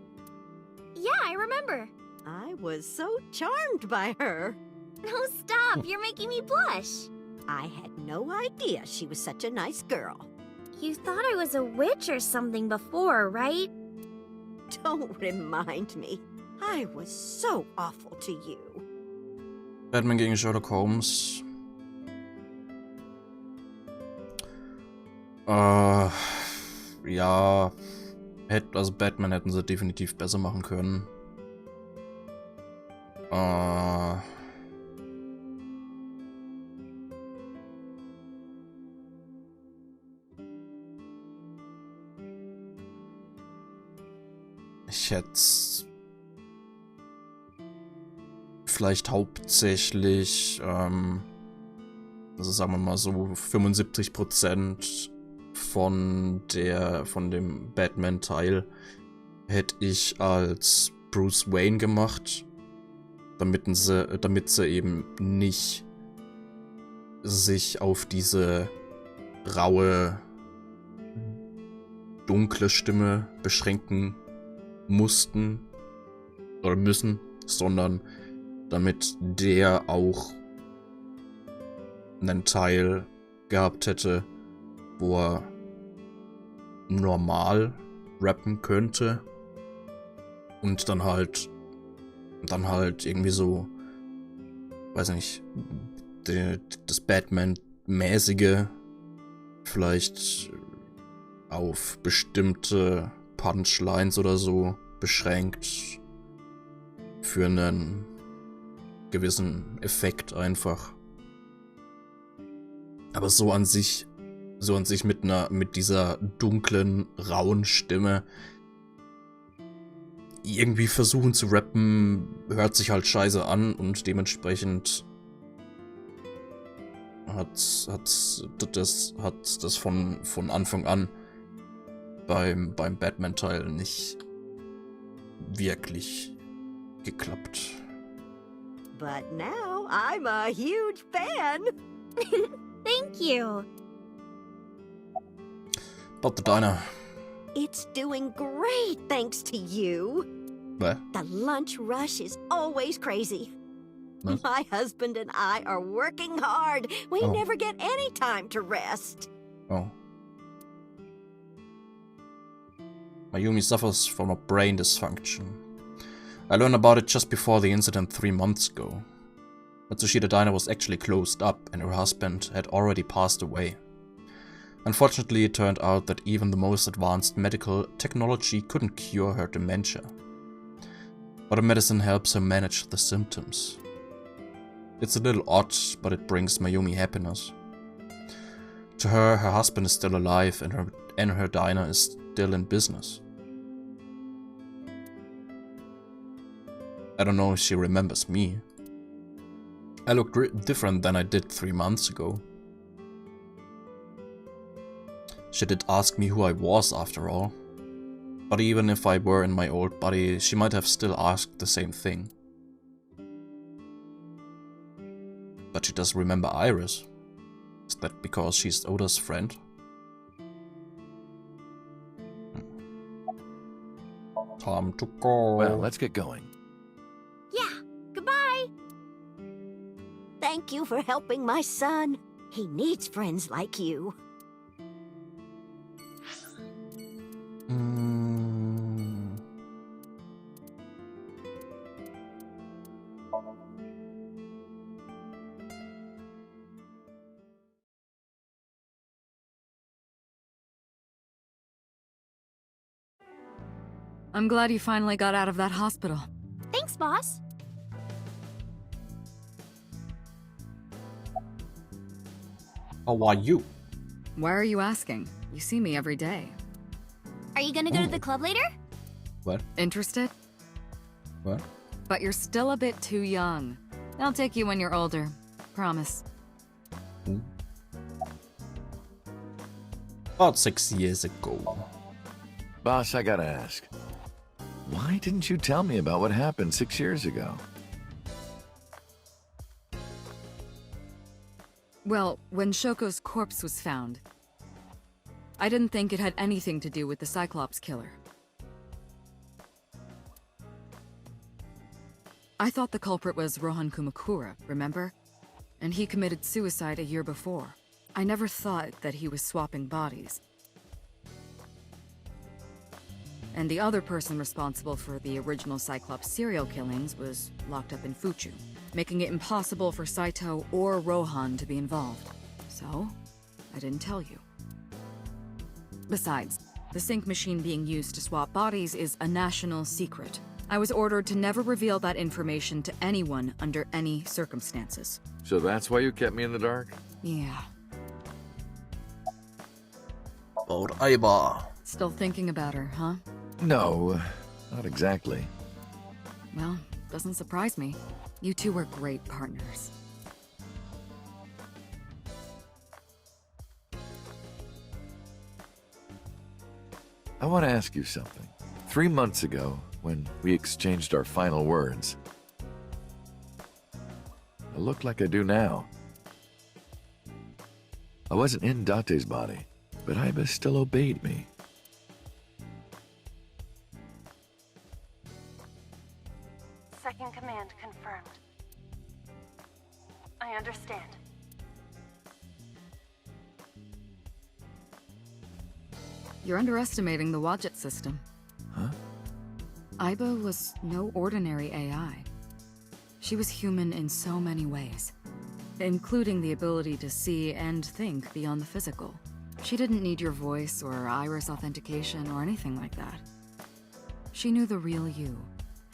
Yeah, I remember. I was so charmed by her. No, stop. You're making me blush. I had no idea she was such a nice girl. You thought I was a witch or something before, right? Don't remind me. I was so awful to you. Batman gegen Sherlock Holmes. Ja. Also Batman hätten sie definitiv besser machen können. Ich hätte vielleicht hauptsächlich, also sagen wir mal so 75% von dem Batman-Teil hätte ich als Bruce Wayne gemacht, damit sie eben nicht sich auf diese raue, dunkle Stimme beschränken mussten oder müssen, sondern damit der auch einen Teil gehabt hätte, wo er normal rappen könnte und dann halt irgendwie so, weiß nicht, das Batman-mäßige vielleicht auf bestimmte Punchlines oder so beschränkt für einen gewissen Effekt einfach. Aber so an sich mit dieser dunklen, rauen Stimme irgendwie versuchen zu rappen, hört sich halt scheiße an und dementsprechend hat das von Anfang an beim Batman-Teil nicht wirklich geklappt. but now I'm a huge fan. Thank you. About the diner. It's doing great thanks to you. What? The lunch rush is always crazy. What? My husband and I are working hard. We Oh. never get any time to rest. Oh. Mayumi suffers from a brain dysfunction. I learned about it just before the incident 3 months ago. Matsushita Diner was actually closed up and her husband had already passed away. Unfortunately, it turned out that even the most advanced medical technology couldn't cure her dementia. But the medicine helps her manage the symptoms. It's a little odd, but it brings Mayumi happiness. To her, her husband is still alive and her diner is still in business. I don't know if she remembers me. I look different than I did 3 months ago. She did ask me who I was after all. But even if I were in my old body, she might have still asked the same thing. But she does remember Iris. Is that because she's Oda's friend? Time to go. Well, let's get going. Yeah, goodbye. Thank you for helping my son. He needs friends like you. I'm glad you finally got out of that hospital. Thanks, boss. How are you? Why are you asking? You see me every day. Are you gonna go to the club later? What? Interested? What? But you're still a bit too young. I'll take you when you're older. Promise. About 6 years ago. Boss, I gotta ask. Why didn't you tell me about what happened 6 years ago? Well, when Shoko's corpse was found, I didn't think it had anything to do with the Cyclops killer. I thought the culprit was Rohan Kumakura, remember? And he committed suicide a year before. I never thought that he was swapping bodies. And the other person responsible for the original Cyclops serial killings was locked up in Fuchu, making it impossible for Saito or Rohan to be involved. So, I didn't tell you. Besides, the sync machine being used to swap bodies is a national secret. I was ordered to never reveal that information to anyone under any circumstances. So that's why you kept me in the dark? Yeah. About Aiba. Still thinking about her, huh? No, not exactly. Well, doesn't surprise me. You two were great partners. I want to ask you something. 3 months ago, when we exchanged our final words, I look like I do now. I wasn't in Date's body, but Aiba still obeyed me. Second command confirmed. I understand. You're underestimating the Wadjet system. Huh? Aiba was no ordinary AI. She was human in so many ways, including the ability to see and think beyond the physical. She didn't need your voice or iris authentication or anything like that. She knew the real you,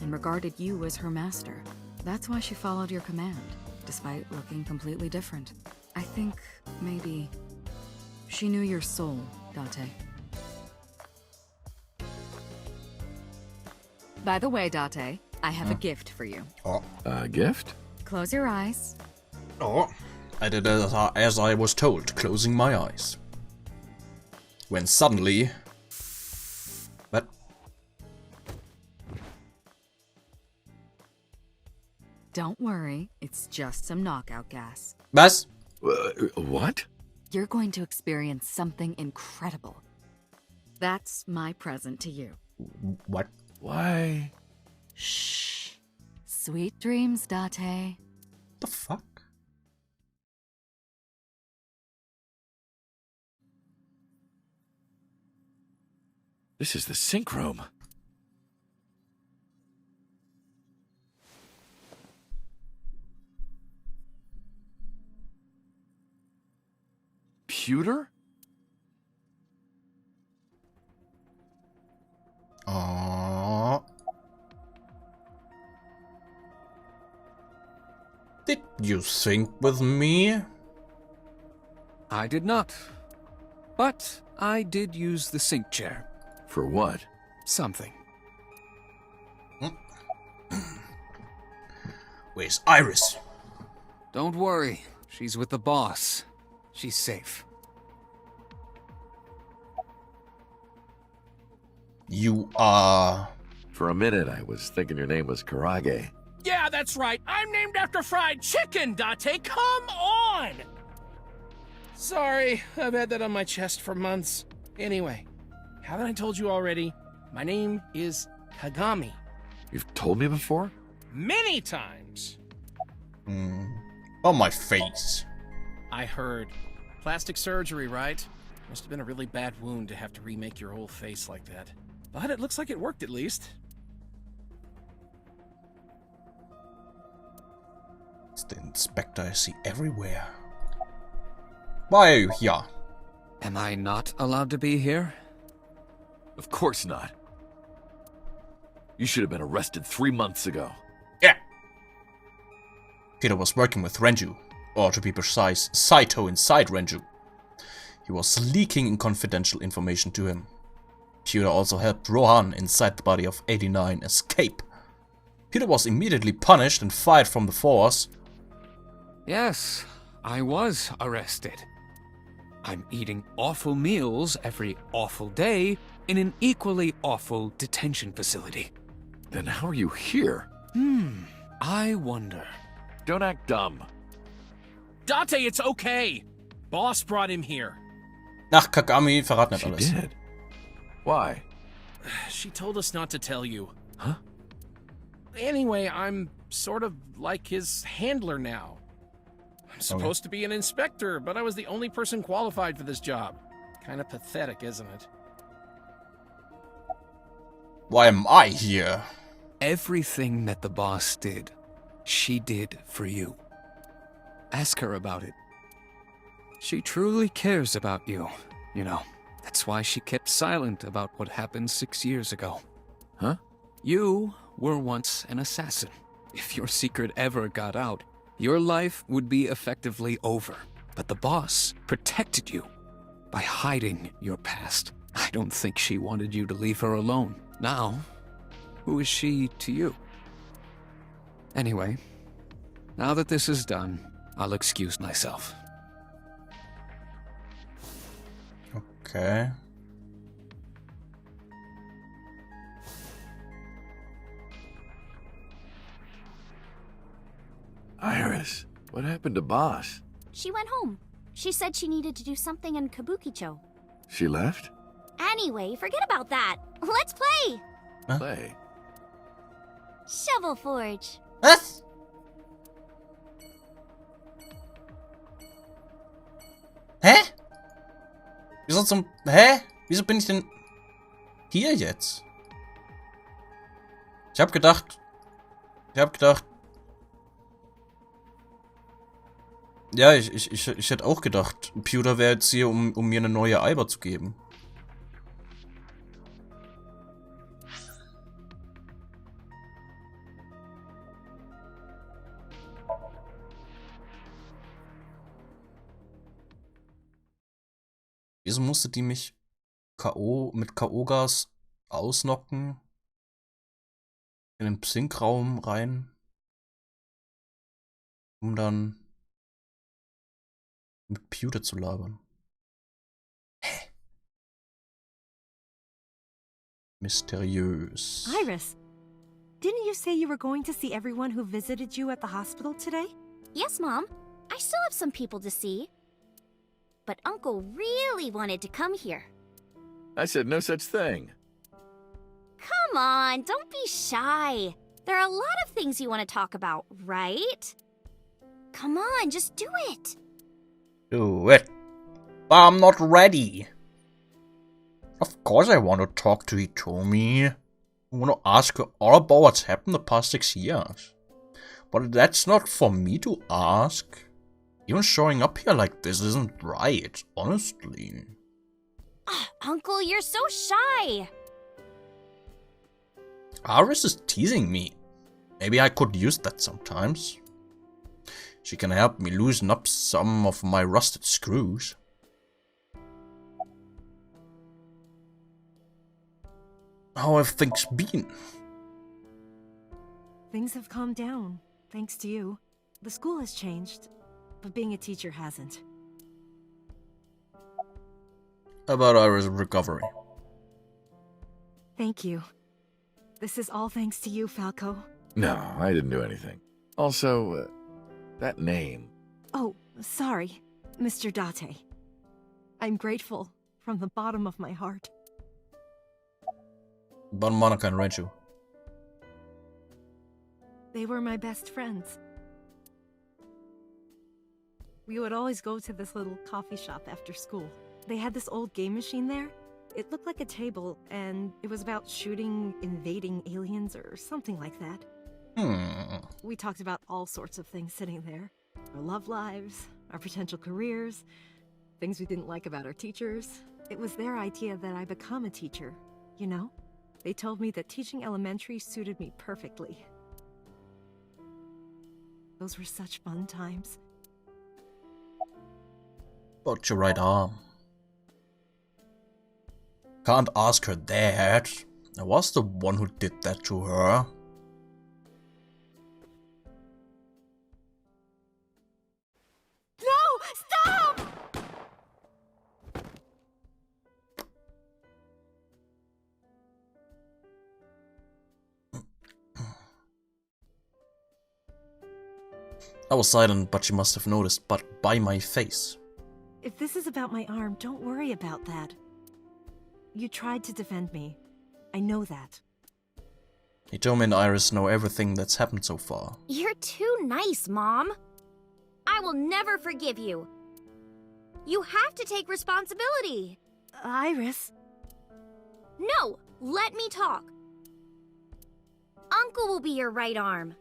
and regarded you as her master. That's why she followed your command, despite looking completely different. I think, maybe, she knew your soul, Date. By the way, Date, I have a gift for you. Oh. A gift? Close your eyes. Oh. I did as I was told, closing my eyes. When suddenly... What? Don't worry, it's just some knockout gas. Was? What? You're going to experience something incredible. That's my present to you. What? Why? Shh. Sweet dreams, Date. The fuck? This is the sync room. Pewter? Aww. Did you sync with me? I did not. But I did use the sync chair. For what? Something. Where's Iris? Don't worry. She's with the boss. She's safe. You are... For a minute, I was thinking your name was Karage. Yeah, that's right. I'm named after fried chicken, Date. Come on! Sorry, I've had that on my chest for months. Anyway, haven't I told you already? My name is Kagami. You've told me before? Many times. On my face. I heard. Plastic surgery, right? Must have been a really bad wound to have to remake your whole face like that. But it looks like it worked at least. It's the inspector I see everywhere. Why are you here? Am I not allowed to be here? Of course not. You should have been arrested 3 months ago. Yeah. Peter was working with Renju, or to be precise, Saito inside Renju. He was leaking confidential information to him. Peter also helped Rohan inside the body of 89 escape. Peter was immediately punished and fired from the force. Yes, I was arrested. I'm eating awful meals every awful day in an equally awful detention facility. Then how are you here? I wonder. Don't act dumb. Date, it's okay. Boss brought him here. Ach, Kagami, verrat nicht She alles. did. Why? She told us not to tell you. Huh? Anyway, I'm sort of like his handler now. I'm supposed to be an inspector, but I was the only person qualified for this job. Kind of pathetic, isn't it? Why am I here? Everything that the boss did, she did for you. Ask her about it. She truly cares about you, you know. That's why she kept silent about what happened 6 years ago. Huh? You were once an assassin. If your secret ever got out, your life would be effectively over. But the boss protected you by hiding your past. I don't think she wanted you to leave her alone. Now, who is she to you? Anyway, now that this is done, I'll excuse myself. Okay. Iris, what happened to Boss? She went home. She said she needed to do something in Kabukicho. She left? Anyway, forget about that. Let's play! Huh? Play. Shovel Forge. Was? Hä? Wieso zum... Hä? Wieso bin ich denn hier jetzt? Ich hab gedacht... Ja, ich hätte auch gedacht, Pewter wäre jetzt hier, um mir eine neue Eiber zu geben. Wieso musste die mich mit K.O.-Gas ausnocken? In den Psinkraum rein? Um dann mit Pewter zu labern. Hä? Mysteriös. Iris, Didn't you say you were going to see everyone who visited you at the hospital today? Yes, Mom. I still have some people to see. But Uncle really wanted to come here. I said no such thing. Come on, don't be shy. There are a lot of things you want to talk about, right? Come on, just do it. Do it. I'm not ready. Of course I want to talk to Hitomi. I want to ask her all about what's happened the past 6 years. But that's not for me to ask. Even showing up here like this isn't right, honestly. Uncle, you're so shy. Iris is teasing me. Maybe I could use that sometimes. She can help me loosen up some of my rusted screws. How have things been? Things have calmed down, thanks to you. The school has changed, but being a teacher hasn't. About Iris' recovery. Thank you. This is all thanks to you, Falco. No, I didn't do anything. Also, that name. Oh, sorry, Mr. Date. I'm grateful from the bottom of my heart. But Monica and Rachel. They were my best friends. We would always go to this little coffee shop after school. They had this old game machine there. It looked like a table, and it was about shooting invading aliens or something like that. We talked about all sorts of things sitting there. Our love lives, our potential careers, things we didn't like about our teachers. It was their idea that I become a teacher, you know? They told me that teaching elementary suited me perfectly. Those were such fun times. About your right arm. Can't ask her that. I was the one who did that to her. No! Stop! I was silent, but she must have noticed, but by my face. If this is about my arm, don't worry about that. You tried to defend me. I know that. Hitomi and Iris know everything that's happened so far. You're too nice, Mom. I will never forgive you. You have to take responsibility. Iris? No, let me talk. Uncle will be your right arm.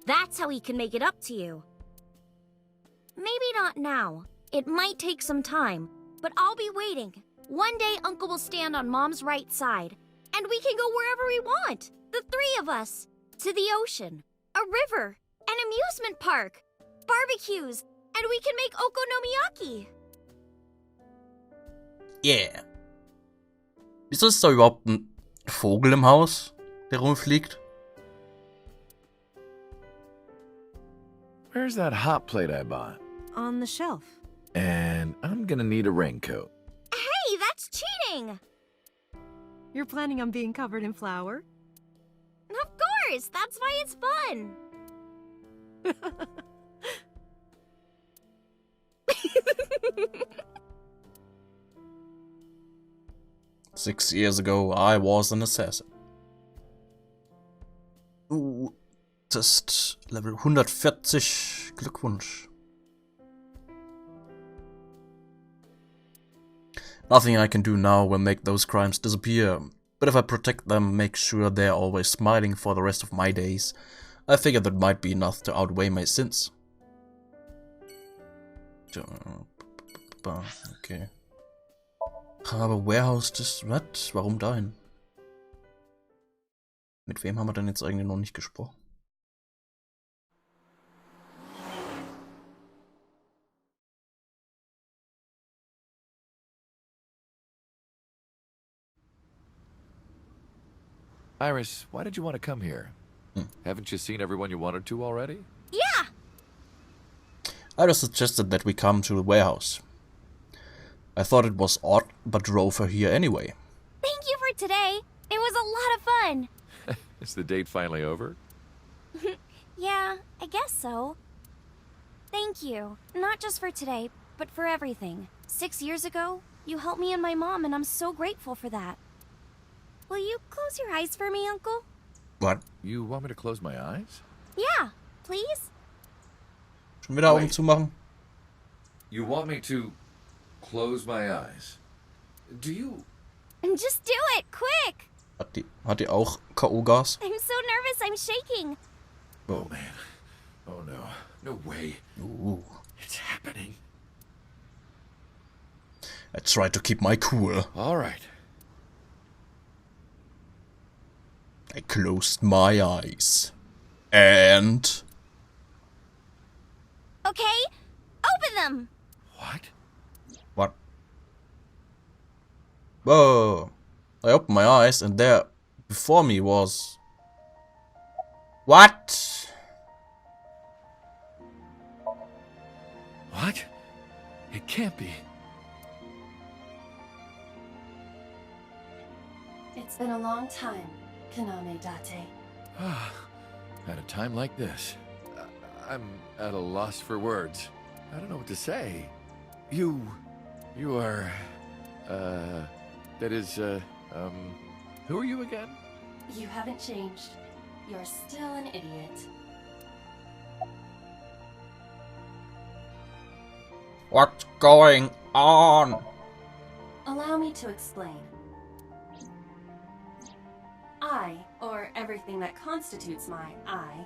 That's how he can make it up to you. Maybe not now. It might take some time, but I'll be waiting. One day Uncle will stand on Mom's right side, and we can go wherever we want. The three of us. To the ocean, a river, an amusement park, barbecues, and we can make okonomiyaki. Yeah. Wieso ist da überhaupt ein Vogel im Haus, der rumfliegt? Where's that hot plate I bought? On the shelf. And I'm gonna need a raincoat. Hey, that's cheating! You're planning on being covered in flour? Of course, that's why it's fun. 6 years ago, I was an assassin. Just Level 140. Glückwunsch. Nothing I can do now will make those crimes disappear, but if I protect them, make sure they're always smiling for the rest of my days, I figure that might be enough to outweigh my sins. Okay. Aber Warehouse, das... Was? Warum dahin? Mit wem haben wir denn jetzt eigentlich noch nicht gesprochen? Iris, why did you want to come here? Haven't you seen everyone you wanted to already? Yeah! Iris suggested that we come to the warehouse. I thought it was odd, but drove her here anyway. Thank you for today. It was a lot of fun. Is the date finally over? Yeah, I guess so. Thank you. Not just for today, but for everything. 6 years ago, you helped me and my mom, and I'm so grateful for that. Will you close your eyes for me, Uncle? What? You want me to close my eyes? Yeah, please? Schon wieder Augen zumachen? You want me to close my eyes? Do you... Just do it, quick! Hat die auch K.O.-Gas? I'm so nervous, I'm shaking. Oh, man. Oh, no. No way. Ooh. It's happening. I try to keep my cool. All right. I closed my eyes. And... Okay, open them! What? What? Whoa. I opened my eyes and there before me was... What? What? It can't be. It's been a long time, Kaname Date. At a time like this, I'm at a loss for words. I don't know what to say. You are, that is, who are you again? You haven't changed. You're still an idiot. What's going on? Allow me to explain. I, or everything that constitutes my I,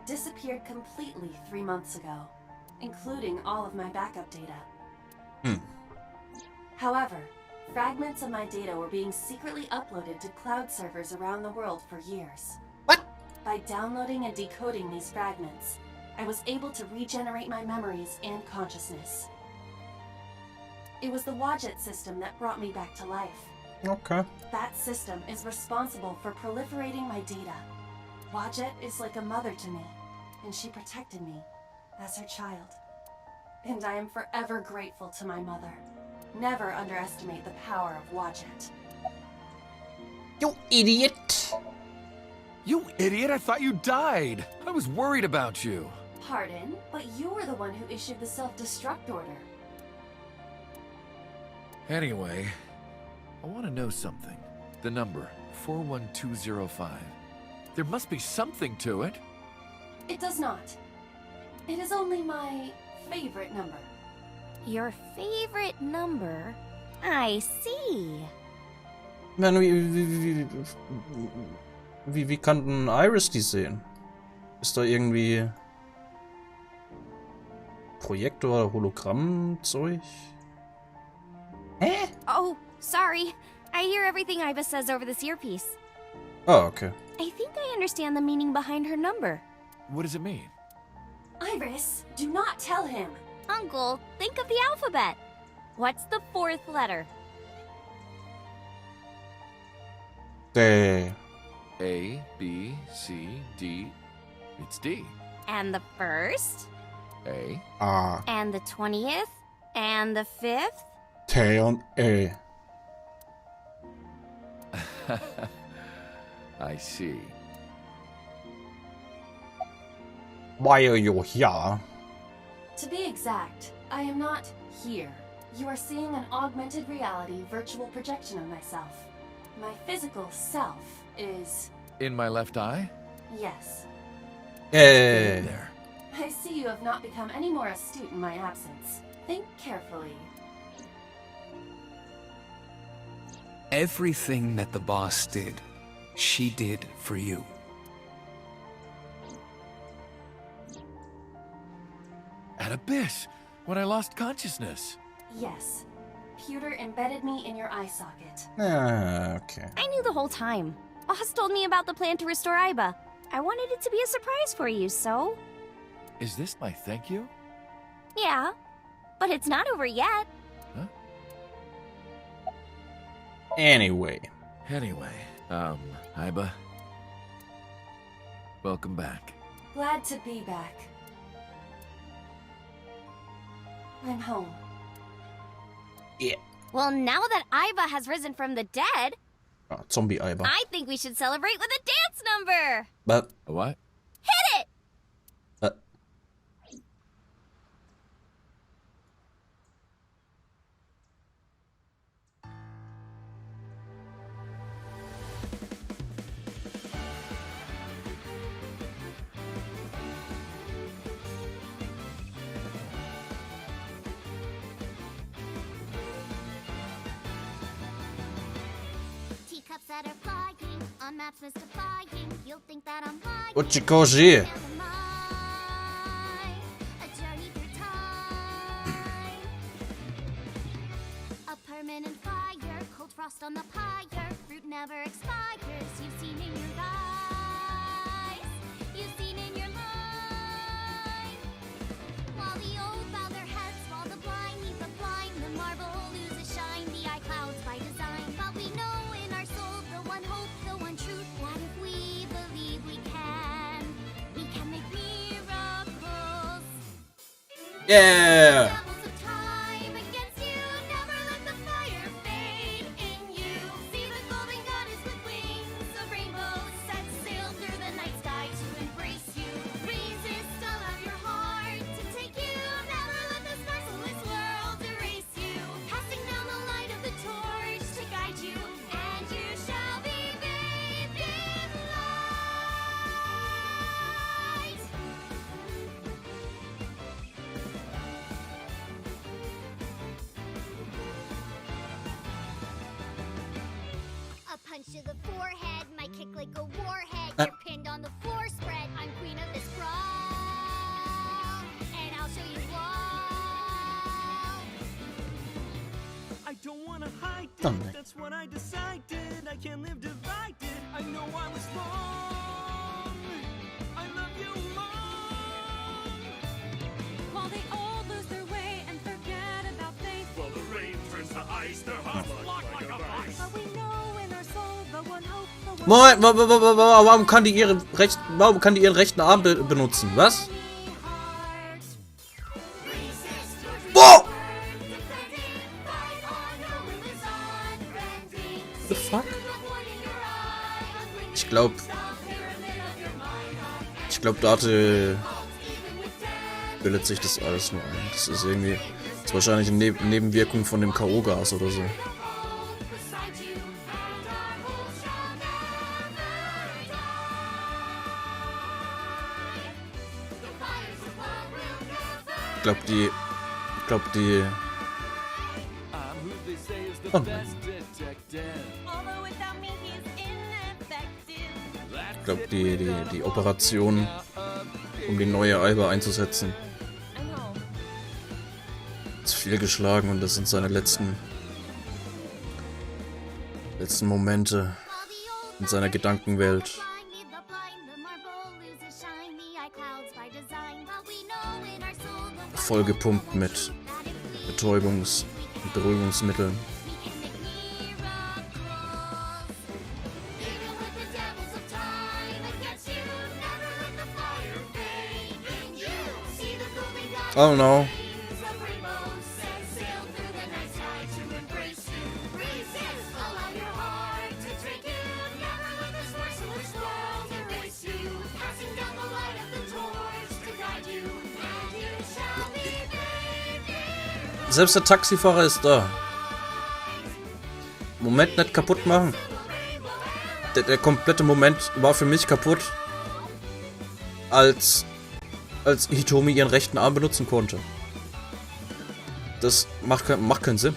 disappeared completely 3 months ago, including all of my backup data. However, fragments of my data were being secretly uploaded to cloud servers around the world for years. What? By downloading and decoding these fragments, I was able to regenerate my memories and consciousness. It was the Wadjet system that brought me back to life. Okay. That system is responsible for proliferating my data. Wadjet is like a mother to me, and she protected me as her child. And I am forever grateful to my mother. Never underestimate the power of Wadjet. You idiot! You idiot, I thought you died. I was worried about you. Pardon, but you were the one who issued the self-destruct order. Anyway, I want to know something. The number, 41205. There must be something to it. It does not. It is only my favorite number. Your favorite number? I see. Man, wie kann denn Iris die sehen? Ist da irgendwie Projektor oder Hologramm-Zeug? Hä? Oh, sorry. I hear everything Iva says over this earpiece. Oh, okay. I think I understand the meaning behind her number. What does it mean? Iris, do not tell him. Uncle, think of the alphabet. What's the 4th letter? D. A, B, C, D. It's D. And the 1st? A. A. And the 20th? And the 5th? T und E. I see. Why are you here? To be exact, I am not here. You are seeing an augmented reality virtual projection of myself. My physical self is... In my left eye? Yes. Hey. There. I see you have not become any more astute in my absence. Think carefully. Everything that the boss did, she did for you. At Abyss, when I lost consciousness. Yes. Pewter embedded me in your eye socket. Okay. I knew the whole time. Boss told me about the plan to restore Iba. I wanted it to be a surprise for you, so... Is this my thank you? Yeah, but it's not over yet. Huh? Anyway, Iba. Welcome back. Glad to be back. I'm home. Yeah. Well, now that Iba has risen from the dead... Ah, Zombie-Eiber. I think we should celebrate with a dance number. But A what? Hit it! Teacups that are flying on maps mystifying. You'll think that I'm lying. Uchikoji. A journey through time. A permanent fire, cold frost on the pyre. Fruit never expires. You've seen in your eyes. You've seen in your life. While the old bow their heads, while the blind leave the blind, the marble loses shine. The eye clouds by design, but we know in our soul the one hope, the one truth, that if we believe we can make miracles. Yeah. Devils of time against you, never let the fire fade in you. See the golden goddess with wings of rainbows set sail through the night sky to embrace you. Resist, allow your heart to take you. Never let this merciless world erase you. Passing down the light of the torch to guide you, and you shall be bathed in light. A punch to the forehead, my kick like a warhead. You're pinned on the floor spread. I'm queen of this brawl, and I'll show you all. I don't wanna hide it. Done. That's what I decided. I can't live divided. I know I was wrong. I love you long. While they all lose their way and forget about faith. While the rain turns to ice, their hearts block like a vice. But we know in our soul the one hope, the one Moment, warum kann die ihren rechten Arm benutzen? Was? Wow! The fuck? Ich glaube, Date bildet sich das alles nur ein. Das ist irgendwie, das ist wahrscheinlich eine Nebenwirkung von dem K.O.-Gas oder so. Ich glaube die. Oh nein. Ich glaube die Operation, um die neue Eiber einzusetzen, ist fehlgeschlagen und das sind seine letzten Momente in seiner Gedankenwelt. Vollgepumpt mit Betäubungs- und Beruhigungsmitteln. I don't know. Selbst der Taxifahrer ist da. Moment nicht kaputt machen. Der komplette Moment war für mich kaputt, als Hitomi ihren rechten Arm benutzen konnte. Das macht keinen Sinn.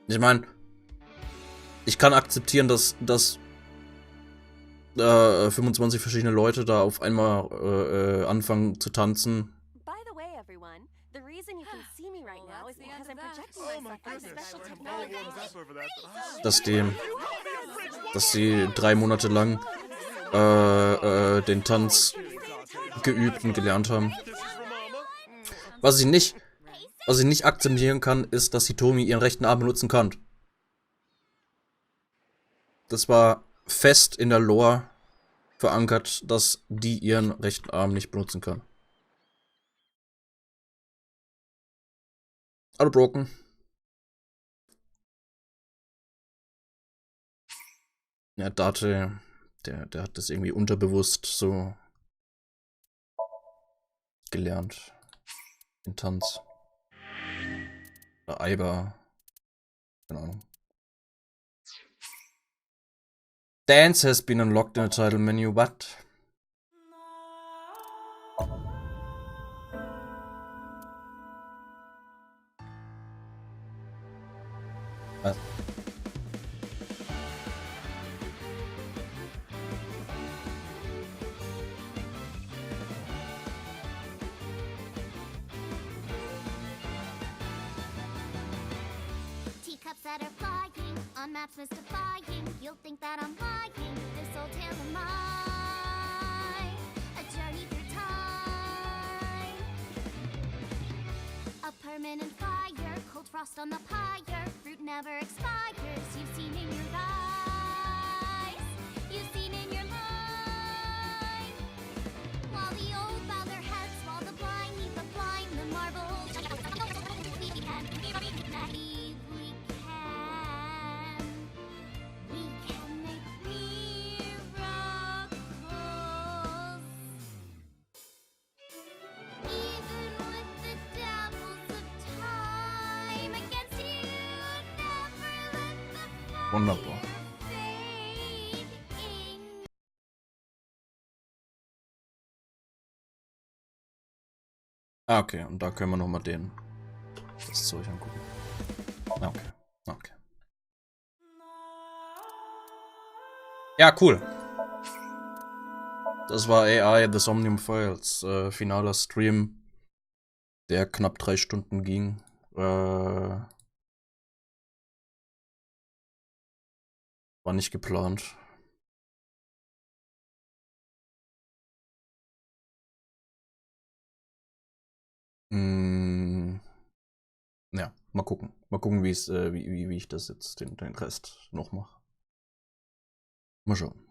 Ich meine, ich kann akzeptieren, dass 25 verschiedene Leute da auf einmal anfangen zu tanzen. By the way, everyone, the reason you can see me right now is because I'm projecting myself with special technology. Dass die 3 Monate lang den Tanz geübt und gelernt haben. Was ich nicht akzeptieren kann, ist, dass Hitomi ihren rechten Arm benutzen kann. Das war fest in der Lore verankert, dass die ihren rechten Arm nicht benutzen kann. Alle broken. Ja, Date, der hat das irgendwie unterbewusst so gelernt. Den Tanz. Oder Eiber. Keine Ahnung. Dance has been unlocked in the title menu. What? Was? Teacups that are flying, on maps mystifying. You'll think that I'm lying. This old tale of mine, a journey through time. A permanent fire, cold frost on the pyre. Fruit never expires. You've seen in your eyes, you've seen in your line. While the old bow their heads, while the blind meet the blind, the marble. We can make miracles. Even with the devils of time against you, never let the Wunderbar. fade in. Ah, okay, und da können wir nochmal das Zeug angucken. Okay, okay. Ja, cool. Das war AI, The Somnium Files. Finaler Stream, der knapp 3 Stunden ging. War nicht geplant. Ja, mal gucken. Mal gucken, wie ich das jetzt, den Rest noch mache. Mal schauen.